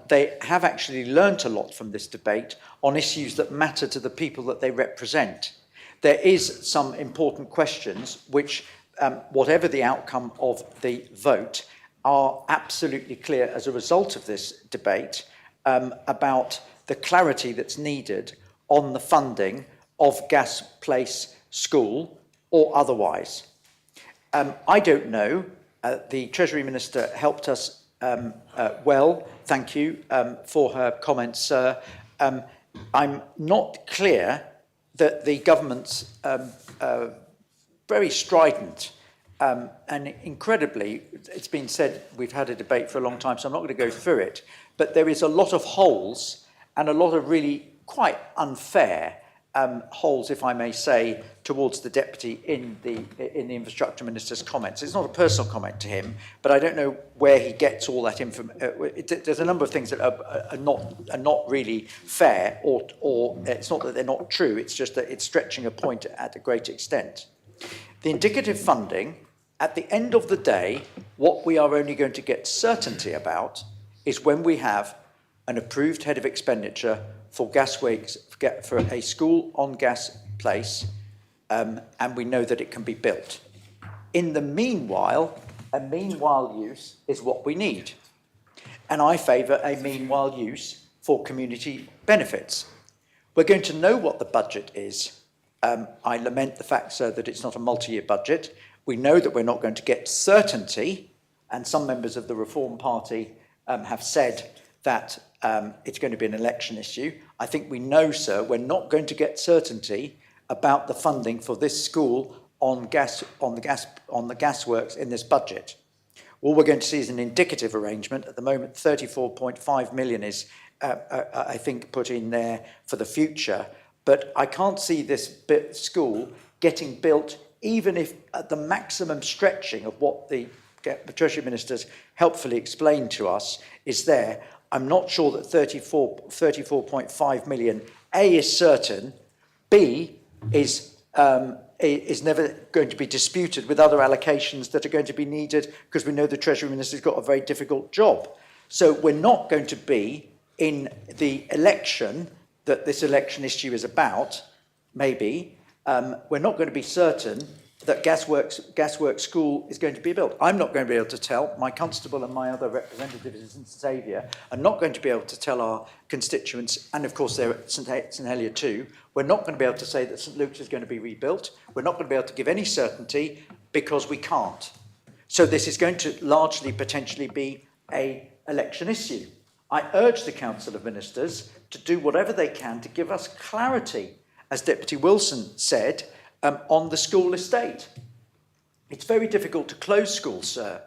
they have actually learnt a lot from this debate on issues that matter to the people that they represent. There is some important questions which, whatever the outcome of the vote, are absolutely clear as a result of this debate about the clarity that's needed on the funding of Gas Place School or otherwise. I don't know. The Treasury Minister helped us well. Thank you for her comments, sir. I'm not clear that the government's very strident and incredibly, it's been said, we've had a debate for a long time, so I'm not going to go through it, but there is a lot of holes and a lot of really quite unfair holes, if I may say, towards the Deputy in the Infrastructure Minister's comments. It's not a personal comment to him, but I don't know where he gets all that information. There's a number of things that are not really fair, or it's not that they're not true, it's just that it's stretching a point at a great extent. The indicative funding, at the end of the day, what we are only going to get certainty about is when we have an approved head of expenditure for gasworks for a school on Gas Place, and we know that it can be built. In the meanwhile, a meanwhile use is what we need. And I favour a meanwhile use for community benefits. We're going to know what the budget is. I lament the fact, sir, that it's not a multi-year budget. We know that we're not going to get certainty, and some members of the Reform Party have said that it's going to be an election issue. I think we know, sir, we're not going to get certainty about the funding for this school on the gasworks in this budget. All we're going to see is an indicative arrangement. At the moment, 34.5 million is, I think, put in there for the future. But I can't see this school getting built, even if at the maximum stretching of what the Treasury Minister's helpfully explained to us is there. I'm not sure that 34.5 million, A, is certain, B, is never going to be disputed with other allocations that are going to be needed, because we know the Treasury Minister's got a very difficult job. So we're not going to be in the election that this election issue is about, maybe. We're not going to be certain that Gasworks School is going to be built. I'm not going to be able to tell. My constable and my other representatives in St Saviour are not going to be able to tell our constituents, and of course they're at St Helier too. We're not going to be able to say that St Luke's is going to be rebuilt. We're not going to be able to give any certainty because we can't. So this is going to largely potentially be an election issue. I urge the Council of Ministers to do whatever they can to give us clarity, as Deputy Wilson said, on the school estate. It's very difficult to close schools, sir,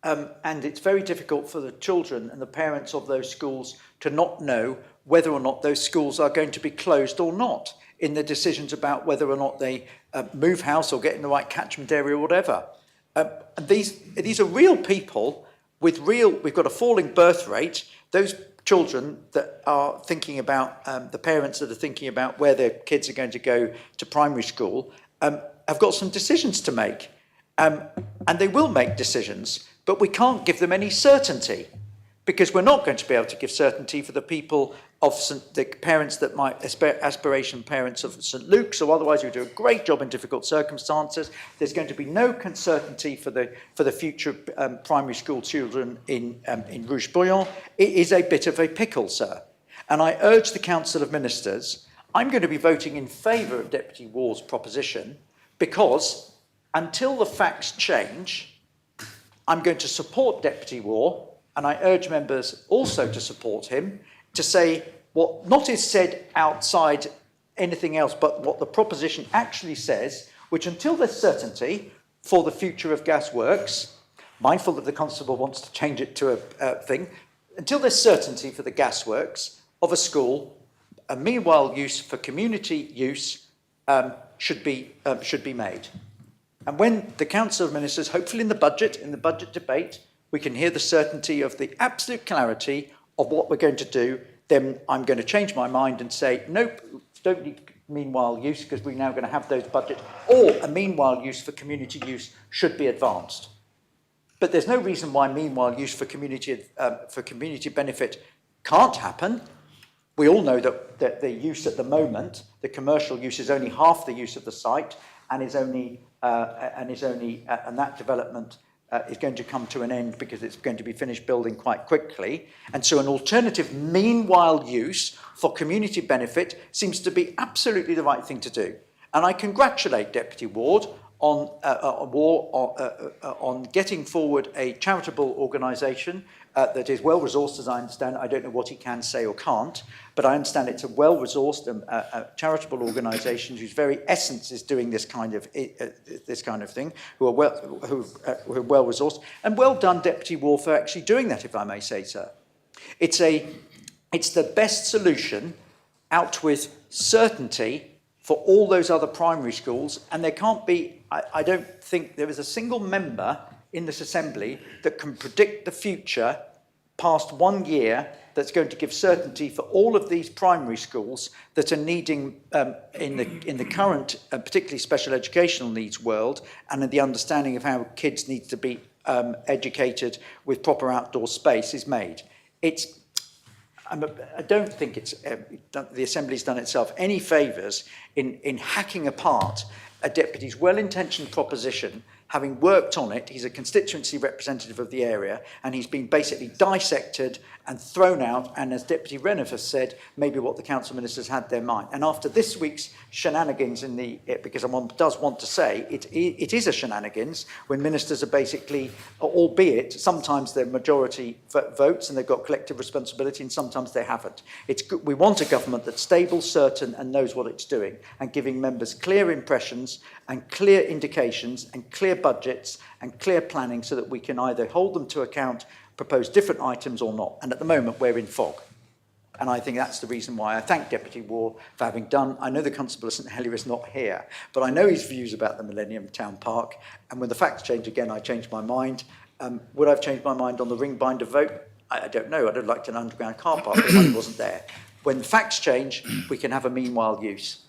and it's very difficult for the children and the parents of those schools to not know whether or not those schools are going to be closed or not in their decisions about whether or not they move house or get in the right catchment area or whatever. And these are real people with real, we've got a falling birth rate. Those children that are thinking about, the parents that are thinking about where their kids are going to go to primary school, have got some decisions to make. And they will make decisions, but we can't give them any certainty, because we're not going to be able to give certainty for the people of the parents that might, aspiration parents of St Luke's, or otherwise who do a great job in difficult circumstances. There's going to be no certainty for the future primary school children in Rouge-Bouillon. It is a bit of a pickle, sir. And I urge the Council of Ministers, I'm going to be voting in favour of Deputy Waugh's proposition, because until the facts change, I'm going to support Deputy Waugh, and I urge members also to support him, to say what not is said outside anything else, but what the proposition actually says, which until there's certainty for the future of gasworks, mindful that the Constable wants to change it to a thing, until there's certainty for the gasworks of a school, a meanwhile use for community use, should be made. And when the Council of Ministers, hopefully in the budget debate, we can hear the certainty of the absolute clarity of what we're going to do, then I'm going to change my mind and say, nope, don't need meanwhile use because we're now going to have those budgets, or a meanwhile use for community use should be advanced. But there's no reason why meanwhile use for community benefit can't happen. We all know that the use at the moment, the commercial use, is only half the use of the site, and that development is going to come to an end because it's going to be finished building quite quickly. And so an alternative meanwhile use for community benefit seems to be absolutely the right thing to do. And I congratulate Deputy Ward on getting forward a charitable organisation that is well-resourced, as I understand. I don't know what he can say or can't, but I understand it's a well-resourced charitable organisation whose very essence is doing this kind of thing, who are well-resourced, and well done, Deputy Ward, for actually doing that, if I may say so. It's the best solution, out with certainty for all those other primary schools, and there can't be, I don't think there is a single member in this Assembly that can predict the future past 1 year that's going to give certainty for all of these primary schools that are needing, in the current, particularly special educational needs world, and in the understanding of how kids need to be educated with proper outdoor space is made. I don't think the Assembly's done itself any favours in hacking apart a deputy's well-intentioned proposition. Having worked on it, he's a constituency representative of the area, and he's been basically dissected and thrown out, and as Deputy Renouf has said, maybe what the council ministers had their mind. And after this week's shenanigans because one does want to say, it is a shenanigans when ministers are basically, albeit sometimes they're majority votes and they've got collective responsibility, and sometimes they haven't. We want a government that's stable, certain, and knows what it's doing, and giving members clear impressions and clear indications and clear budgets and clear planning so that we can either hold them to account, propose different items or not. And at the moment, we're in fog. And I think that's the reason why I thank Deputy Ward for having done. I know the Constable of St Helier is not here, but I know his views about the Millennium Town Park. And when the facts change again, I changed my mind. Would I have changed my mind on the ring binder vote? I don't know. I'd have liked an underground car park, but the money wasn't there. When the facts change, we can have a meanwhile use.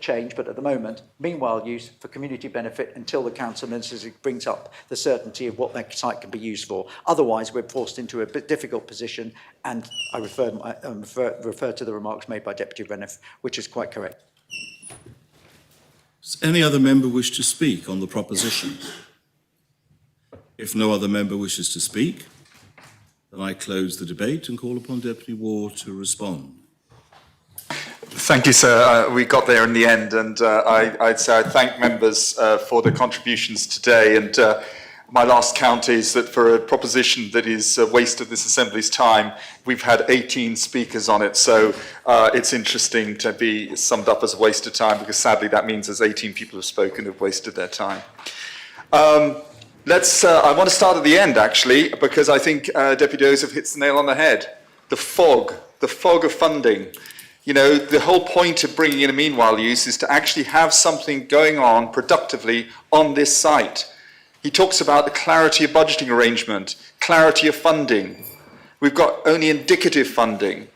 Change, but at the moment, meanwhile use for community benefit until the council ministers brings up the certainty of what that site can be used for. Otherwise, we're forced into a bit difficult position, and I refer to the remarks made by Deputy Renouf, which is quite correct. Does any other member wish to speak on the proposition? If no other member wishes to speak, then I close the debate and call upon Deputy Ward to respond. Thank you, sir. We got there in the end, and I'd say I thank members for their contributions today. And my last count is that for a proposition that is a waste of this Assembly's time, we've had 18 speakers on it. So it's interesting to be summed up as a waste of time, because sadly that means there's 18 people have spoken who've wasted their time. I want to start at the end, actually, because I think Deputy Joseph hits the nail on the head. The fog of funding. You know, the whole point of bringing in a meanwhile use is to actually have something going on productively on this site. He talks about the clarity of budgeting arrangement, clarity of funding. We've got only indicative funding.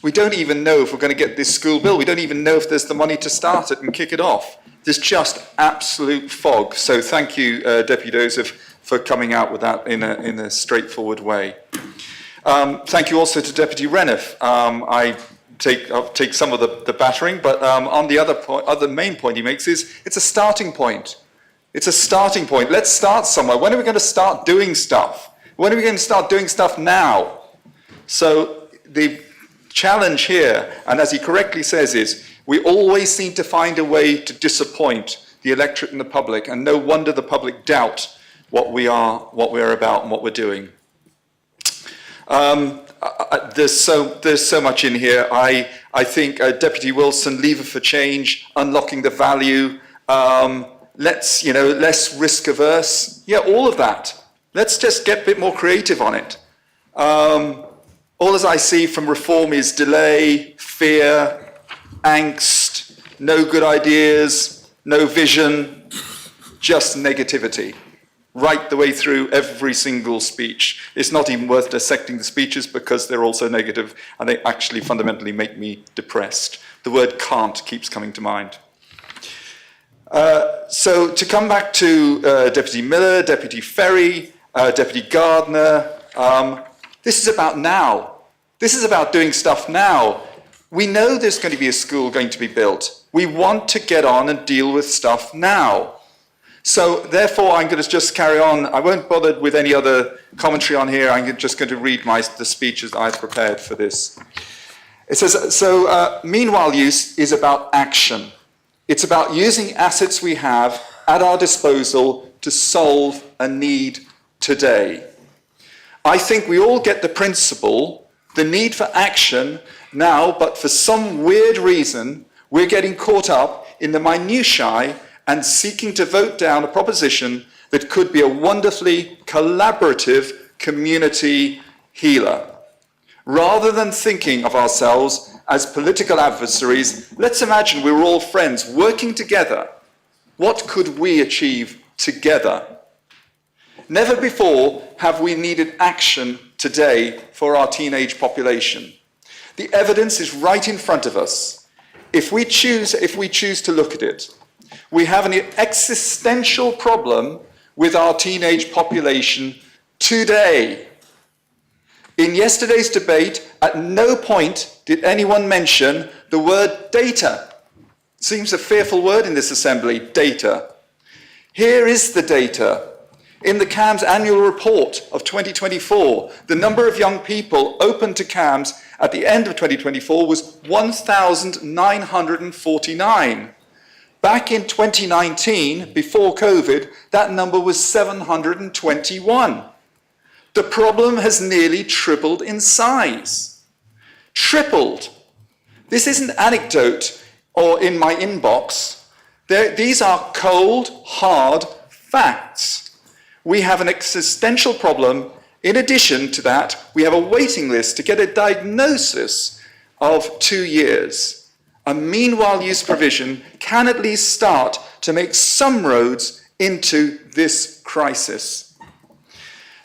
We don't even know if we're going to get this school built. We don't even know if there's the money to start it and kick it off. There's just absolute fog. So thank you, Deputy Joseph, for coming out with that in a straightforward way. Thank you also to Deputy Renouf. I'll take some of the battering, but on the other main point he makes is it's a starting point. It's a starting point. Let's start somewhere. When are we going to start doing stuff? When are we going to start doing stuff now? So the challenge here, and as he correctly says, is we always seem to find a way to disappoint the electorate and the public, and no wonder the public doubt what we are about and what we're doing. There's so much in here. I think Deputy Wilson, lever for change, unlocking the value, less risk averse. Yeah, all of that. Let's just get a bit more creative on it. All as I see from reform is delay, fear, angst, no good ideas, no vision, just negativity. Right the way through every single speech. It's not even worth dissecting the speeches because they're also negative and they actually fundamentally make me depressed. The word can't keeps coming to mind. So to come back to Deputy Miller, Deputy Ferry, Deputy Gardner, this is about now. This is about doing stuff now. We know there's going to be a school going to be built. We want to get on and deal with stuff now. So therefore, I'm going to just carry on. I won't bother with any other commentary on here. I'm just going to read the speeches that I've prepared for this. It says, meanwhile use is about action. It's about using assets we have at our disposal to solve a need today. I think we all get the principle, the need for action now, but for some weird reason, we're getting caught up in the minutiae and seeking to vote down a proposition that could be a wonderfully collaborative community healer. Rather than thinking of ourselves as political adversaries, let's imagine we were all friends working together. What could we achieve together? Never before have we needed action today for our teenage population. The evidence is right in front of us. If we choose to look at it, we have an existential problem with our teenage population today. In yesterday's debate, at no point did anyone mention the word data. It seems a fearful word in this assembly, data. Here is the data. In the CAMS annual report of 2024, the number of young people open to CAMS at the end of 2024 was 1,949. Back in 2019, before COVID, that number was 721. The problem has nearly tripled in size. Tripled. This isn't anecdote or in my inbox. These are cold, hard facts. We have an existential problem. In addition to that, we have a waiting list to get a diagnosis of 2 years. A meanwhile use provision can at least start to make some roads into this crisis.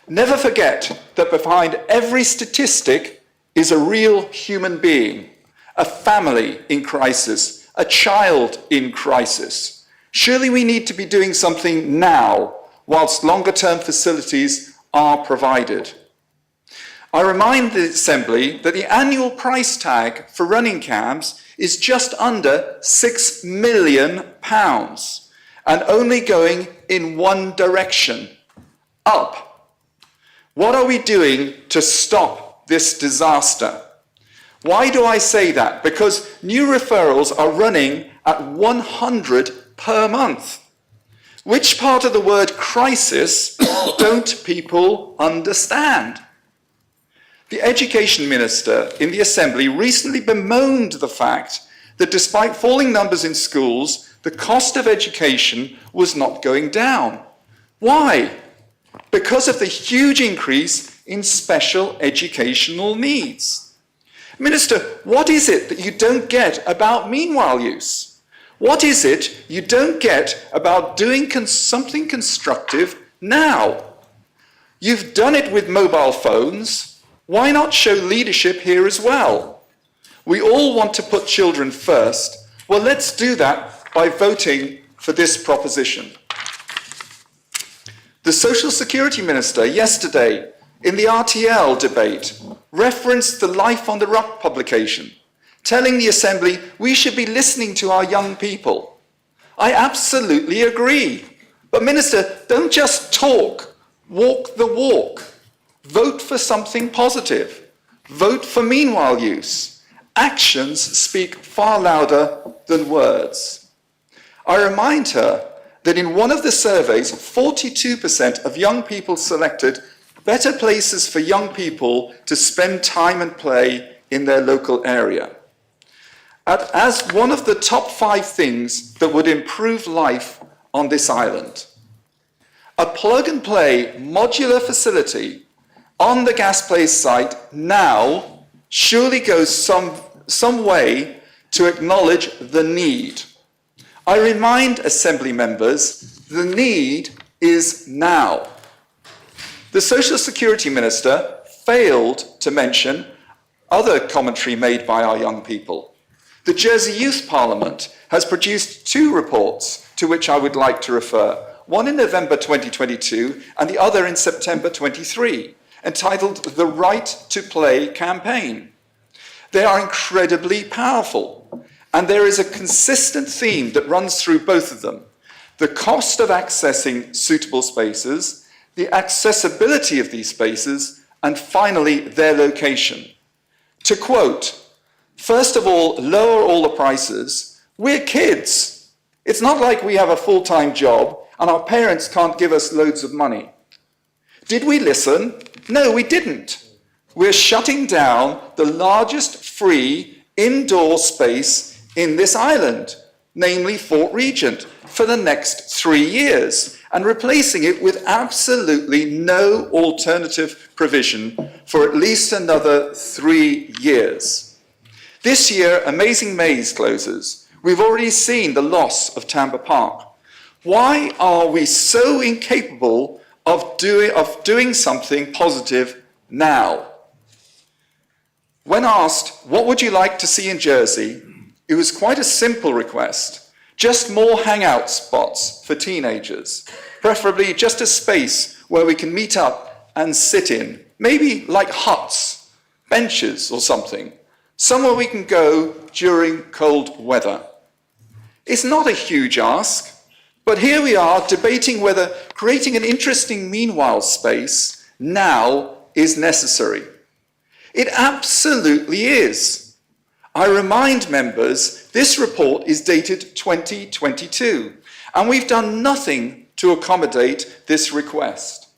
Never forget that behind every statistic is a real human being, a family in crisis, a child in crisis. Surely we need to be doing something now, whilst longer-term facilities are provided. I remind the Assembly that the annual price tag for running CAMS is just under £6 million and only going in one direction, up. What are we doing to stop this disaster? Why do I say that? Because new referrals are running at 100 per month. Which part of the word crisis don't people understand? The Education Minister in the Assembly recently bemoaned the fact that despite falling numbers in schools, the cost of education was not going down. Why? Because of the huge increase in special educational needs. Minister, what is it that you don't get about meanwhile use? What is it you don't get about doing something constructive now? You've done it with mobile phones. Why not show leadership here as well? We all want to put children first. Well, let's do that by voting for this proposition. The Social Security Minister yesterday in the RTL debate referenced the Life on the Rock publication, telling the Assembly we should be listening to our young people. I absolutely agree. But Minister, don't just talk, walk the walk. Vote for something positive. Vote for meanwhile use. Actions speak far louder than words. I remind her that in one of the surveys, 42% of young people selected better places for young people to spend time and play in their local area. As one of the top 5 things that would improve life on this island. A plug-and-play modular facility on the gas place site now surely goes some way to acknowledge the need. I remind Assembly members, the need is now. The Social Security Minister failed to mention other commentary made by our young people. The Jersey Youth Parliament has produced 2 reports to which I would like to refer, one in November 2022 and the other in September 23, entitled The Right to Play Campaign. They are incredibly powerful, and there is a consistent theme that runs through both of them. The cost of accessing suitable spaces, the accessibility of these spaces, and finally, their location. To quote, first of all, lower all the prices. We're kids. It's not like we have a full-time job and our parents can't give us loads of money. Did we listen? No, we didn't. We're shutting down the largest free indoor space in this island, namely Fort Regent, for the next 3 years, and replacing it with absolutely no alternative provision for at least another 3 years. This year, Amazing Maze closes. We've already seen the loss of Tamber Park. Why are we so incapable of doing something positive now? When asked, what would you like to see in Jersey? It was quite a simple request. Just more hangout spots for teenagers, preferably just a space where we can meet up and sit in, maybe like huts, benches or something, somewhere we can go during cold weather. It's not a huge ask, but here we are debating whether creating an interesting meanwhile space now is necessary. It absolutely is. I remind members, this report is dated 2022, and we've done nothing to accommodate this request.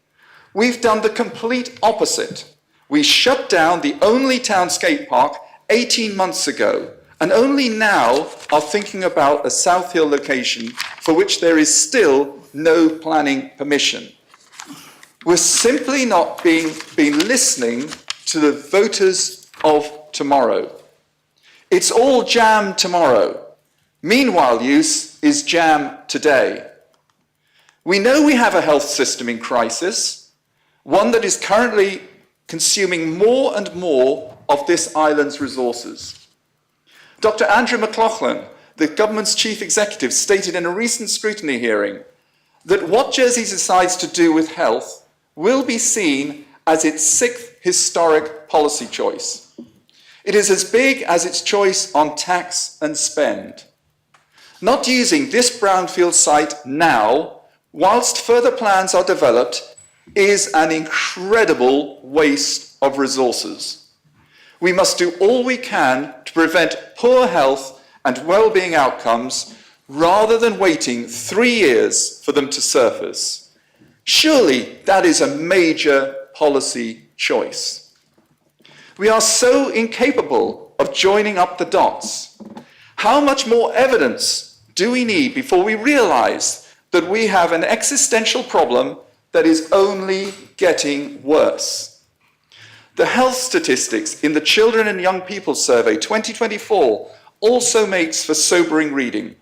We've done the complete opposite. We shut down the only town skate park 18 months ago, and only now are thinking about a South Hill location for which there is still no planning permission. We're simply not been listening to the voters of tomorrow. It's all jam tomorrow. Meanwhile use is jam today. We know we have a health system in crisis, one that is currently consuming more and more of this island's resources. Dr. Andrew McLaughlin, the government's chief executive, stated in a recent scrutiny hearing that what Jersey decides to do with health will be seen as its 6th historic policy choice. It is as big as its choice on tax and spend. Not using this brownfield site now, whilst further plans are developed, is an incredible waste of resources. We must do all we can to prevent poor health and well-being outcomes rather than waiting 3 years for them to surface. Surely that is a major policy choice. We are so incapable of joining up the dots. How much more evidence do we need before we realize that we have an existential problem that is only getting worse? The health statistics in the Children and Young People Survey 2024 also makes for sobering reading.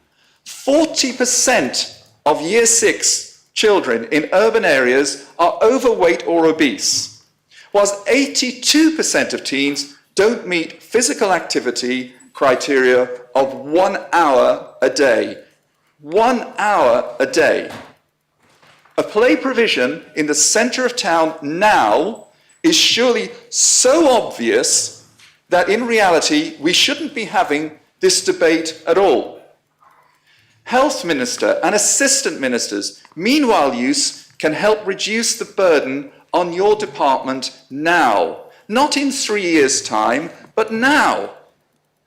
40% of Year 6 children in urban areas are overweight or obese, whilst 82% of teens don't meet physical activity criteria of 1 hour a day. 1 hour a day. A play provision in the centre of town now is surely so obvious that in reality we shouldn't be having this debate at all. Health Minister and Assistant Ministers, meanwhile use can help reduce the burden on your department now, not in 3 years' time, but now.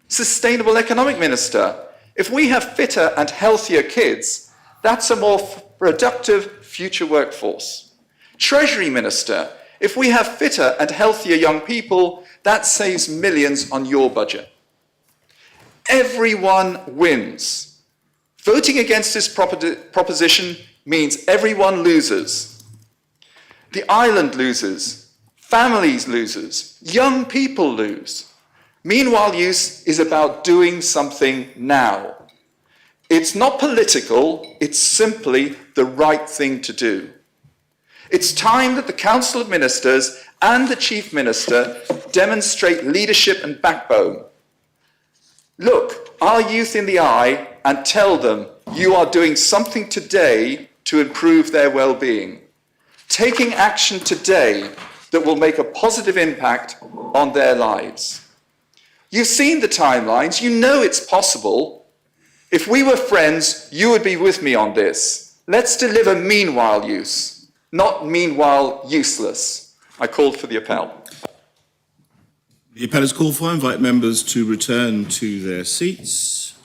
Sustainable Economic Minister, if we have fitter and healthier kids, that's a more productive future workforce. Treasury Minister, if we have fitter and healthier young people, that saves millions on your budget. Everyone wins. Voting against this proposition means everyone loses. The island loses, families loses, young people lose. Meanwhile use is about doing something now. It's not political, it's simply the right thing to do. It's time that the Council of Ministers and the Chief Minister demonstrate leadership and backbone. Look our youth in the eye and tell them you are doing something today to improve their well-being. Taking action today that will make a positive impact on their lives. You've seen the timelines, you know it's possible. If we were friends, you would be with me on this. Let's deliver meanwhile use, not meanwhile useless. I called for the appel. The appel is called for. I invite members to return to their seats.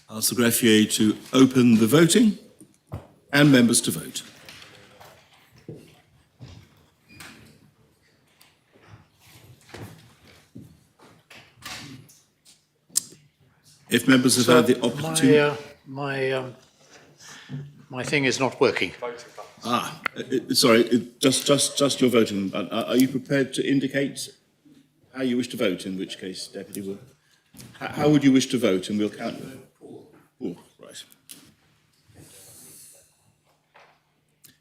Ask the greffier to open the voting and members to vote. If members have had the opportunity... My thing is not working. Sorry, just your voting. Are you prepared to indicate how you wish to vote, in which case, Deputy Wood? How would you wish to vote, and we'll count you? Oh, right.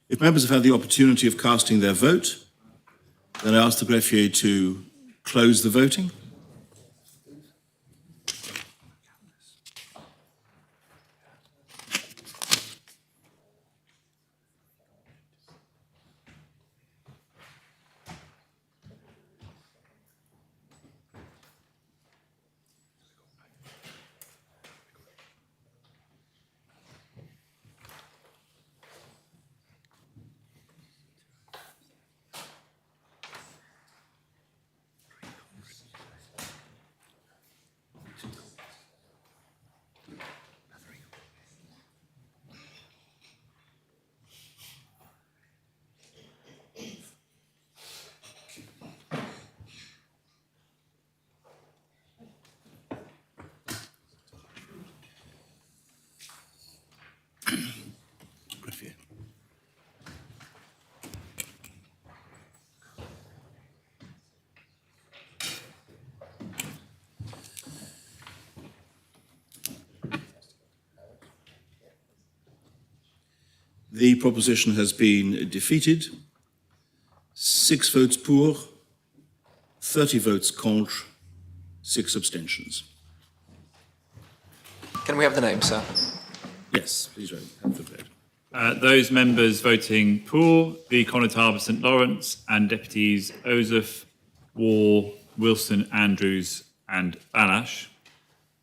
If members have had the opportunity of casting their vote, then I ask the greffier to close the voting. The proposition has been defeated. 6 votes pour, 30 votes contre, 6 abstentions. Can we have the name, sir? Yes, please have the vote. Those members voting pour, the Connétable St Lawrence and Deputies Ozef, War, Wilson, Andrews and Balash.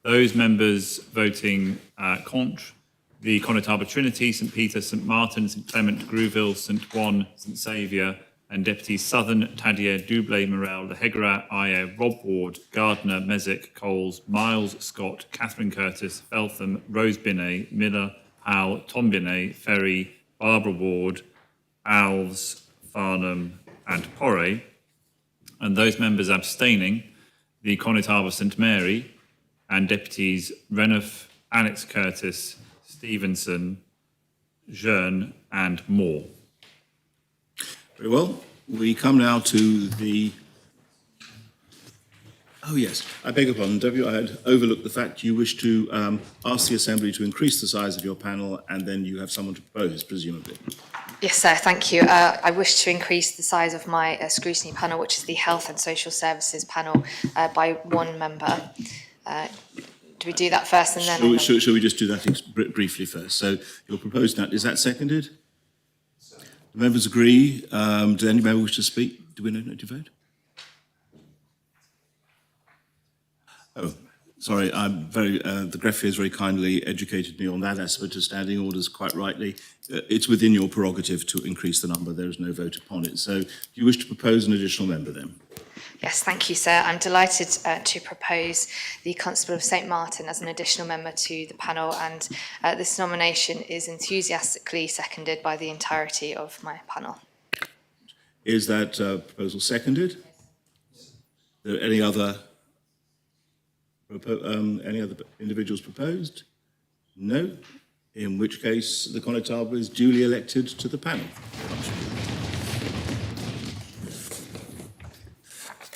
Those members voting contre, the Connétable Trinity, St Peter, St Martin, St Clement, Grouville, St Juan, St Saviour, and Deputies Southern, Tadier, Doublé, Morel, Lehegara, Ayer, Rob Ward, Gardner, Mesick, Coles, Miles, Scott, Catherine Curtis, Feltham, Rose Binet, Miller, Howell, Tom Binet, Ferry, Barbara Ward, Alves, Farnham, and Porray. And those members abstaining, the Connétable St Mary, and Deputies Renouf, Alex Curtis, Stevenson, Jearn, and Moore. Very well. We come now to the... Oh, yes. I beg your pardon, W. I had overlooked the fact you wish to ask the Assembly to increase the size of your panel, and then you have someone to propose, presumably. Yes, sir, thank you. I wish to increase the size of my scrutiny panel, which is the Health and Social Services panel, by 1 member. Do we do that first and then... Shall we just do that briefly first? So you're proposing that. Is that seconded? The members agree. Does any member wish to speak? Do we know to vote? Oh, sorry. The greffier has very kindly educated me on that aspect of standing orders quite rightly. It's within your prerogative to increase the number. There is no vote upon it. So do you wish to propose an additional member then? Yes, thank you, sir. I'm delighted to propose the Constable of St Martin as an additional member to the panel, and this nomination is enthusiastically seconded by the entirety of my panel. Is that proposal seconded? Are there any other individuals proposed? No. in which case the Connétable is duly elected to the panel.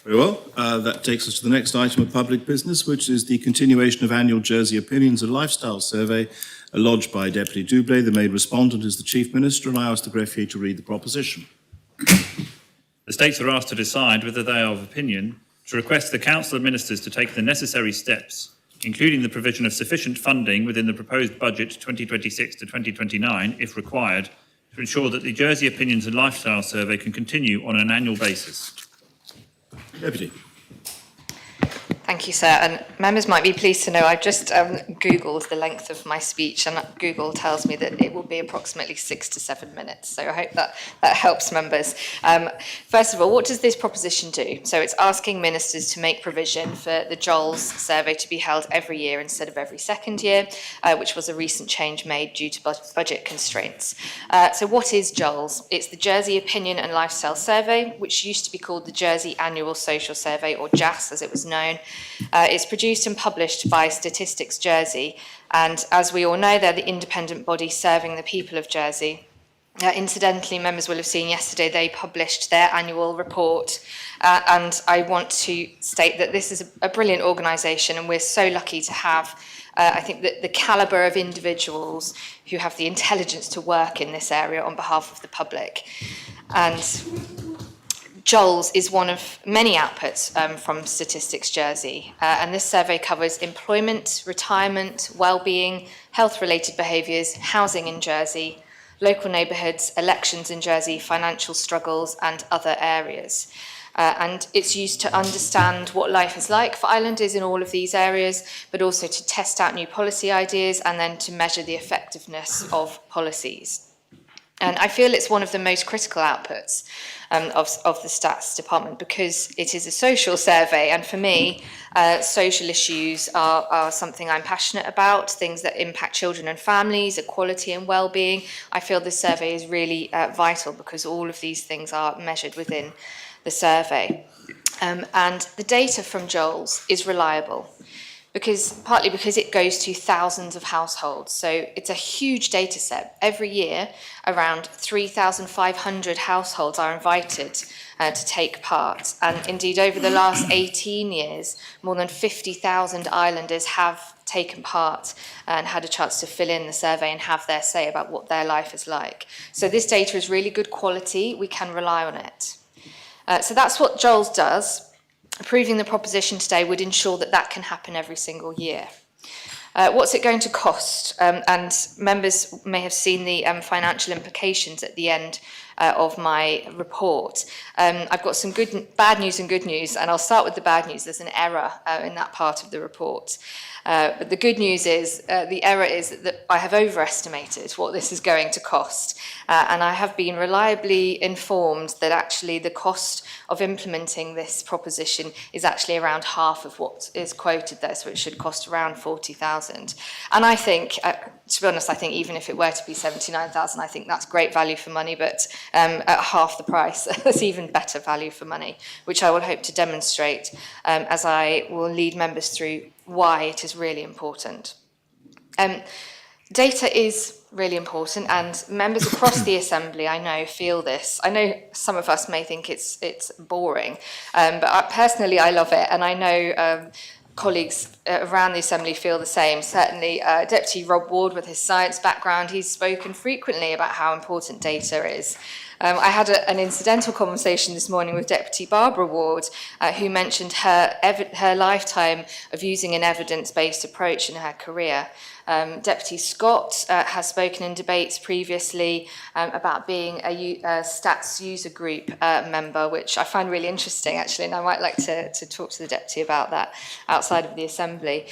Very well. That takes us to the next item of public business, which is the continuation of annual Jersey Opinions and Lifestyle Survey lodged by Deputy Doublé. The main respondent is the Chief Minister, and I ask the greffier to read the proposition. The States are asked to decide whether they are of opinion to request the Council of Ministers to take the necessary steps, including the provision of sufficient funding within the proposed budget 2026 to 2029, if required, to ensure that the Jersey Opinions and Lifestyle Survey can continue on an annual basis. Deputy. Thank you, sir. And members might be pleased to know I've just Googled the length of my speech, and Google tells me that it will be approximately 6 to 7 minutes. So I hope that helps members. First of all, what does this proposition do? So it's asking ministers to make provision for the JOLS survey to be held every year instead of every second year, which was a recent change made due to budget constraints. So what is JOLS? It's the Jersey Opinion and Lifestyle Survey, which used to be called the Jersey Annual Social Survey, or JAS as it was known. It's produced and published by Statistics Jersey, and as we all know, they're the independent body serving the people of Jersey. Incidentally, members will have seen yesterday they published their annual report, and I want to state that this is a brilliant organisation, and we're so lucky to have I think that the calibre of individuals who have the intelligence to work in this area on behalf of the public. And JOLS is one of many outputs from Statistics Jersey, and this survey covers employment, retirement, well-being, health-related behaviours, housing in Jersey, local neighbourhoods, elections in Jersey, financial struggles and other areas. And it's used to understand what life is like for islanders in all of these areas, but also to test out new policy ideas and then to measure the effectiveness of policies. And I feel it's one of the most critical outputs of the Stats Department because it is a social survey, and for me, social issues are something I'm passionate about, things that impact children and families, equality and well-being. I feel this survey is really vital because all of these things are measured within the survey. And the data from JOLS is reliable, partly because it goes to thousands of households. So it's a huge data set. Every year, around 3,500 households are invited to take part. And indeed, over the last 18 years, more than 50,000 islanders have taken part and had a chance to fill in the survey and have their say about what their life is like. So this data is really good quality. We can rely on it. So that's what JOLS does. Approving the proposition today would ensure that that can happen every single year. What's it going to cost? And members may have seen the financial implications at the end of my report. I've got some bad news and good news, and I'll start with the bad news. There's an error in that part of the report. But the good news is, the error is that I have overestimated what this is going to cost. And I have been reliably informed that actually the cost of implementing this proposition is actually around half of what is quoted there, so it should cost around 40,000. And I think, to be honest, I think even if it were to be 79,000, I think that's great value for money, but at half the price, that's even better value for money, which I will hope to demonstrate as I will lead members through why it is really important. Data is really important, and members across the Assembly, I know, feel this. I know some of us may think it's boring, but personally I love it, and I know colleagues around the Assembly feel the same. Certainly Deputy Rob Ward, with his science background, he's spoken frequently about how important data is. I had an incidental conversation this morning with Deputy Barbara Ward, who mentioned her lifetime of using an evidence-based approach in her career. Deputy Scott has spoken in debates previously about being a stats user group member, which I find really interesting, actually, and I might like to talk to the Deputy about that outside of the Assembly.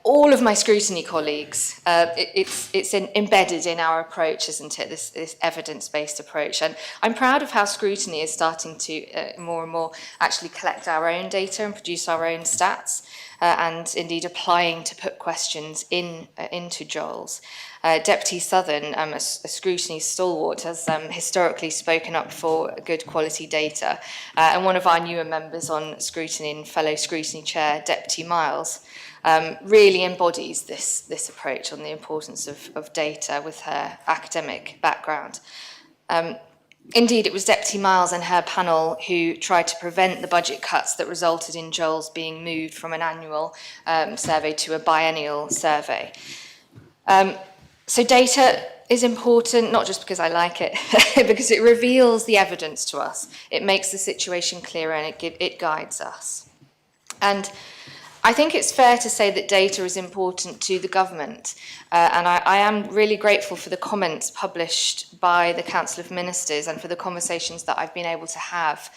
All of my scrutiny colleagues, it's embedded in our approach, isn't it, this evidence-based approach. And I'm proud of how scrutiny is starting to more and more actually collect our own data and produce our own stats. And indeed applying to put questions into JOLS. Deputy Southern, a scrutiny stalwart, has historically spoken up for good quality data. And one of our newer members on scrutiny and fellow scrutiny chair, Deputy Miles, really embodies this approach on the importance of data with her academic background. Indeed, it was Deputy Miles and her panel who tried to prevent the budget cuts that resulted in Joel's being moved from an annual survey to a biennial survey. So data is important, not just because I like it, because it reveals the evidence to us. It makes the situation clearer and it guides us. And I think it's fair to say that data is important to the government, and I am really grateful for the comments published by the Council of Ministers and for the conversations that I've been able to have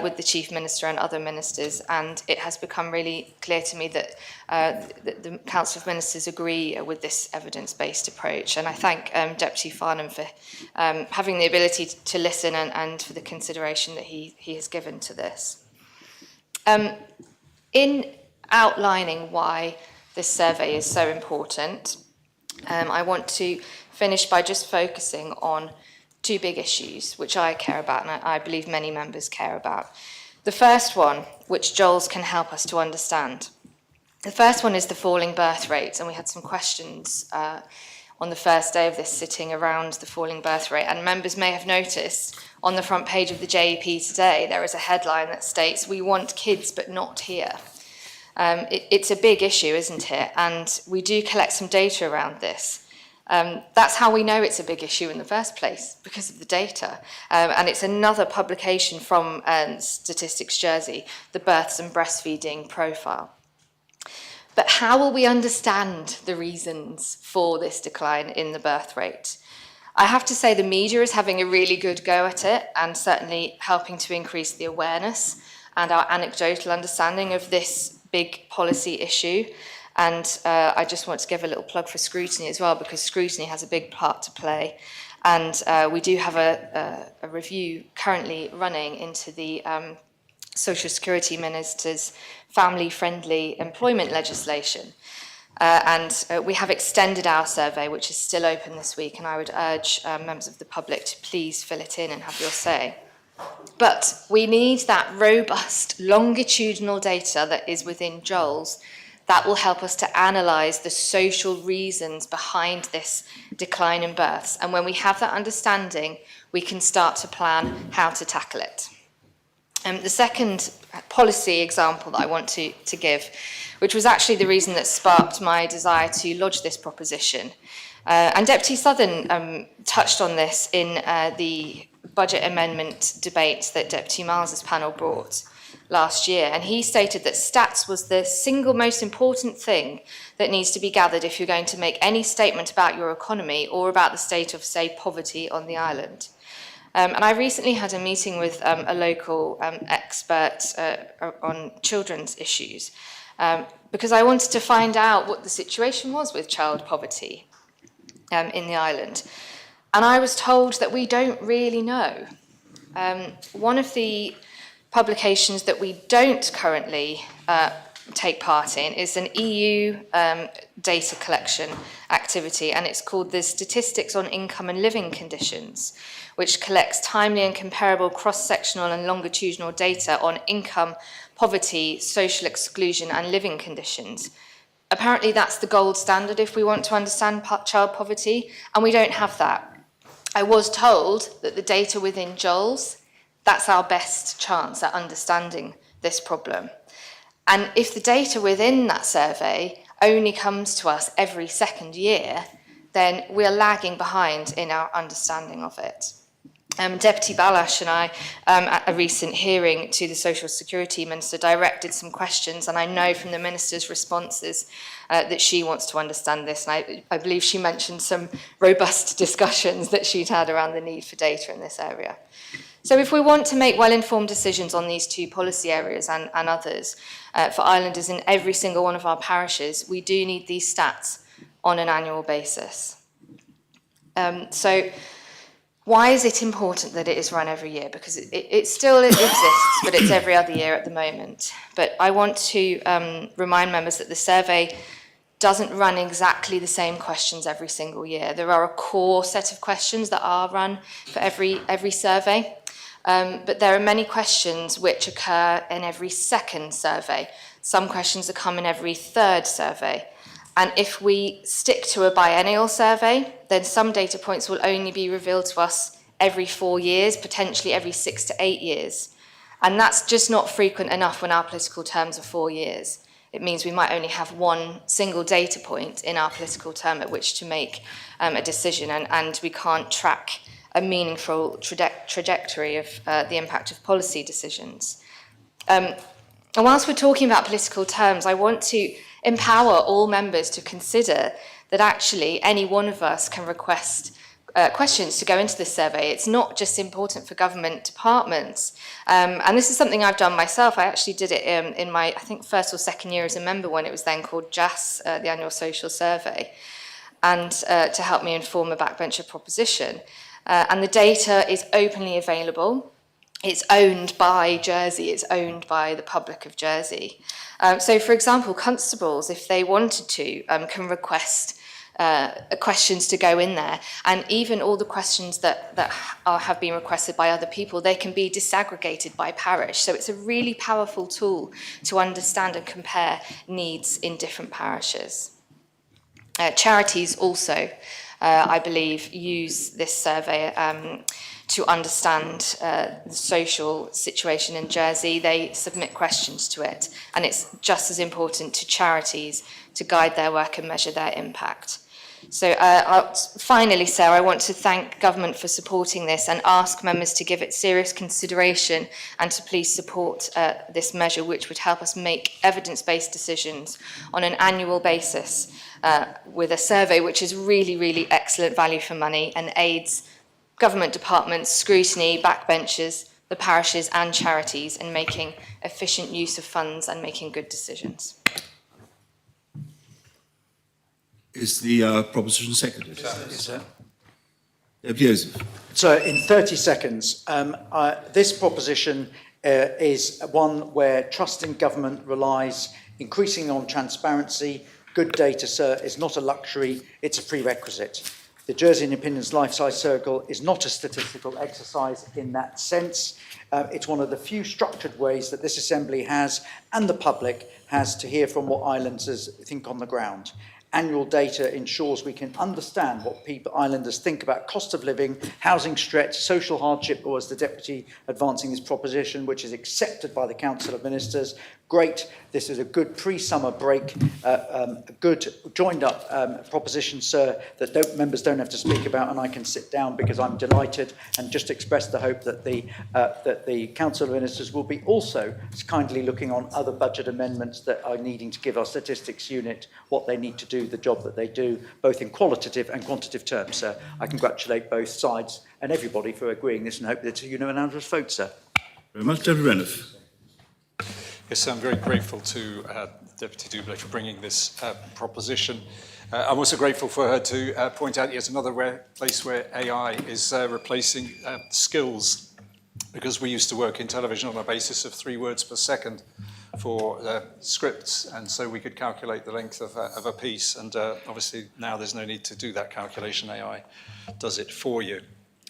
with the Chief Minister and other ministers, and it has become really clear to me that the Council of Ministers agree with this evidence-based approach, and I thank Deputy Farnham for having the ability to listen and for the consideration that he has given to this. In outlining why this survey is so important, I want to finish by just focusing on two big issues which I care about and I believe many members care about. The first one, which Joel's can help us to understand. The first one is the falling birth rate, and we had some questions on the first day of this sitting around the falling birth rate, and members may have noticed on the front page of the JEP today there is a headline that states, "We want kids but not here." It's a big issue, isn't it? And we do collect some data around this. That's how we know it's a big issue in the first place, because of the data. And it's another publication from Statistics Jersey, the Births and Breastfeeding Profile. But how will we understand the reasons for this decline in the birth rate? I have to say the media is having a really good go at it and certainly helping to increase the awareness and our anecdotal understanding of this big policy issue. And I just want to give a little plug for Scrutiny as well, because Scrutiny has a big part to play. And we do have a review currently running into the Social Security Minister's family-friendly employment legislation. And we have extended our survey, which is still open this week, and I would urge members of the public to please fill it in and have your say. But we need that robust longitudinal data that is within Joel's that will help us to analyse the social reasons behind this decline in births. And when we have that understanding, we can start to plan how to tackle it. The second policy example that I want to give, which was actually the reason that sparked my desire to lodge this proposition. And Deputy Southern touched on this in the budget amendment debate that Deputy Miles's panel brought last year. And he stated that stats was the single most important thing that needs to be gathered if you're going to make any statement about your economy or about the state of, say, poverty on the island. And I recently had a meeting with a local expert on children's issues because I wanted to find out what the situation was with child poverty in the island. And I was told that we don't really know. One of the publications that we don't currently take part in is an EU data collection activity, and it's called the Statistics on Income and Living Conditions, which collects timely and comparable cross-sectional and longitudinal data on income, poverty, social exclusion and living conditions. Apparently that's the gold standard if we want to understand child poverty, and we don't have that. I was told that the data within Joel's, that's our best chance at understanding this problem. And if the data within that survey only comes to us every second year, then we're lagging behind in our understanding of it. Deputy Balash and I, at a recent hearing to the Social Security Minister, directed some questions, and I know from the Minister's responses that she wants to understand this, and I believe she mentioned some robust discussions that she'd had around the need for data in this area. So if we want to make well-informed decisions on these two policy areas and others for islanders in every single one of our parishes, we do need these stats on an annual basis. So why is it important that it is run every year? Because it still exists, but it's every other year at the moment. But I want to remind members that the survey doesn't run exactly the same questions every single year. There are a core set of questions that are run for every survey. But there are many questions which occur in every second survey. Some questions are coming every third survey. And if we stick to a biennial survey, then some data points will only be revealed to us every 4 years, potentially every 6 to 8 years. And that's just not frequent enough when our political terms are 4 years. It means we might only have one single data point in our political term at which to make a decision, and we can't track a meaningful trajectory of the impact of policy decisions. And whilst we're talking about political terms, I want to empower all members to consider that actually any one of us can request questions to go into this survey. It's not just important for government departments. And this is something I've done myself. I actually did it in my, I think, first or second year as a member when it was then called JAS, the Annual Social Survey, and to help me inform a backbencher proposition. And the data is openly available. It's owned by Jersey, it's owned by the public of Jersey. So, for example, constables, if they wanted to, can request questions to go in there, and even all the questions that have been requested by other people, they can be disaggregated by parish. So it's a really powerful tool to understand and compare needs in different parishes. Charities also, I believe, use this survey to understand the social situation in Jersey. They submit questions to it, and it's just as important to charities to guide their work and measure their impact. So finally, Sarah, I want to thank government for supporting this and ask members to give it serious consideration and to please support this measure, which would help us make evidence-based decisions on an annual basis with a survey which is really, really excellent value for money and aids government departments, scrutiny, backbenchers, the parishes and charities in making efficient use of funds and making good decisions. Is the proposition seconded? Yes, sir. Joseph. So in 30 seconds, this proposition is one where trust in government relies increasingly on transparency. Good data, sir, is not a luxury, it's a prerequisite. The Jersey Independence Life-Size Circle is not a statistical exercise in that sense. It's one of the few structured ways that this Assembly has, and the public has, to hear from what islanders think on the ground. Annual data ensures we can understand what islanders think about cost of living, housing stretch, social hardship, or as the Deputy advancing this proposition, which is accepted by the Council of Ministers. Great, this is a good pre-summer break, a good joined-up proposition, sir, that members don't have to speak about, and I can sit down because I'm delighted and just express the hope that the Council of Ministers will be also kindly looking on other budget amendments that are needing to give our statistics unit what they need to do, the job that they do, both in qualitative and quantitative terms, sir. I congratulate both sides and everybody for agreeing this and hope that it's a unanimous vote, sir. Very much, Deputy Renouf. Yes, I'm very grateful to Deputy Doublé for bringing this proposition. I'm also grateful for her to point out yet another place where AI is replacing skills, because we used to work in television on a basis of 3 words per second for scripts, and so we could calculate the length of a piece, and obviously now there's no need to do that calculation. AI does it for you.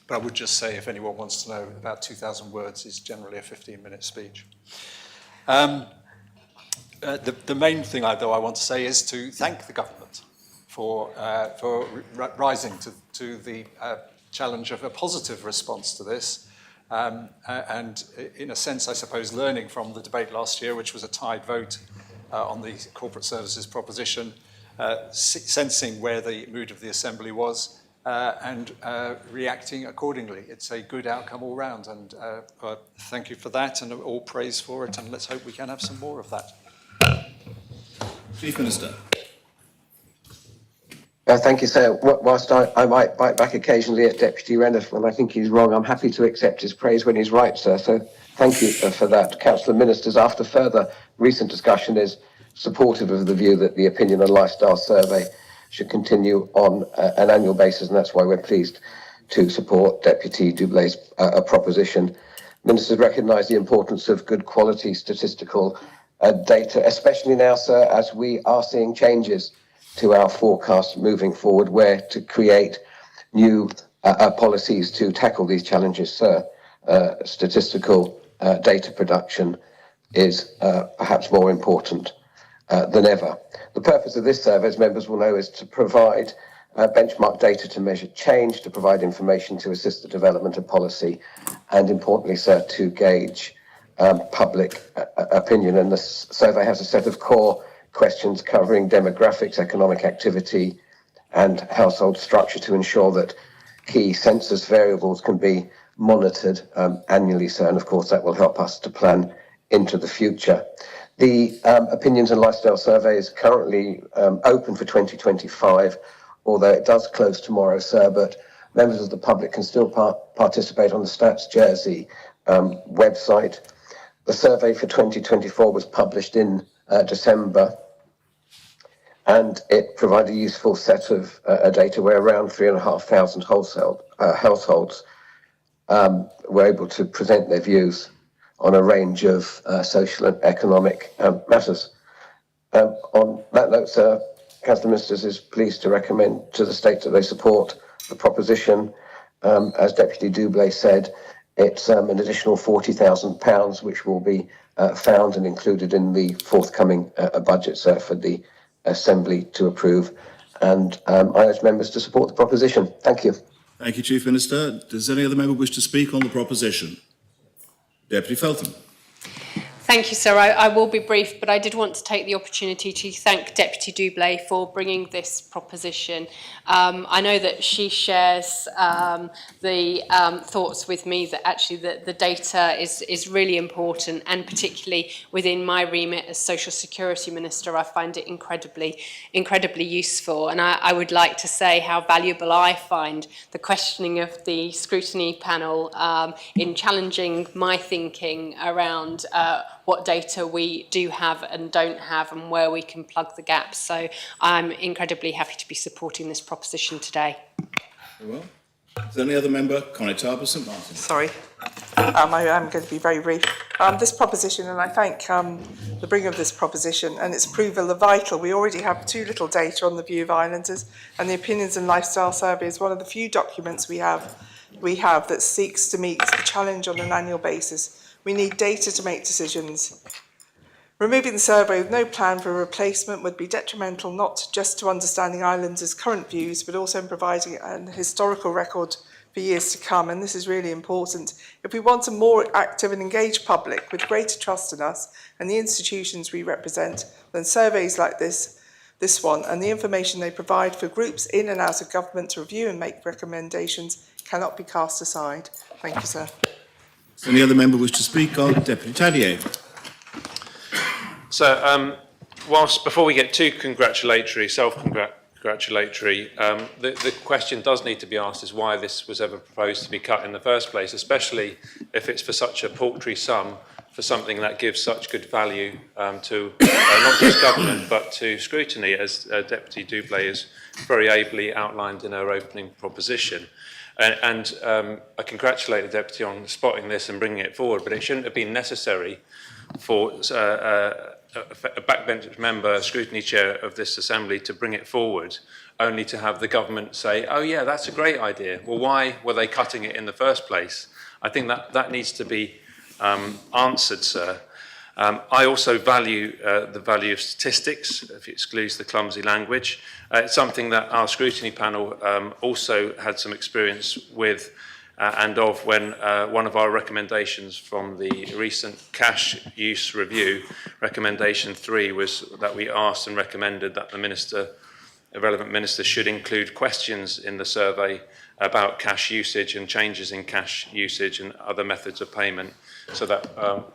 But I would just say, if anyone wants to know, about 2,000 words is generally a 15-minute speech. The main thing, though, I want to say is to thank the government for rising to the challenge of a positive response to this. And in a sense, I suppose, learning from the debate last year, which was a tied vote on the corporate services proposition, sensing where the mood of the Assembly was, and reacting accordingly. It's a good outcome all round, and thank you for that, and all praise for it, and let's hope we can have some more of that. Chief Minister. Thank you, sir. Whilst I might bite back occasionally at Deputy Renouf when I think he's wrong, I'm happy to accept his praise when he's right, sir. So thank you for that. Council of Ministers, after further recent discussion, is supportive of the view that the Opinion and Lifestyle Survey should continue on an annual basis, and that's why we're pleased to support Deputy Doublé's proposition. Ministers recognise the importance of good quality statistical data, especially now, sir, as we are seeing changes to our forecast moving forward, where to create new policies to tackle these challenges, sir. Statistical data production is perhaps more important than ever. The purpose of this survey, as members will know, is to provide benchmark data to measure change, to provide information to assist the development of policy, and importantly, sir, to gauge public opinion. And the survey has a set of core questions covering demographics, economic activity, and household structure to ensure that key census variables can be monitored annually, sir. And of course, that will help us to plan into the future. The Opinions and Lifestyle Survey is currently open for 2025, although it does close tomorrow, sir, but members of the public can still participate on the Stats Jersey website. The survey for 2024 was published in December, and it provided a useful set of data where around 3,500 households were able to present their views on a range of social and economic matters. On that note, sir, Council of Ministers is pleased to recommend to the states that they support the proposition. As Deputy Doublé said, it's an additional £40,000 which will be found and included in the forthcoming budget, sir, for the Assembly to approve. And I urge members to support the proposition. Thank you. Thank you, Chief Minister. Does any other member wish to speak on the proposition? Deputy Feltham. Thank you, sir. I will be brief, but I did want to take the opportunity to thank Deputy Doublé for bringing this proposition. I know that she shares the thoughts with me that actually the data is really important, and particularly within my remit as Social Security Minister, I find it incredibly useful. And I would like to say how valuable I find the questioning of the scrutiny panel in challenging my thinking around what data we do have and don't have and where we can plug the gaps. So I'm incredibly happy to be supporting this proposition today. Very well. Is there any other member? Conetaba St Martin. Sorry, I am going to be very brief. This proposition, and I thank the bringer of this proposition and its approval are vital. We already have too little data on the view of islanders, and the Opinions and Lifestyle Survey is one of the few documents we have that seeks to meet the challenge on an annual basis. We need data to make decisions. Removing the survey with no plan for a replacement would be detrimental not just to understanding islanders' current views, but also in providing an historical record for years to come. And this is really important. If we want a more active and engaged public with greater trust in us and the institutions we represent, then surveys like this one and the information they provide for groups in and out of government to review and make recommendations cannot be cast aside. Thank you, sir. Does any other member wish to speak on Deputy Tadier? So, whilst before we get too self-congratulatory, the question does need to be asked is why this was ever proposed to be cut in the first place, especially if it's for such a paltry sum for something that gives such good value to not just government but to scrutiny, as Deputy Doublé has very ably outlined in her opening proposition. And I congratulate the Deputy on spotting this and bringing it forward, but it shouldn't have been necessary for a backbench member, scrutiny chair of this Assembly, to bring it forward, only to have the government say, oh yeah, that's a great idea. Well, why were they cutting it in the first place? I think that needs to be answered, sir. I also value the value of statistics, if it excludes the clumsy language. It's something that our scrutiny panel also had some experience with and of when one of our recommendations from the recent cash use review, recommendation 3, was that we asked and recommended that the relevant minister should include questions in the survey about cash usage and changes in cash usage and other methods of payment, so that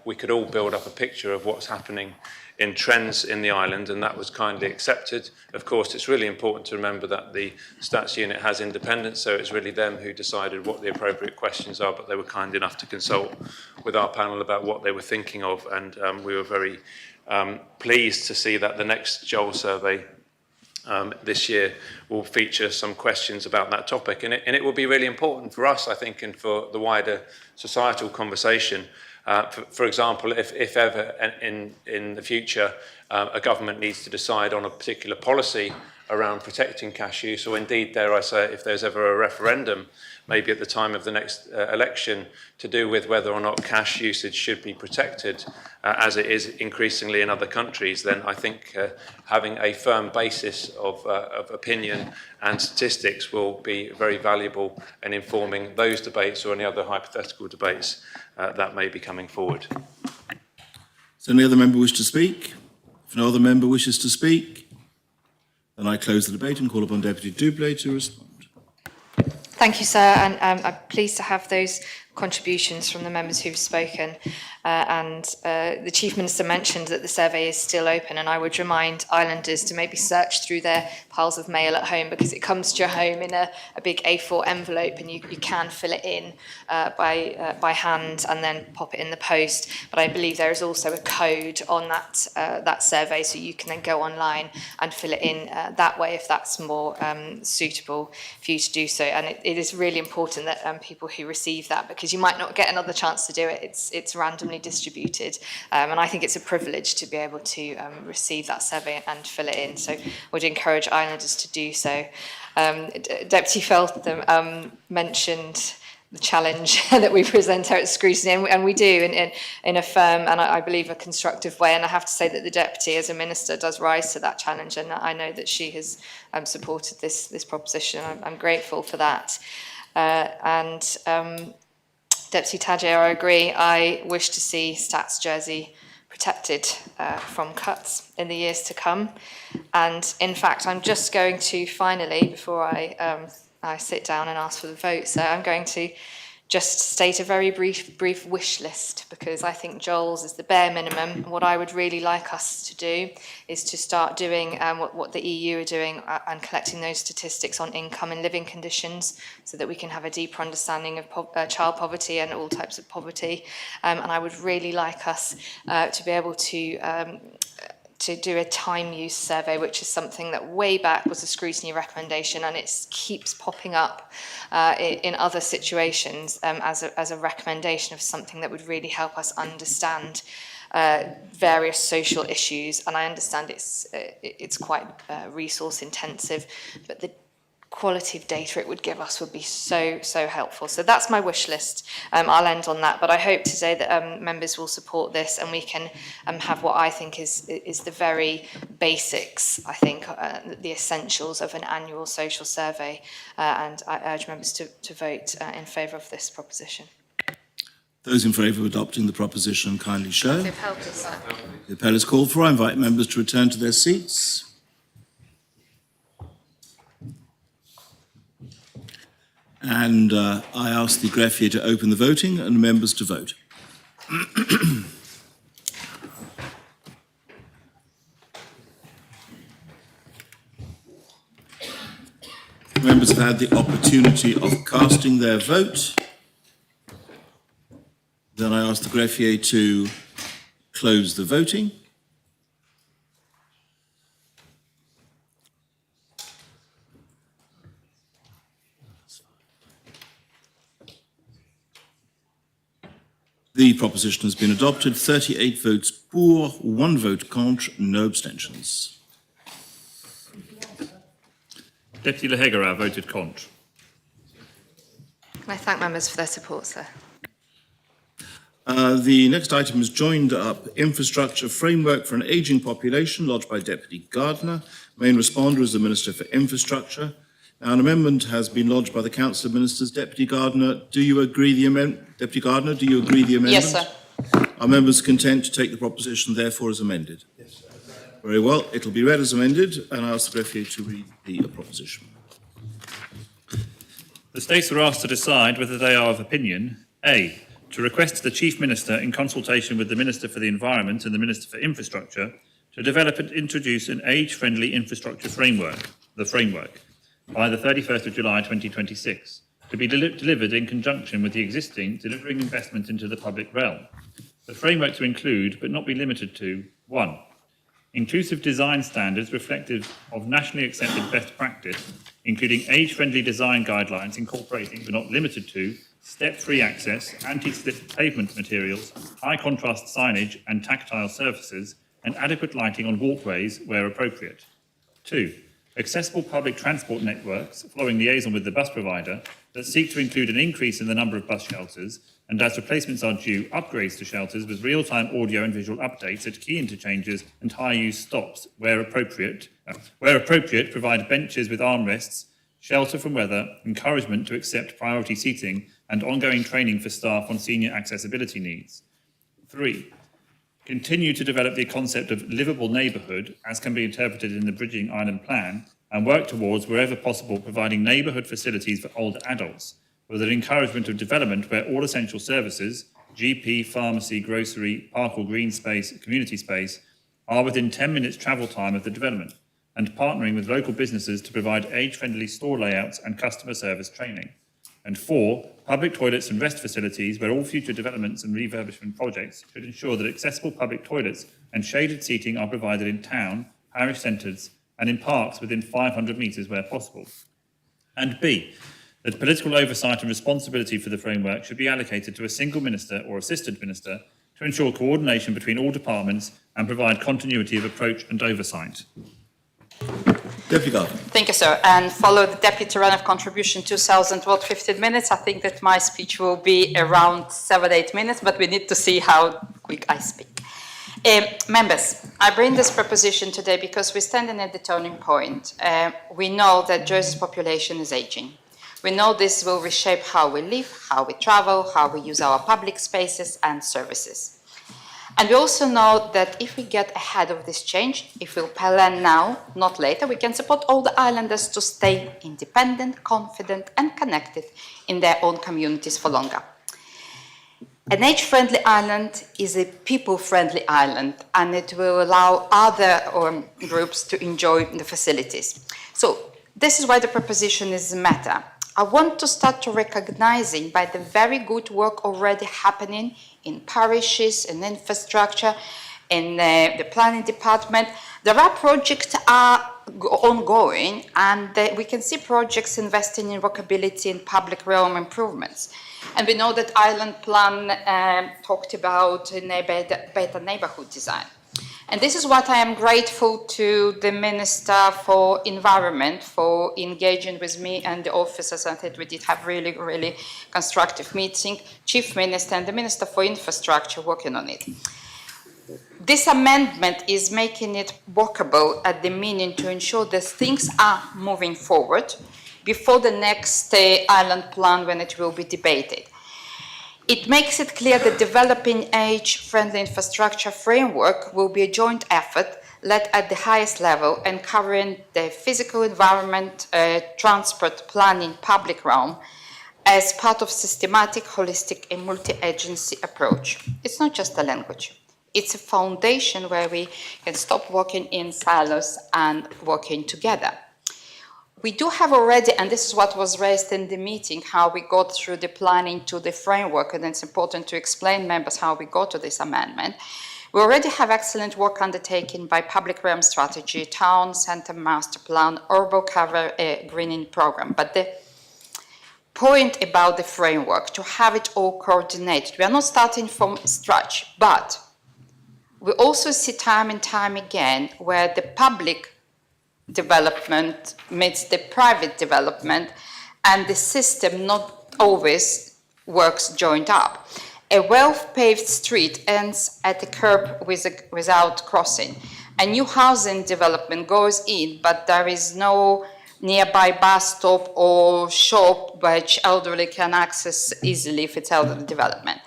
we could all build up a picture of what's happening in trends in the island, and that was kindly accepted. Of course, it's really important to remember that the Stats Unit has independence, so it's really them who decided what the appropriate questions are, but they were kind enough to consult with our panel about what they were thinking of, and we were very pleased to see that the next Joel survey this year will feature some questions about that topic, and it will be really important for us, I think, and for the wider societal conversation. For example, if ever in the future a government needs to decide on a particular policy around protecting cash use, or indeed, dare I say, if there's ever a referendum, maybe at the time of the next election, to do with whether or not cash usage should be protected, as it is increasingly in other countries, then I think having a firm basis of opinion and statistics will be very valuable in informing those debates or any other hypothetical debates that may be coming forward. Does any other member wish to speak? If no other member wishes to speak, then I close the debate and call upon Deputy Dublé to respond. Thank you, sir, and I'm pleased to have those contributions from the members who've spoken. The Chief Minister mentioned that the survey is still open, and I would remind islanders to maybe search through their piles of mail at home, because it comes to your home in a big A4 envelope, and you can fill it in by hand and then pop it in the post. But I believe there is also a code on that survey, so you can then go online and fill it in that way if that's more suitable for you to do so. And it is really important that people who receive that, because you might not get another chance to do it, it's randomly distributed, and I think it's a privilege to be able to receive that survey and fill it in, so I would encourage islanders to do so. Deputy Feltham mentioned the challenge that we present here at Scrutiny, and we do in a firm and I believe a constructive way, and I have to say that the Deputy as a Minister does rise to that challenge, and I know that she has supported this proposition. I'm grateful for that. Deputy Tadger, I agree. I wish to see Stats Jersey protected from cuts in the years to come. And in fact, I'm just going to finally, before I sit down and ask for the vote, so I'm going to just state a very brief wish list, because I think Joel's is the bare minimum. What I would really like us to do is to start doing what the EU are doing and collecting those statistics on income and living conditions, so that we can have a deeper understanding of child poverty and all types of poverty. And I would really like us to be able to do a time use survey, which is something that way back was a Scrutiny recommendation, and it keeps popping up in other situations as a recommendation of something that would really help us understand various social issues. And I understand it's quite resource intensive, but the quality of data it would give us would be so helpful. So that's my wish list. I'll end on that, but I hope today that members will support this, and we can have what I think is the very basics, I think, the essentials of an annual social survey, and I urge members to vote in favour of this proposition. Those in favour of adopting the proposition kindly show. The appell, please, sir. The appell is called for. I invite members to return to their seats. And I ask the greffier to open the voting and members to vote. Members have had the opportunity of casting their vote. Then I ask the greffier to close the voting. The proposition has been adopted. 38 votes pour, 1 vote contre, no abstentions. Deputy Lehegara voted contre. Can I thank members for their support, sir? The next item is joined up infrastructure framework for an ageing population, lodged by Deputy Gardner. Main responder is the Minister for Infrastructure. Now, an amendment has been lodged by the Council of Ministers. Deputy Gardner, do you agree the amendment? Deputy Gardner, do you agree the amendment? Yes, sir. Are members content to take the proposition therefore as amended? Yes, sir. Very well. It'll be read as amended, and I ask the greffier to read the proposition. The States are asked to decide whether they are of opinion: A, to request the Chief Minister, in consultation with the Minister for the Environment and the Minister for Infrastructure, to develop and introduce an age-friendly infrastructure framework, by the 31st of July 2026, to be delivered in conjunction with the existing delivering investment into the public realm. The framework to include, but not be limited to: 1. Inclusive design standards reflective of nationally accepted best practice, including age-friendly design guidelines incorporating, but not limited to, step-free access, anti-slip pavement materials, high-contrast signage and tactile surfaces, and adequate lighting on walkways where appropriate. 2. accessible public transport networks, following liaison with the bus provider, that seek to include an increase in the number of bus shelters, and as replacements are due, upgrades to shelters with real-time audio and visual updates at key interchanges and high-use stops. Where appropriate, provide benches with armrests, shelter from weather, encouragement to accept priority seating, and ongoing training for staff on senior accessibility needs. 3. Continue to develop the concept of livable neighbourhood, as can be interpreted in the Bridging Island Plan, and work towards, wherever possible, providing neighbourhood facilities for older adults, with an encouragement of development where all essential services, GP, pharmacy, grocery, park or green space, community space, are within 10 minutes travel time of the development, and partnering with local businesses to provide age-friendly store layouts and customer service training. And 4, public toilets and rest facilities where all future developments and refurbishment projects should ensure that accessible public toilets and shaded seating are provided in town, parish centres and in parks within 500 metres where possible. And B, that political oversight and responsibility for the framework should be allocated to a single minister or assistant minister to ensure coordination between all departments and provide continuity of approach and oversight. Deputy Garden. Thank you, sir. And follow the Deputy Run of Contribution 15 minutes. I think that my speech will be around 7-8 minutes, but we need to see how quick I speak. Members, I bring this proposition today because we're standing at the turning point. We know that Jersey's population is aging. We know this will reshape how we live, how we travel, how we use our public spaces and services. And we also know that if we get ahead of this change, if we plan now, not later, we can support all the islanders to stay independent, confident and connected in their own communities for longer. An age-friendly island is a people-friendly island, and it will allow other groups to enjoy the facilities. So this is why the proposition is a matter. I want to start to recognizing by the very good work already happening in parishes, in infrastructure, in the planning department. There are projects are ongoing, and we can see projects investing in walkability and public realm improvements. And we know that Island Plan talked about better neighborhood design. And this is what I am grateful to the Minister for Environment for engaging with me and the officers. I think we did have really constructive meeting, Chief Minister and the Minister for Infrastructure working on it. This amendment is making it workable at the meaning to ensure that things are moving forward before the next Island Plan when it will be debated. It makes it clear that developing age-friendly infrastructure framework will be a joint effort led at the highest level and covering the physical environment, transport, planning, public realm as part of systematic, holistic and multi-agency approach. It's not just a language. It's a foundation where we can stop working in silos and working together. We do have already, and this is what was raised in the meeting, how we got through the planning to the framework, and it's important to explain, members, how we got to this amendment. We already have excellent work undertaken by Public Realm Strategy, Town Centre Master Plan, Urban Cover Greening Programme. But the point about the framework, to have it all coordinated, we are not starting from scratch, but we also see time and time again where the public development meets the private development, and the system not always works joined up. A well-paved street ends at a curb without crossing. A new housing development goes in, but there is no nearby bus stop or shop which elderly can access easily if it's elderly development.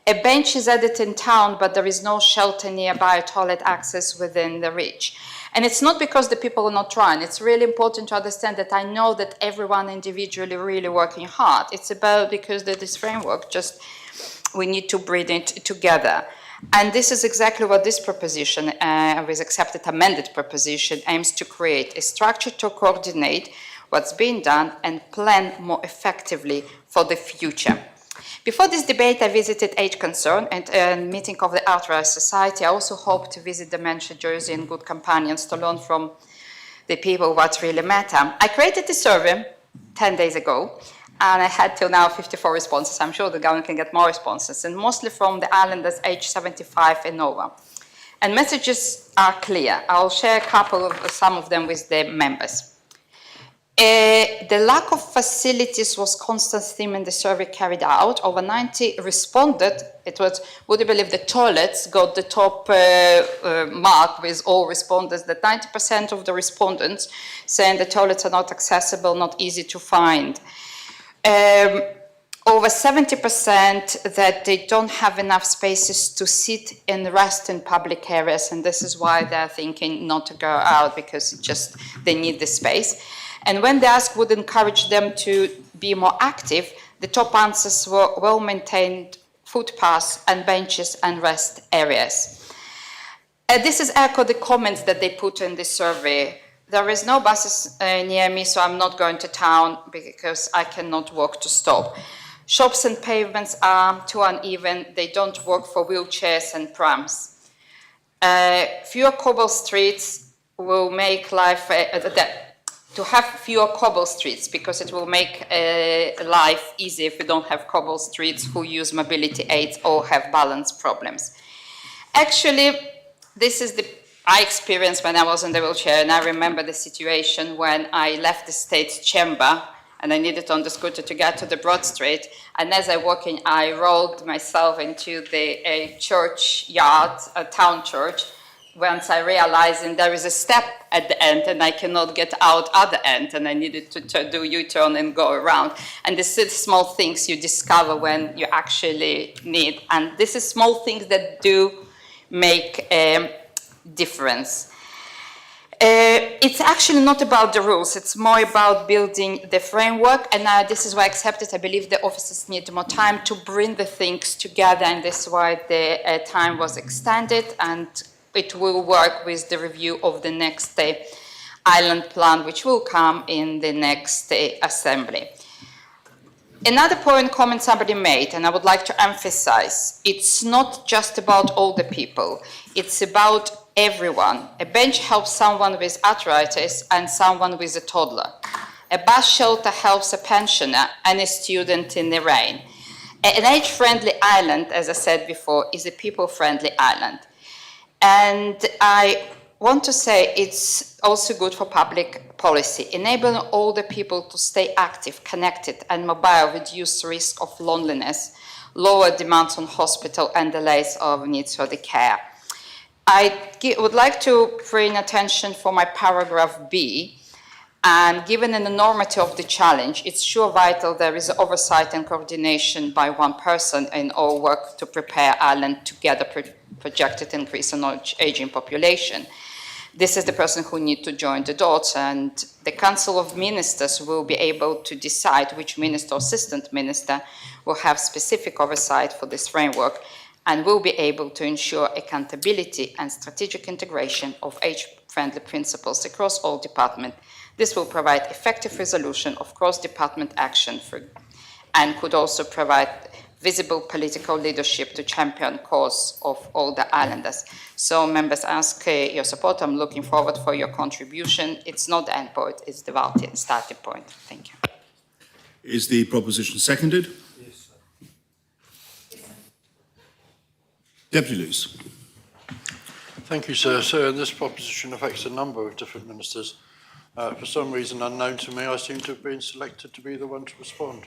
A bench is added in town, but there is no shelter nearby, toilet access within the reach. And it's not because the people are not trying. It's really important to understand that I know that everyone individually really working hard. It's about because this framework just, we need to bring it together. And this is exactly what this proposition, with accepted amended proposition, aims to create: a structure to coordinate what's being done and plan more effectively for the future. Before this debate, I visited Age Concern and a meeting of the Outright Society. I also hope to visit Dementia Jersey and Good Companions to learn from the people what really matter. I created a survey 10 days ago, and I had till now 54 responses. I'm sure the government can get more responses, and mostly from the islanders aged 75 and over. And messages are clear. I'll share some of them with the members. The lack of facilities was constant theme in the survey carried out. Over 90 responded. It was, would you believe, the toilets got the top mark with all respondents, that 90% of the respondents saying the toilets are not accessible, not easy to find. Over 70% that they don't have enough spaces to sit and rest in public areas, and this is why they're thinking not to go out, because just they need the space. And when they asked would encourage them to be more active, the top answers were well-maintained footpaths and benches and rest areas. This is echo the comments that they put in the survey. There is no buses near me, so I'm not going to town because I cannot walk to stop. Shops and pavements are too uneven. They don't work for wheelchairs and prams. Fewer cobble streets will make life, to have fewer cobble streets, because it will make life easy if we don't have cobble streets who use mobility aids or have balance problems. Actually, this is I experienced when I was in the wheelchair, and I remember the situation when I left the State Chamber and I needed on the scooter to get to the Broad Street. And as I walked in, I rolled myself into the church yard, a town church, once I realized there is a step at the end and I cannot get out other end, and I needed to do U-turn and go around. And this is small things you discover when you actually need. And this is small things that do make a difference. It's actually not about the rules, it's more about building the framework, and this is why I accepted. I believe the officers need more time to bring the things together, and this is why the time was extended, and it will work with the review of the next island plan, which will come in the next assembly. Another comment somebody made, and I would like to emphasize, it's not just about older people, it's about everyone. A bench helps someone with arthritis and someone with a toddler. A bus shelter helps a pensioner and a student in the rain. An age-friendly island, as I said before, is a people-friendly island. And I want to say it's also good for public policy, enabling older people to stay active, connected, and mobile, reduce risk of loneliness, lower demands on hospital, and delays of needs for the care. I would like to bring attention for my paragraph B, and given an enormity of the challenge, it's sure vital there is oversight and coordination by one person in all work to prepare Ireland to get a projected increase in aging population. This is the person who needs to join the dots, and the Council of Ministers will be able to decide which minister or assistant minister will have specific oversight for this framework, and will be able to ensure accountability and strategic integration of age-friendly principles across all departments. This will provide effective resolution of cross-department action and could also provide visible political leadership to champion cause of all the islanders. So members, ask your support. I'm looking forward for your contribution. It's not the end point, it's the starting point. Thank you. Is the proposition seconded? Yes, sir. Deputy Luce. Thank you, sir. So this proposition affects a number of different ministers. For some reason unknown to me, I seem to have been selected to be the one to respond.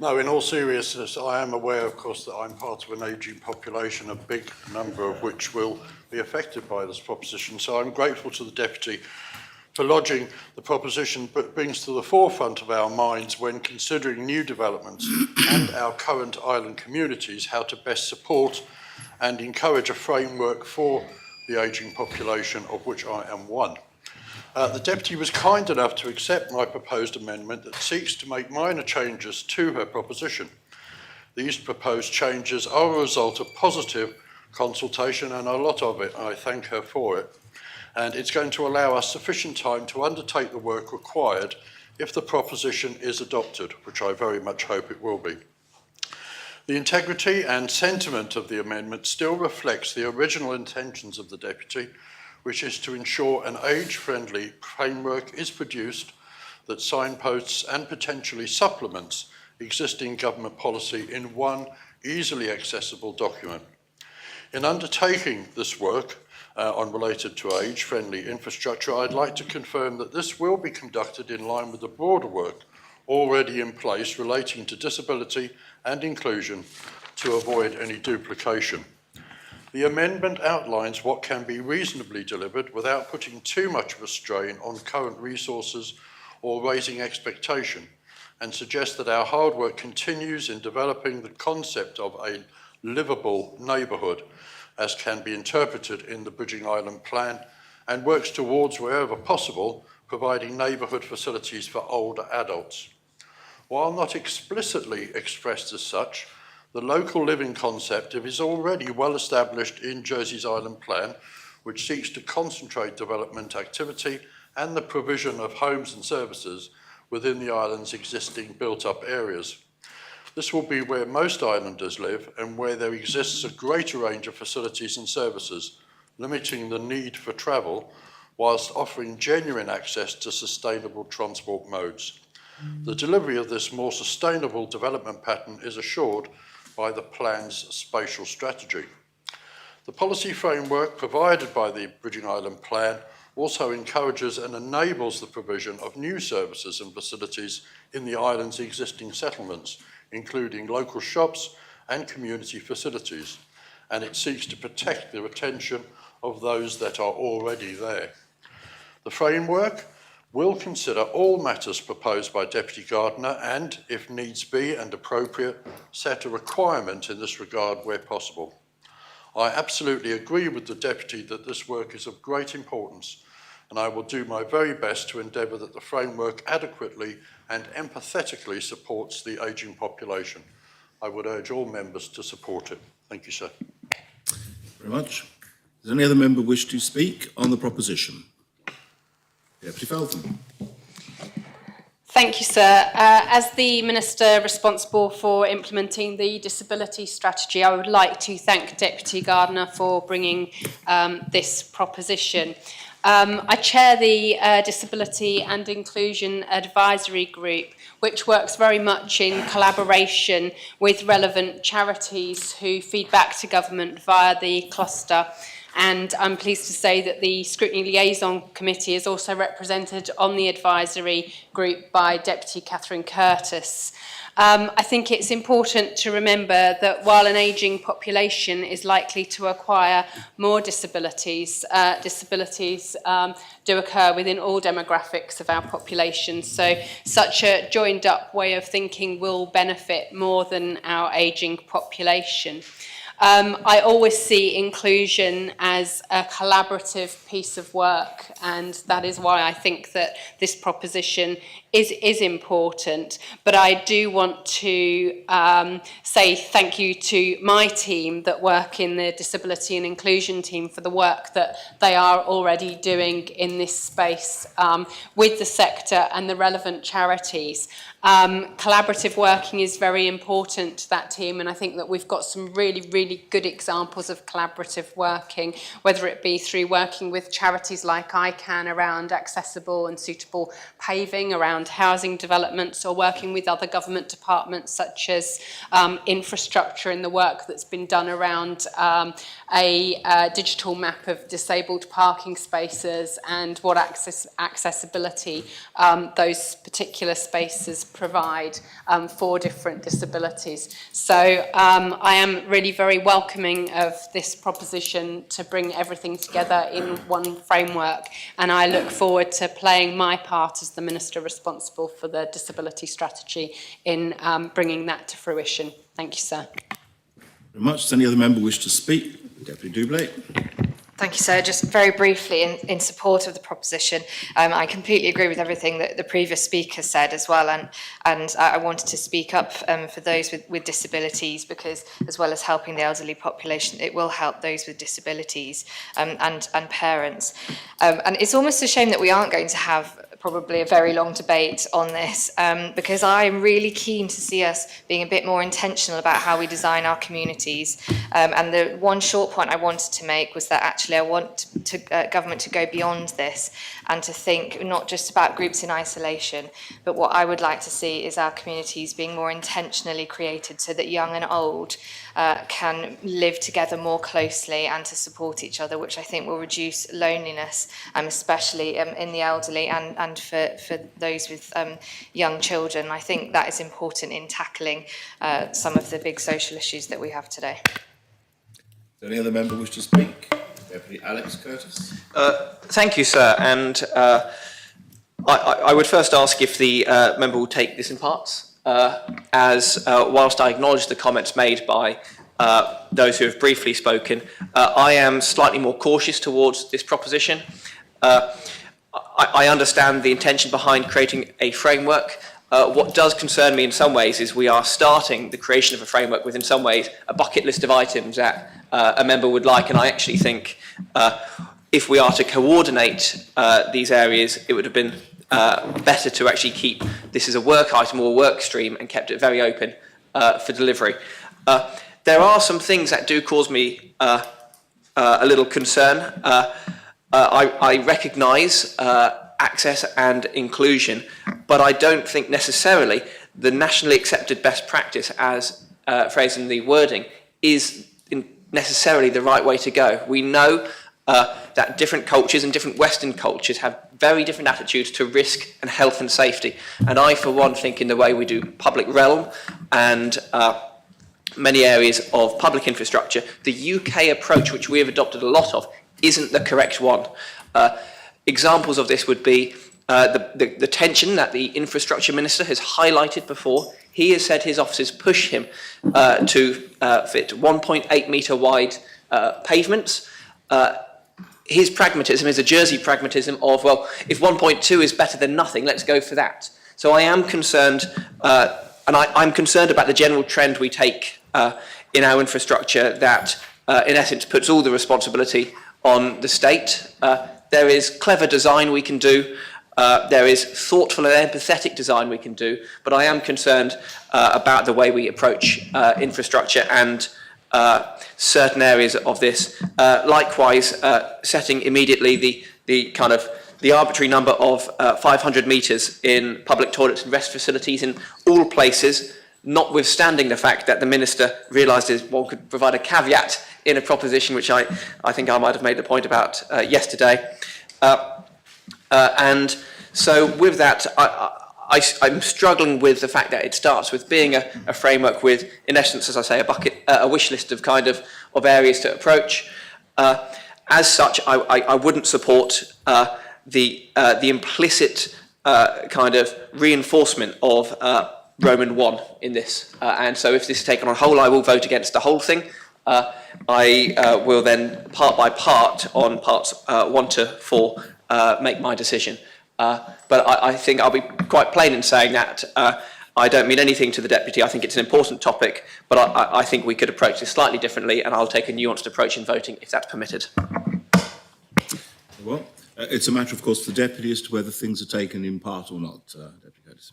No, in all seriousness, I am aware, of course, that I'm part of an ageing population, a big number of which will be affected by this proposition. So I'm grateful to the Deputy for lodging the proposition, but brings to the forefront of our minds when considering new developments and our current island communities how to best support and encourage a framework for the ageing population, of which I am one. The Deputy was kind enough to accept my proposed amendment that seeks to make minor changes to her proposition. These proposed changes are a result of positive consultation, and a lot of it. I thank her for it. And it's going to allow us sufficient time to undertake the work required if the proposition is adopted, which I very much hope it will be. The integrity and sentiment of the amendment still reflects the original intentions of the Deputy, which is to ensure an age-friendly framework is produced that signposts and potentially supplements existing government policy in one easily accessible document. In undertaking this work, on related to age-friendly infrastructure, I'd like to confirm that this will be conducted in line with the broader work already in place relating to disability and inclusion to avoid any duplication. The amendment outlines what can be reasonably delivered without putting too much of a strain on current resources or raising expectation, and suggests that our hard work continues in developing the concept of a livable neighbourhood, as can be interpreted in the Bridging Island Plan, and works towards, wherever possible, providing neighbourhood facilities for older adults. While not explicitly expressed as such, the local living concept is already well established in Jersey's Island Plan, which seeks to concentrate development activity and the provision of homes and services within the island's existing built-up areas. This will be where most islanders live and where there exists a greater range of facilities and services, limiting the need for travel, whilst offering genuine access to sustainable transport modes. The delivery of this more sustainable development pattern is assured by the plan's spatial strategy. The policy framework provided by the Bridging Island Plan also encourages and enables the provision of new services and facilities in the island's existing settlements, including local shops and community facilities, and it seeks to protect the retention of those that are already there. The framework will consider all matters proposed by Deputy Gardner and, if needs be and appropriate, set a requirement in this regard where possible. I absolutely agree with the Deputy that this work is of great importance, and I will do my very best to endeavour that the framework adequately and empathetically supports the ageing population. I would urge all members to support it. Thank you, sir. Very much. Does any other member wish to speak on the proposition? Deputy Feltham. Thank you, sir. As the Minister responsible for implementing the disability strategy, I would like to thank Deputy Gardner for bringing this proposition. I chair the Disability and Inclusion Advisory Group, which works very much in collaboration with relevant charities who feed back to government via the cluster. And I'm pleased to say that the Scrutiny Liaison Committee is also represented on the advisory group by Deputy Catherine Curtis. I think it's important to remember that while an ageing population is likely to acquire more disabilities, disabilities do occur within all demographics of our population. So such a joined up way of thinking will benefit more than our ageing population. I always see inclusion as a collaborative piece of work, and that is why I think that this proposition is important. But I do want to say thank you to my team that work in the disability and inclusion team for the work that they are already doing in this space with the sector and the relevant charities. Collaborative working is very important to that team, and I think that we've got some really good examples of collaborative working, whether it be through working with charities like ICANN around accessible and suitable paving, around housing developments, or working with other government departments such as infrastructure in the work that's been done around a digital map of disabled parking spaces and what accessibility those particular spaces provide for different disabilities. So I am really very welcoming of this proposition to bring everything together in one framework, and I look forward to playing my part as the Minister responsible for the disability strategy in bringing that to fruition. Thank you, sir. Very much. Does any other member wish to speak? Deputy Doublé. Thank you, sir. Just very briefly, in support of the proposition, I completely agree with everything that the previous speaker said as well, and I wanted to speak up for those with disabilities, because as well as helping the elderly population, it will help those with disabilities and parents. And it's almost a shame that we aren't going to have probably a very long debate on this, because I'm really keen to see us being a bit more intentional about how we design our communities. And the one short point I wanted to make was that actually I want government to go beyond this and to think not just about groups in isolation, but what I would like to see is our communities being more intentionally created so that young and old can live together more closely and to support each other, which I think will reduce loneliness, especially in the elderly and for those with young children. I think that is important in tackling some of the big social issues that we have today. Does any other member wish to speak? Deputy Alex Curtis. Thank you, sir. And I would first ask if the member will take this in parts, as whilst I acknowledge the comments made by those who have briefly spoken, I am slightly more cautious towards this proposition. I understand the intention behind creating a framework. What does concern me in some ways is we are starting the creation of a framework with, in some ways, a bucket list of items that a member would like, and I actually think if we are to coordinate these areas, it would have been better to actually keep this as a work item or a work stream and kept it very open for delivery. There are some things that do cause me a little concern. I recognise access and inclusion, but I don't think necessarily the nationally accepted best practice, as phrased in the wording, is necessarily the right way to go. We know that different cultures and different Western cultures have very different attitudes to risk and health and safety. And I, for one, think in the way we do public realm and many areas of public infrastructure, the UK approach, which we have adopted a lot of, isn't the correct one. Examples of this would be the tension that the infrastructure minister has highlighted before. He has said his offices push him to fit 1.8 metre wide pavements. His pragmatism is a Jersey pragmatism of, well, if 1.2 is better than nothing, let's go for that. So I am concerned, and I'm concerned about the general trend we take in our infrastructure that, in essence, puts all the responsibility on the state. There is clever design we can do. There is thoughtful and empathetic design we can do, but I am concerned about the way we approach infrastructure and certain areas of this. Likewise, setting immediately the arbitrary number of 500 metres in public toilets and rest facilities in all places, notwithstanding the fact that the minister realises one could provide a caveat in a proposition which I think I might have made the point about yesterday. And so with that, I'm struggling with the fact that it starts with being a framework with, in essence, as I say, a wish list of of areas to approach. As such, I wouldn't support the implicit reinforcement of Roman 1 in this. And so if this is taken on whole, I will vote against the whole thing. I will then, part by part, on parts 1 to 4, make my decision. But I think I'll be quite plain in saying that I don't mean anything to the Deputy. I think it's an important topic, but I think we could approach this slightly differently, and I'll take a nuanced approach in voting if that's permitted. Well, it's a matter, of course, for the Deputy as to whether things are taken in part or not, Deputy Curtis.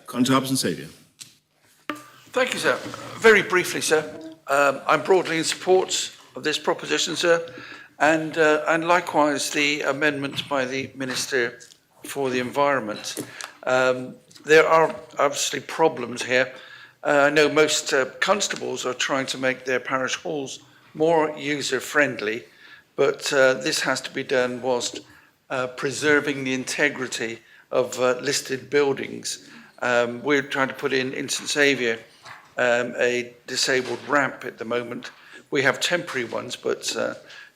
Constable and Saviour. Thank you, sir. Very briefly, sir. I'm broadly in support of this proposition, sir, and likewise the amendment by the Minister for the Environment. There are obviously problems here. I know most constables are trying to make their parish halls more user-friendly, but this has to be done whilst preserving the integrity of listed buildings. We're trying to put in St Saviour a disabled ramp at the moment. We have temporary ones, but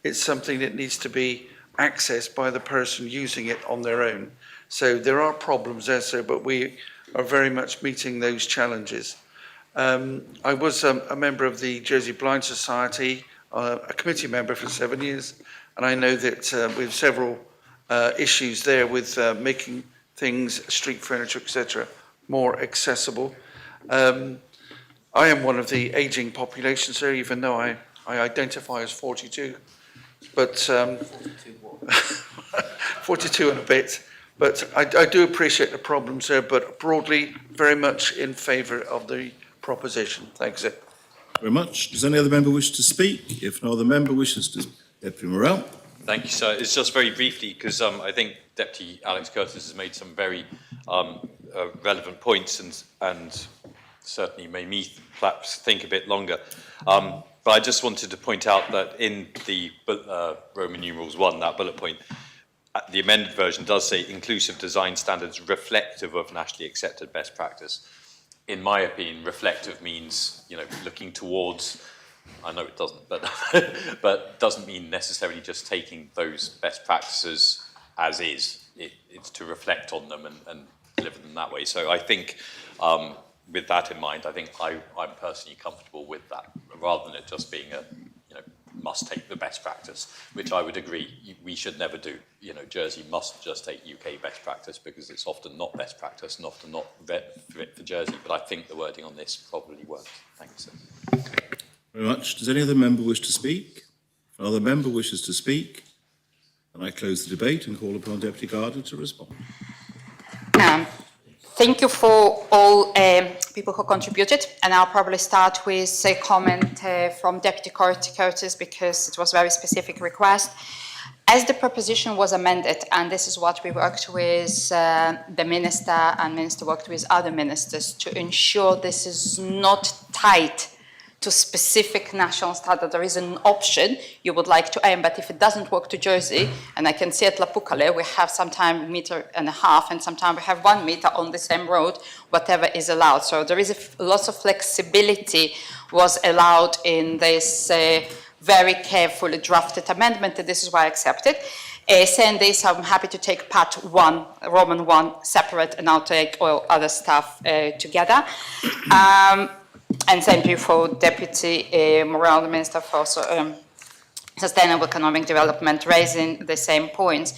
it's something that needs to be accessed by the person using it on their own. So there are problems there, sir, but we are very much meeting those challenges. I was a member of the Jersey Blind Society, a committee member for 7 years, and I know that we have several issues there with making things, street furniture, etc., more accessible. I am one of the ageing population, sir, even though I identify as 42, but 42 and a bit. But I do appreciate the problems there, but broadly, very much in favour of the proposition. Thanks, sir. Very much. Does any other member wish to speak? If no other member wishes to, Deputy Morrell. Thank you, sir. It's just very briefly, because I think Deputy Alex Curtis has made some very relevant points and certainly made me perhaps think a bit longer. But I just wanted to point out that in the Roman numerals 1, that bullet point, the amended version does say inclusive design standards reflective of nationally accepted best practice. In my opinion, reflective means, looking towards, I know it doesn't, but doesn't mean necessarily just taking those best practices as is. It's to reflect on them and deliver them that way. So I think with that in mind, I think I'm personally comfortable with that, rather than it just being a, must take the best practice, which I would agree we should never do. Jersey must just take UK best practice because it's often not best practice and often not fit for Jersey. But I think the wording on this probably works. Thanks, sir. Very much. Does any other member wish to speak? If another member wishes to speak, then I close the debate and call upon Deputy Gardner to respond. Thank you for all people who contributed, and I'll probably start with a comment from Deputy Curtis because it was a very specific request. As the proposition was amended, and this is what we worked with the Minister, and Minister worked with other ministers to ensure this is not tied to specific national standard. There is an option you would like to aim, but if it doesn't work to Jersey, and I can see at Lapukale, we have sometimes 1.5 meters, and sometimes we have 1 meter on the same road, whatever is allowed. So there is lots of flexibility was allowed in this very carefully drafted amendment, and this is why I accept it. Saying this, I'm happy to take part 1, Roman 1, separate, and I'll take all other stuff together. And thank you for Deputy Morrell, the Minister for Sustainable Economic Development, raising the same points.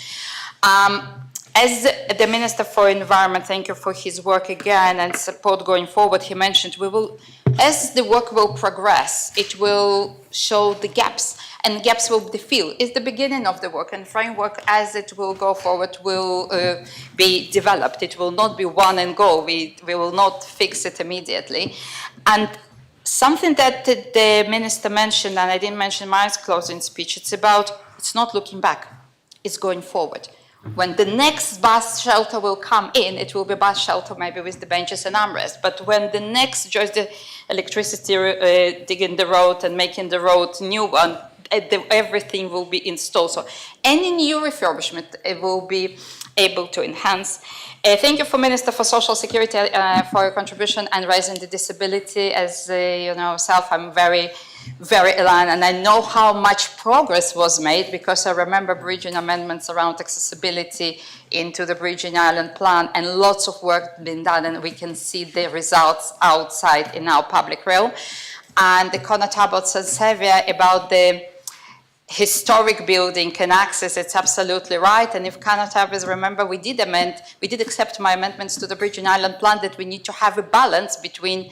As the Minister for Environment, thank you for his work again and support going forward. He mentioned as the work will progress, it will show the gaps, and gaps will be filled. It's the beginning of the work, and framework as it will go forward will be developed. It will not be one and go. We will not fix it immediately. And something that the Minister mentioned, and I didn't mention in my closing speech, it's not looking back, it's going forward. When the next bus shelter will come in, it will be bus shelter maybe with the benches and armrests. But when the next, just the electricity digging the road and making the road new one, everything will be installed. So any new refurbishment will be able to enhance. Thank you for Minister for Social Security for your contribution and raising the disability. As I'm very aligned, and I know how much progress was made because I remember bridging amendments around accessibility into the Bridging Island Plan, and lots of work been done, and we can see the results outside in our public realm. And the Conor Talbot said Xavier about the historic building and access, it's absolutely right. And if cannot have us remember, we did accept my amendments to the Bridging Island Plan that we need to have a balance between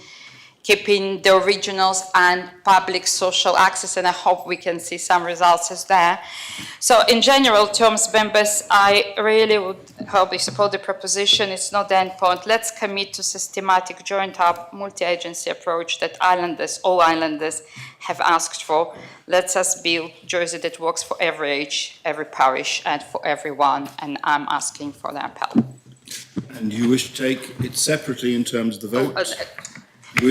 keeping the originals and public social access, and I hope we can see some results as there. So in general terms, members, I really would hope you support the proposition. It's not the end point. Let's commit to systematic joint up multi-agency approach that all islanders have asked for. Let us build Jersey that works for every age, every parish, and for everyone, and I'm asking for the appel. And you wish to take it separately in terms of the vote? The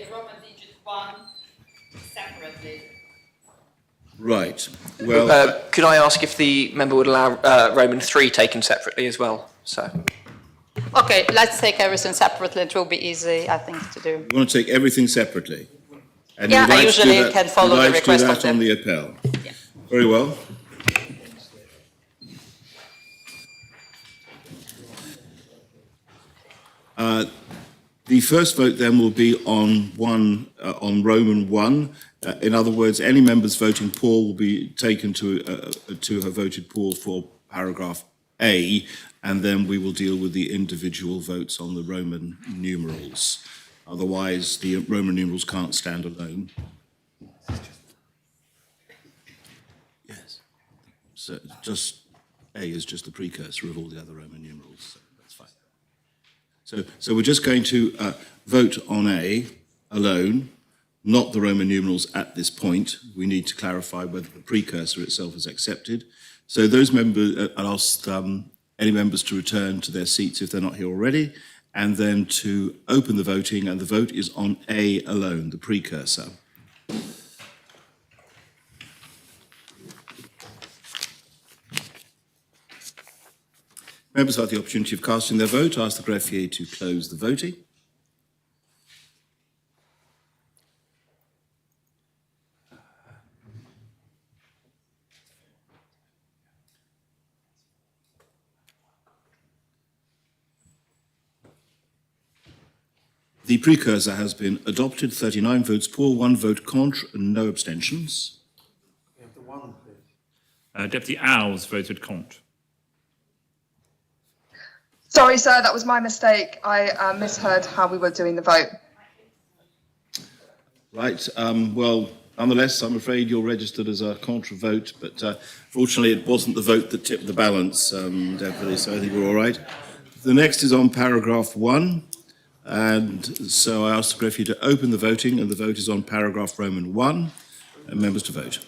Roman digit 1 separately. Right. Well, could I ask if the member would allow Roman 3 taken separately as well? So. Okay, let's take everything separately. It will be easy, I think, to do. You want to take everything separately? And Yeah, I like usually can follow the request of them. on the appel. Yeah. Very well. The first vote then will be on Roman 1. In other words, any members voting poor will be taken to have voted poor for paragraph A, and then we will deal with the individual votes on the Roman numerals. Otherwise, the Roman numerals can't stand alone. Yes. So just A is just the precursor of all the other Roman numerals, so that's fine. So we're just going to vote on A alone, not the Roman numerals at this point. We need to clarify whether the precursor itself is accepted. So those members, I'll ask any members to return to their seats if they're not here already, and then to open the voting, and the vote is on A alone, the precursor. Members have the opportunity of casting their vote. I ask the greffier to close the voting. The precursor has been adopted, 39 votes for, 1 vote contre, and no abstentions. Deputy Owls voted contre. Sorry, sir, that was my mistake. I misheard how we were doing the vote. Right, well, nonetheless, I'm afraid you're registered as a contra vote, but fortunately it wasn't the vote that tipped the balance, Deputy, so I think we're all right. The next is on paragraph 1, and so I ask the greffier to open the voting, and the vote is on paragraph Roman 1, and members to vote.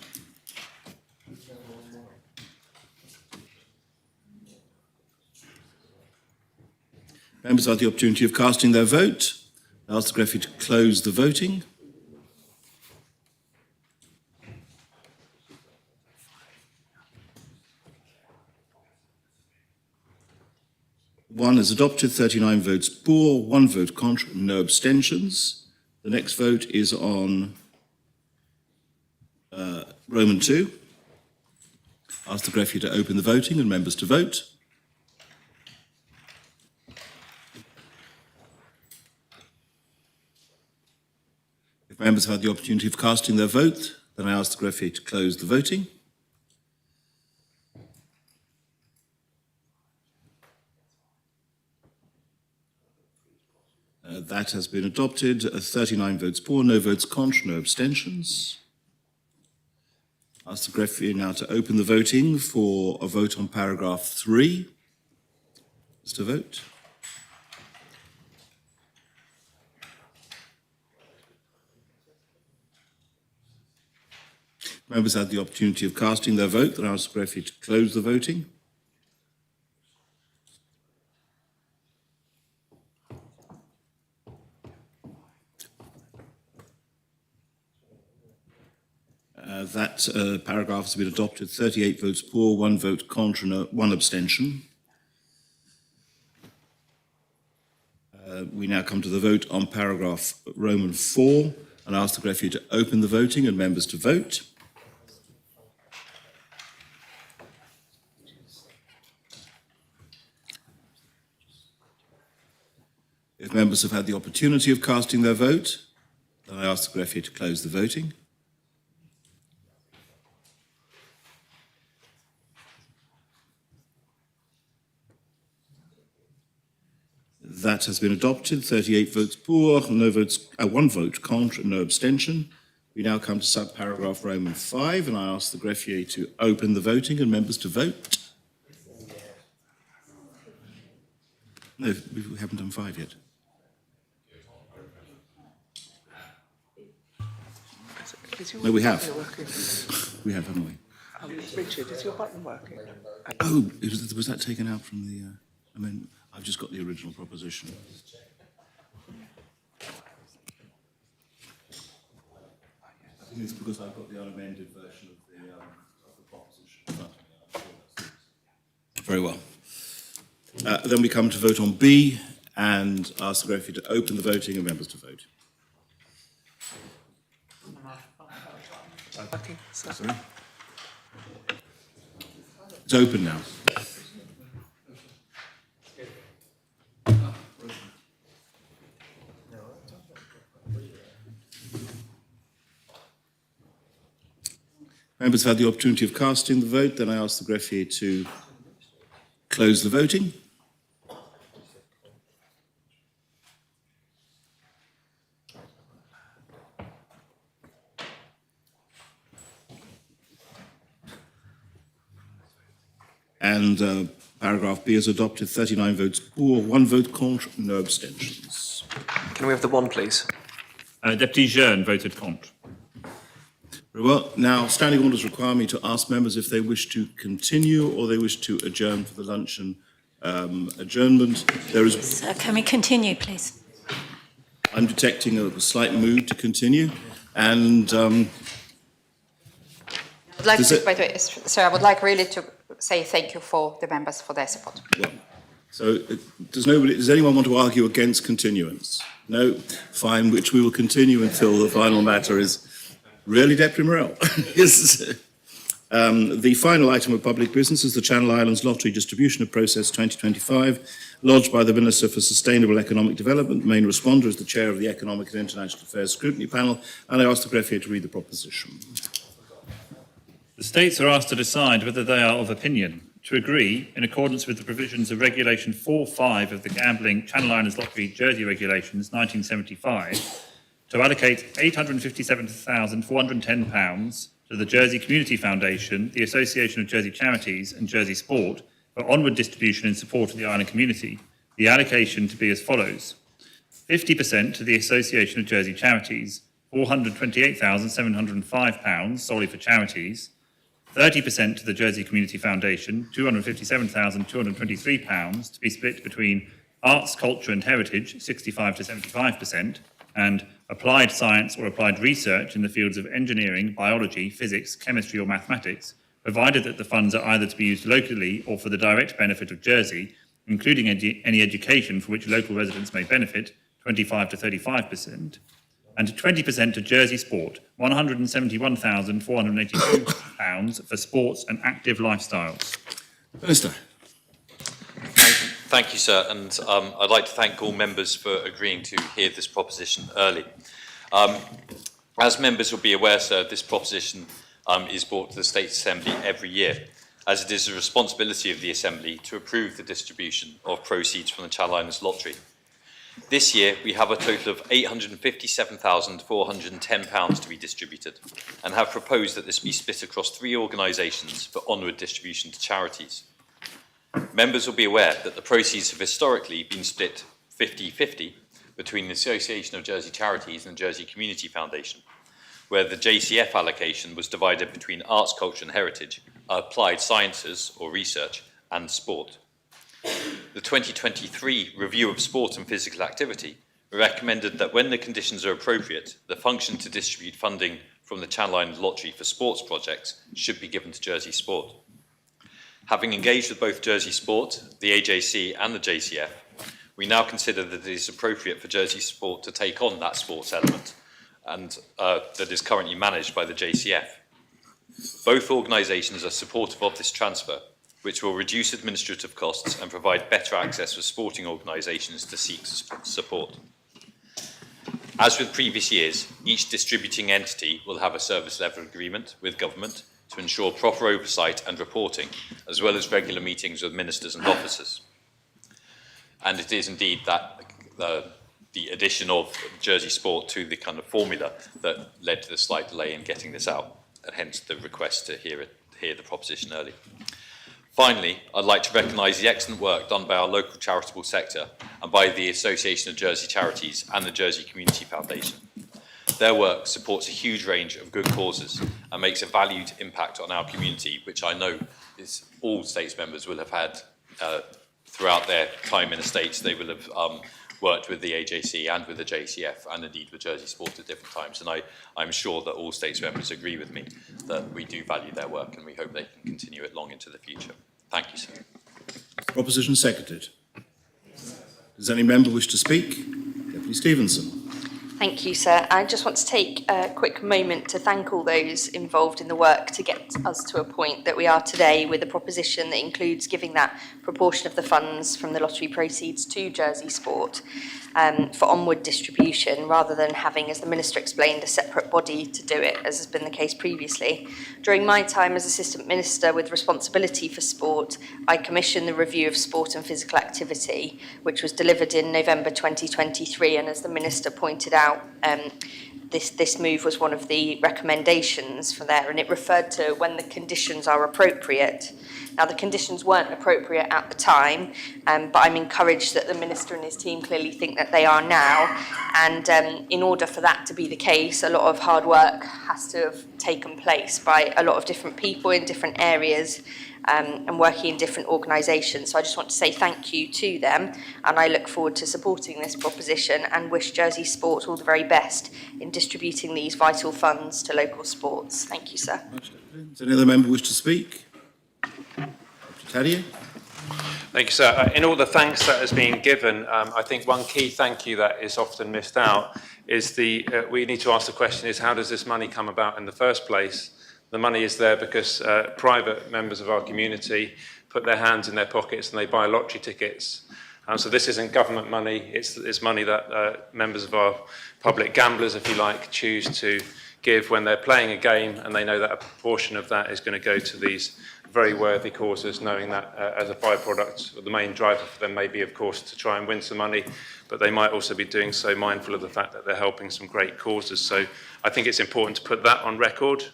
Members have the opportunity of casting their vote. I ask the greffier to close the voting. One is adopted, 39 votes for, 1 vote contra, no abstentions. The next vote is on Roman 2. I ask the greffier to open the voting and members to vote. If members have had the opportunity of casting their vote, then I ask the greffier to close the voting. That has been adopted, 39 votes for, no votes contra, no abstentions. I ask the greffier now to open the voting for a vote on paragraph 3. Mr. Vote. Members had the opportunity of casting their vote, then I ask the greffier to close the voting. That paragraph has been adopted, 38 votes for, 1 vote contra, 1 abstention. We now come to the vote on paragraph Roman 4, and I ask the greffier to open the voting and members to vote. If members have had the opportunity of casting their vote, then I ask the greffier to close the voting. That has been adopted, 38 votes for, 1 vote contra, no abstention. We now come to subparagraph Roman 5, and I ask the greffier to open the voting and members to vote. No, we haven't done 5 yet. No, we have. We have, haven't we? Richard, is your button working? Oh, was that taken out from the... I've just got the original proposition. I think it's because I've got the unamended version of the proposition. Very well. Then we come to vote on B, and ask the greffier to open the voting and members to vote. Sorry? It's open now. Members have had the opportunity of casting the vote, then I ask the greffier to close the voting. And paragraph B is adopted, 39 votes for, 1 vote contre, no abstentions. Can we have the one, please? Deputy Jeune voted contre. Very well. Now, standing orders require me to ask members if they wish to continue or they wish to adjourn for the luncheon adjournment. There is. Sir, can we continue, please? I'm detecting a slight mood to continue, and. I'd like to, by the way, sir, I would like really to say thank you for the members for their support. Well, so does anyone want to argue against continuance? No? Fine, which we will continue until the final matter is really Deputy Morell. Yes. The final item of public business is the Channel Islands Lottery Distribution of Process 2025, lodged by the Minister for Sustainable Economic Development. The main responder is the Chair of the Economic and International Affairs Scrutiny Panel, and I ask the Greffier to read the proposition. The states are asked to decide whether they are of opinion to agree, in accordance with the provisions of Regulation 4.5 of the Gambling Channel Islands Lottery Jersey Regulations 1975, to allocate £857,410 to the Jersey Community Foundation, the Association of Jersey Charities and Jersey Sport for onward distribution in support of the island community. The allocation to be as follows: 50% to the Association of Jersey Charities, £428,705 solely for charities; 30% to the Jersey Community Foundation, £257,223 to be split between arts, culture and heritage, 65 to 75%, and applied science or applied research in the fields of engineering, biology, physics, chemistry or mathematics, provided that the funds are either to be used locally or for the direct benefit of Jersey, including any education for which local residents may benefit, 25 to 35%, and 20% to Jersey Sport, £171,482 for sports and active lifestyles. Minister. Thank you, sir, and I'd like to thank all members for agreeing to hear this proposition early. As members will be aware, sir, this proposition is brought to the State Assembly every year, as it is the responsibility of the Assembly to approve the distribution of proceeds from the Channel Islands Lottery. This year, we have a total of £857,410 to be distributed, and have proposed that this be split across 3 organisations for onward distribution to charities. Members will be aware that the proceeds have historically been split 50-50 between the Association of Jersey Charities and the Jersey Community Foundation, where the JCF allocation was divided between arts, culture and heritage, applied sciences or research, and sport. The 2023 Review of Sport and Physical Activity recommended that when the conditions are appropriate, the function to distribute funding from the Channel Islands Lottery for sports projects should be given to Jersey Sport. Having engaged with both Jersey Sport, the AJC and the JCF, we now consider that it is appropriate for Jersey Sport to take on that sports element and that is currently managed by the JCF. Both organisations are supportive of this transfer, which will reduce administrative costs and provide better access for sporting organisations to seek support. As with previous years, each distributing entity will have a service level agreement with government to ensure proper oversight and reporting, as well as regular meetings with ministers and officers. And it is indeed that the addition of Jersey Sport to the kind of formula that led to the slight delay in getting this out, and hence the request to hear the proposition early. Finally, I'd like to recognise the excellent work done by our local charitable sector and by the Association of Jersey Charities and the Jersey Community Foundation. Their work supports a huge range of good causes and makes a valued impact on our community, which I know is all States members will have had throughout their time in the States. They will have worked with the AJC and with the JCF and indeed with Jersey Sport at different times. And I'm sure that all States members agree with me that we do value their work and we hope they can continue it long into the future. Thank you, sir. Proposition seconded. Does any member wish to speak? Deputy Stevenson. Thank you, sir. I just want to take a quick moment to thank all those involved in the work to get us to a point that we are today with a proposition that includes giving that proportion of the funds from the lottery proceeds to Jersey Sport for onward distribution, rather than having, as the Minister explained, a separate body to do it, as has been the case previously. During my time as Assistant Minister with responsibility for sport, I commissioned the review of sport and physical activity, which was delivered in November 2023, and as the Minister pointed out, this move was one of the recommendations for there, and it referred to when the conditions are appropriate. Now, the conditions weren't appropriate at the time, but I'm encouraged that the Minister and his team clearly think that they are now. And in order for that to be the case, a lot of hard work has to have taken place by a lot of different people in different areas and working in different organisations. So I just want to say thank you to them, and I look forward to supporting this proposition and wish Jersey Sport all the very best in distributing these vital funds to local sports. Thank you, sir. Does any other member wish to speak? Taddy? Thank you, sir. In all the thanks that has been given, I think one key thank you that is often missed out is we need to ask the question is how does this money come about in the first place? The money is there because private members of our community put their hands in their pockets and they buy lottery tickets. So this isn't government money, it's money that members of our public gamblers, if you like, choose to give when they're playing a game, and they know that a proportion of that is going to go to these very worthy causes, knowing that as a byproduct, the main driver for them may be, of course, to try and win some money, but they might also be doing so mindful of the fact that they're helping some great causes. So I think it's important to put that on record.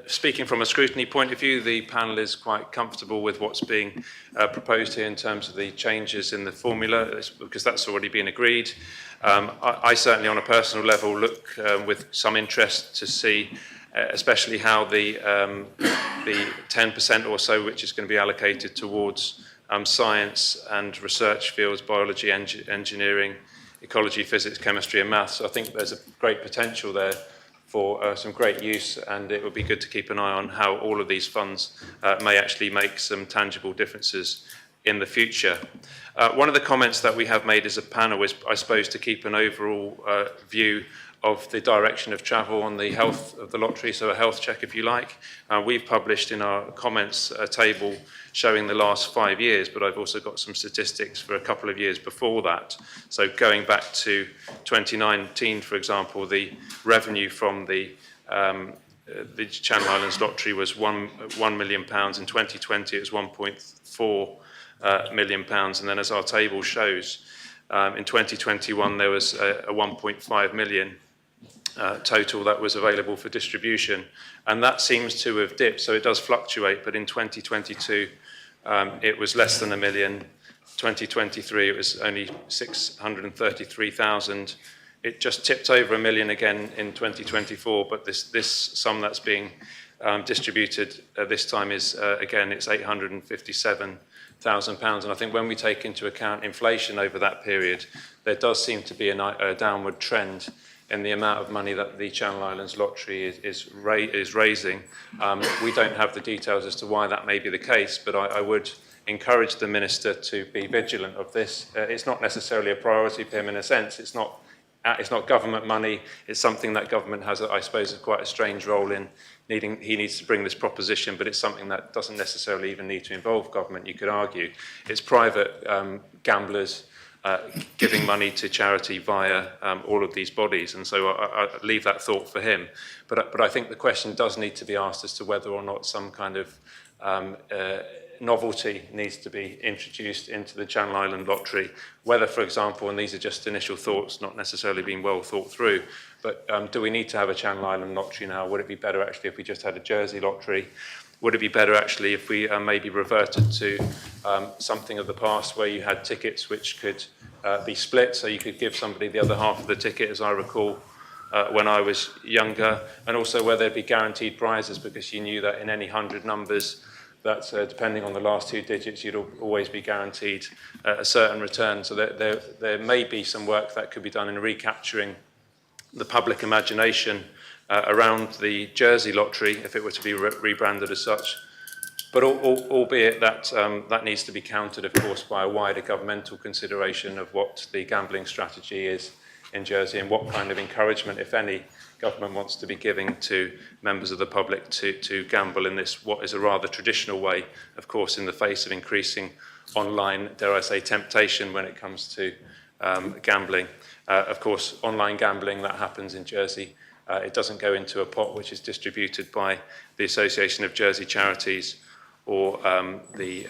Speaking from a scrutiny point of view, the panel is quite comfortable with what's being proposed here in terms of the changes in the formula, because that's already been agreed. I certainly, on a personal level, look with some interest to see especially how the 10% or so which is going to be allocated towards science and research fields, biology, engineering, ecology, physics, chemistry and maths. So I think there's a great potential there for some great use, and it would be good to keep an eye on how all of these funds may actually make some tangible differences in the future. One of the comments that we have made as a panel is, I suppose, to keep an overall view of the direction of travel on the health of the lottery, so a health check, if you like. We've published in our comments a table showing the last 5 years, but I've also got some statistics for a couple of years before that. So going back to 2019, for example, the revenue from the Channel Islands Lottery was £1 million. In 2020, it was £1.4 million. And then, as our table shows, in 2021, there was a 1.5 million total that was available for distribution. And that seems to have dipped, so it does fluctuate. But in 2022, it was less than 1 million. 2023, it was only 633,000. It just tipped over 1 million again in 2024, but this sum that's being distributed this time is, again, it's £857,000. And I think when we take into account inflation over that period, there does seem to be a downward trend in the amount of money that the Channel Islands Lottery is raising. We don't have the details as to why that may be the case, but I would encourage the Minister to be vigilant of this. It's not necessarily a priority for him in a sense. It's not government money. It's something that government has, I suppose, quite a strange role in. He needs to bring this proposition, but it's something that doesn't necessarily even need to involve government, you could argue. It's private gamblers giving money to charity via all of these bodies, and so I leave that thought for him. But I think the question does need to be asked as to whether or not some kind of novelty needs to be introduced into the Channel Island Lottery, whether, for example, and these are just initial thoughts, not necessarily being well thought through, but do we need to have a Channel Island Lottery now? Would it be better actually if we just had a Jersey Lottery? Would it be better actually if we maybe reverted to something of the past where you had tickets which could be split, so you could give somebody the other half of the ticket, as I recall when I was younger, and also where there'd be guaranteed prizes, because you knew that in any 100 numbers, that depending on the last 2 digits, you'd always be guaranteed a certain return. So there may be some work that could be done in recapturing the public imagination around the Jersey Lottery, if it were to be rebranded as such. But albeit that that needs to be countered, of course, by a wider governmental consideration of what the gambling strategy is in Jersey and what kind of encouragement, if any, government wants to be giving to members of the public to gamble in this, what is a rather traditional way, of course, in the face of increasing online, dare I say, temptation when it comes to gambling. Of course, online gambling that happens in Jersey, it doesn't go into a pot which is distributed by the Association of Jersey Charities or the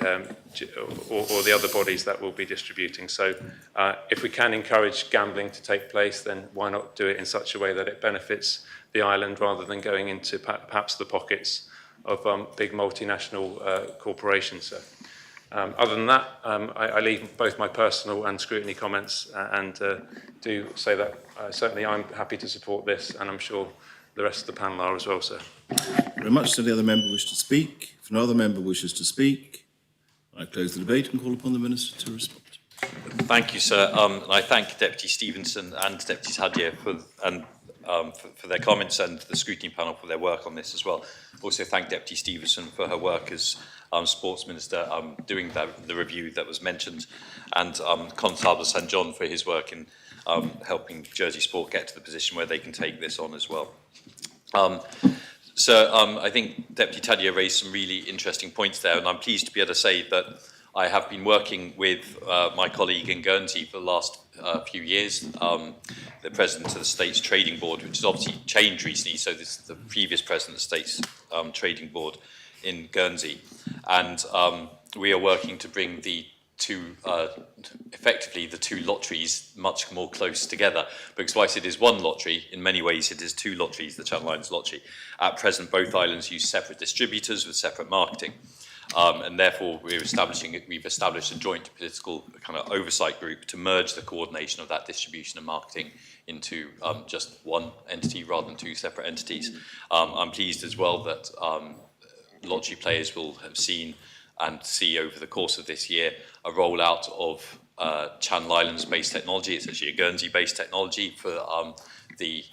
other bodies that will be distributing. So if we can encourage gambling to take place, then why not do it in such a way that it benefits the island rather than going into perhaps the pockets of big multinational corporations. So, other than that, I leave both my personal and scrutiny comments and do say that certainly I'm happy to support this, and I'm sure the rest of the panel are as well, sir. Very much. Does any other member wish to speak? If no other member wishes to speak, I close the debate and call upon the Minister to respond. Thank you, sir. And I thank Deputy Stevenson and Deputy Tadyer for their comments, and the scrutiny panel for their work on this as well. Also thank Deputy Stevenson for her work as Sports Minister doing the review that was mentioned, and Constable St John for his work in helping Jersey Sport get to the position where they can take this on as well. I think Deputy Tadyer raised some really interesting points there, and I'm pleased to be able to say that I have been working with my colleague in Guernsey for the last few years, the President of the States Trading Board, which has obviously changed recently, so this is the previous President of the States Trading Board in Guernsey. And we are working to bring the effectively the two lotteries much more close together, because whilst it is one lottery, in many ways it is two lotteries, the Channel Islands Lottery. At present, both islands use separate distributors with separate marketing. And therefore, we've established a joint political kind of oversight group to merge the coordination of that distribution and marketing into just one entity rather than two separate entities. I'm pleased as well that lottery players will have seen and see over the course of this year a rollout of Channel Islands-based technology. It's actually a Guernsey-based technology for the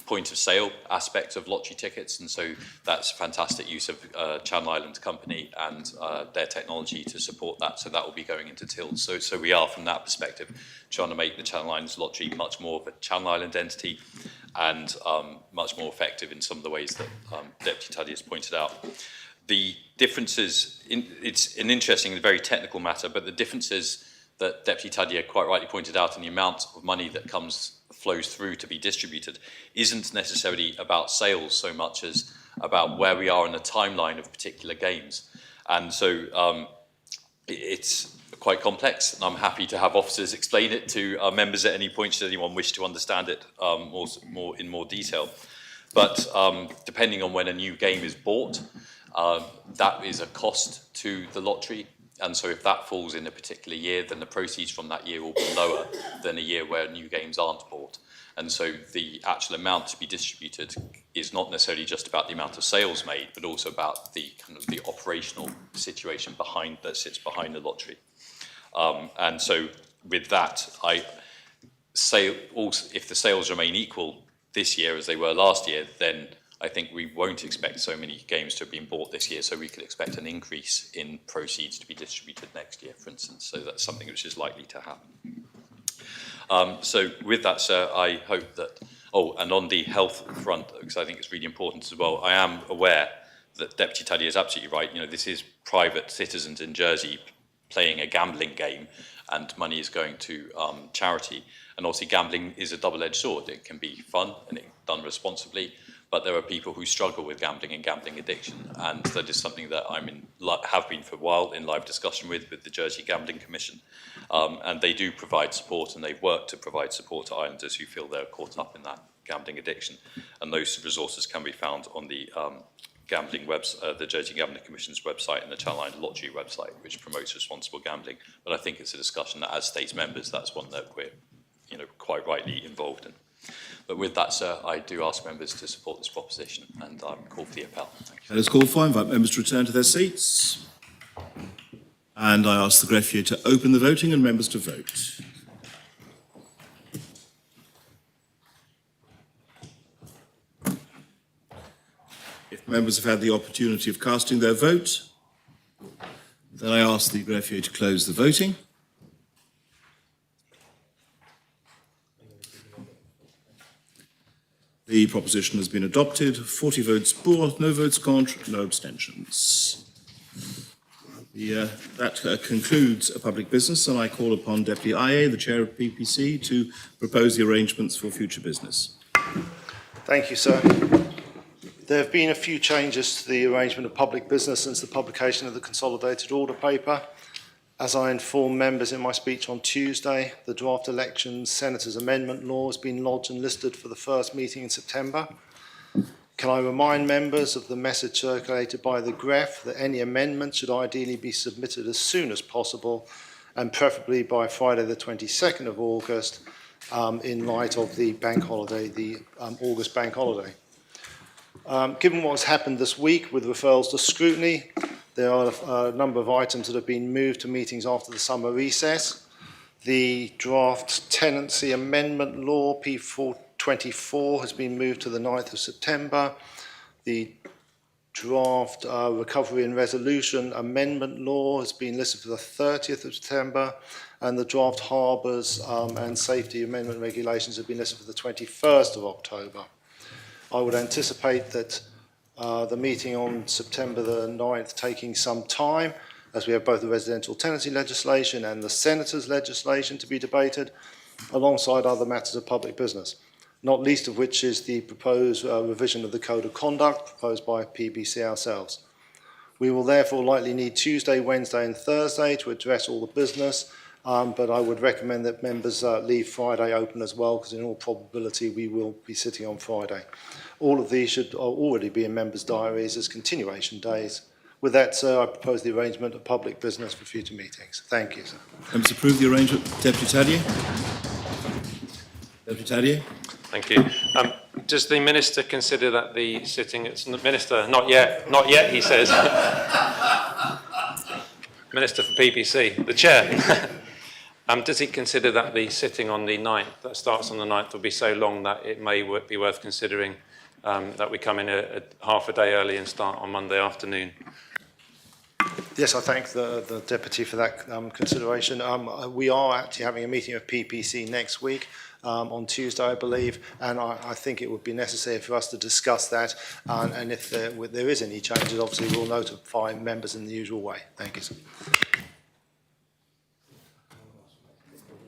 point of sale aspect of lottery tickets, and so that's fantastic use of Channel Islands company and their technology to support that. So that will be going into tills. So we are, from that perspective, trying to make the Channel Islands Lottery much more of a Channel Island entity and much more effective in some of the ways that Deputy Tuddy has pointed out. The differences, it's an interesting and very technical matter, but the differences that Deputy Tadyer quite rightly pointed out in the amount of money that flows through to be distributed isn't necessarily about sales so much as about where we are in the timeline of particular games. And so it's quite complex, and I'm happy to have officers explain it to our members at any point should anyone wish to understand it in more detail. But depending on when a new game is bought, that is a cost to the lottery, and so if that falls in a particular year, then the proceeds from that year will be lower than a year where new games aren't bought. And so the actual amount to be distributed is not necessarily just about the amount of sales made, but also about the kind of the operational situation that sits behind the lottery. And so with that, I say also, if the sales remain equal this year as they were last year, then I think we won't expect so many games to have been bought this year, so we could expect an increase in proceeds to be distributed next year, for instance. So that's something which is likely to happen. So with that, sir, I hope that, and on the health front, because I think it's really important as well, I am aware that Deputy Tuddy is absolutely right. You know, this is private citizens in Jersey playing a gambling game, and money is going to charity. And obviously gambling is a double-edged sword. It can be fun and it's done responsibly, but there are people who struggle with gambling and gambling addiction, and that is something that have been for a while in live discussion with the Jersey Gambling Commission, and they do provide support, and they've worked to provide support to islanders who feel they're caught up in that gambling addiction, and those resources can be found on the the Jersey Gambling Commission's website and the Channel Islands Lottery website, which promotes responsible gambling. But I think it's a discussion that, as states members, that's one that we're, quite rightly involved in. But with that, sir, I do ask members to support this proposition and call for the appel. Thank you. That is called for. I invite members to return to their seats. And I ask the greffier to open the voting and members to vote. If members have had the opportunity of casting their vote, then I ask the greffier to close the voting. The proposition has been adopted. 40 votes for, no votes contre, no abstentions. That concludes a public business, and I call upon Deputy IA, the Chair of PPC, to propose the arrangements for future business. Thank you, sir. There have been a few changes to the arrangement of public business since the publication of the Consolidated Order Paper. As I informed members in my speech on Tuesday, the draft elections Senators Amendment Law has been lodged and listed for the first meeting in September. Can I remind members of the message circulated by the GREF that any amendments should ideally be submitted as soon as possible and preferably by Friday the 22nd of August in light of the bank holiday, the August bank holiday. Given what has happened this week with referrals to scrutiny, there are a number of items that have been moved to meetings after the summer recess. The draft tenancy amendment law P424 has been moved to the 9th of September. The draft recovery and resolution amendment law has been listed for the 30th of September, and the draft harbours and safety amendment regulations have been listed for the 21st of October. I would anticipate that the meeting on September the 9th taking some time, as we have both the residential tenancy legislation and the Senators' legislation to be debated, alongside other matters of public business, not least of which is the proposed revision of the Code of Conduct proposed by PBC ourselves. We will therefore likely need Tuesday, Wednesday and Thursday to address all the business, but I would recommend that members leave Friday open as well, because in all probability we will be sitting on Friday. All of these should already be in members' diaries as continuation days. With that, sir, I propose the arrangement of public business for future meetings. Thank you, sir. Members approve the arrangement. Deputy Tadier? Deputy Tadier? Thank you. Does the Minister consider that the sitting... Minister, not yet, he says. Minister for PPC, the Chair. Does he consider that the sitting on the 9th, that starts on the 9th, will be so long that it may be worth considering that we come in a half a day early and start on Monday afternoon? Yes, I thank the Deputy for that consideration. We are actually having a meeting of PPC next week on Tuesday, I believe, and I think it would be necessary for us to discuss that, and if there is any changes, obviously we'll notify members in the usual way. Thank you, sir.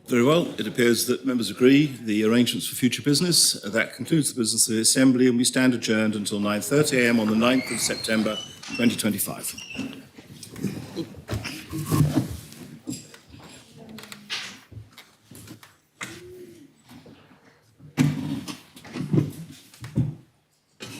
Very well. It appears that members agree the arrangements for future business. That concludes the business of the Assembly, and we stand adjourned until 9:30 a.m. on the 9th of September 2025.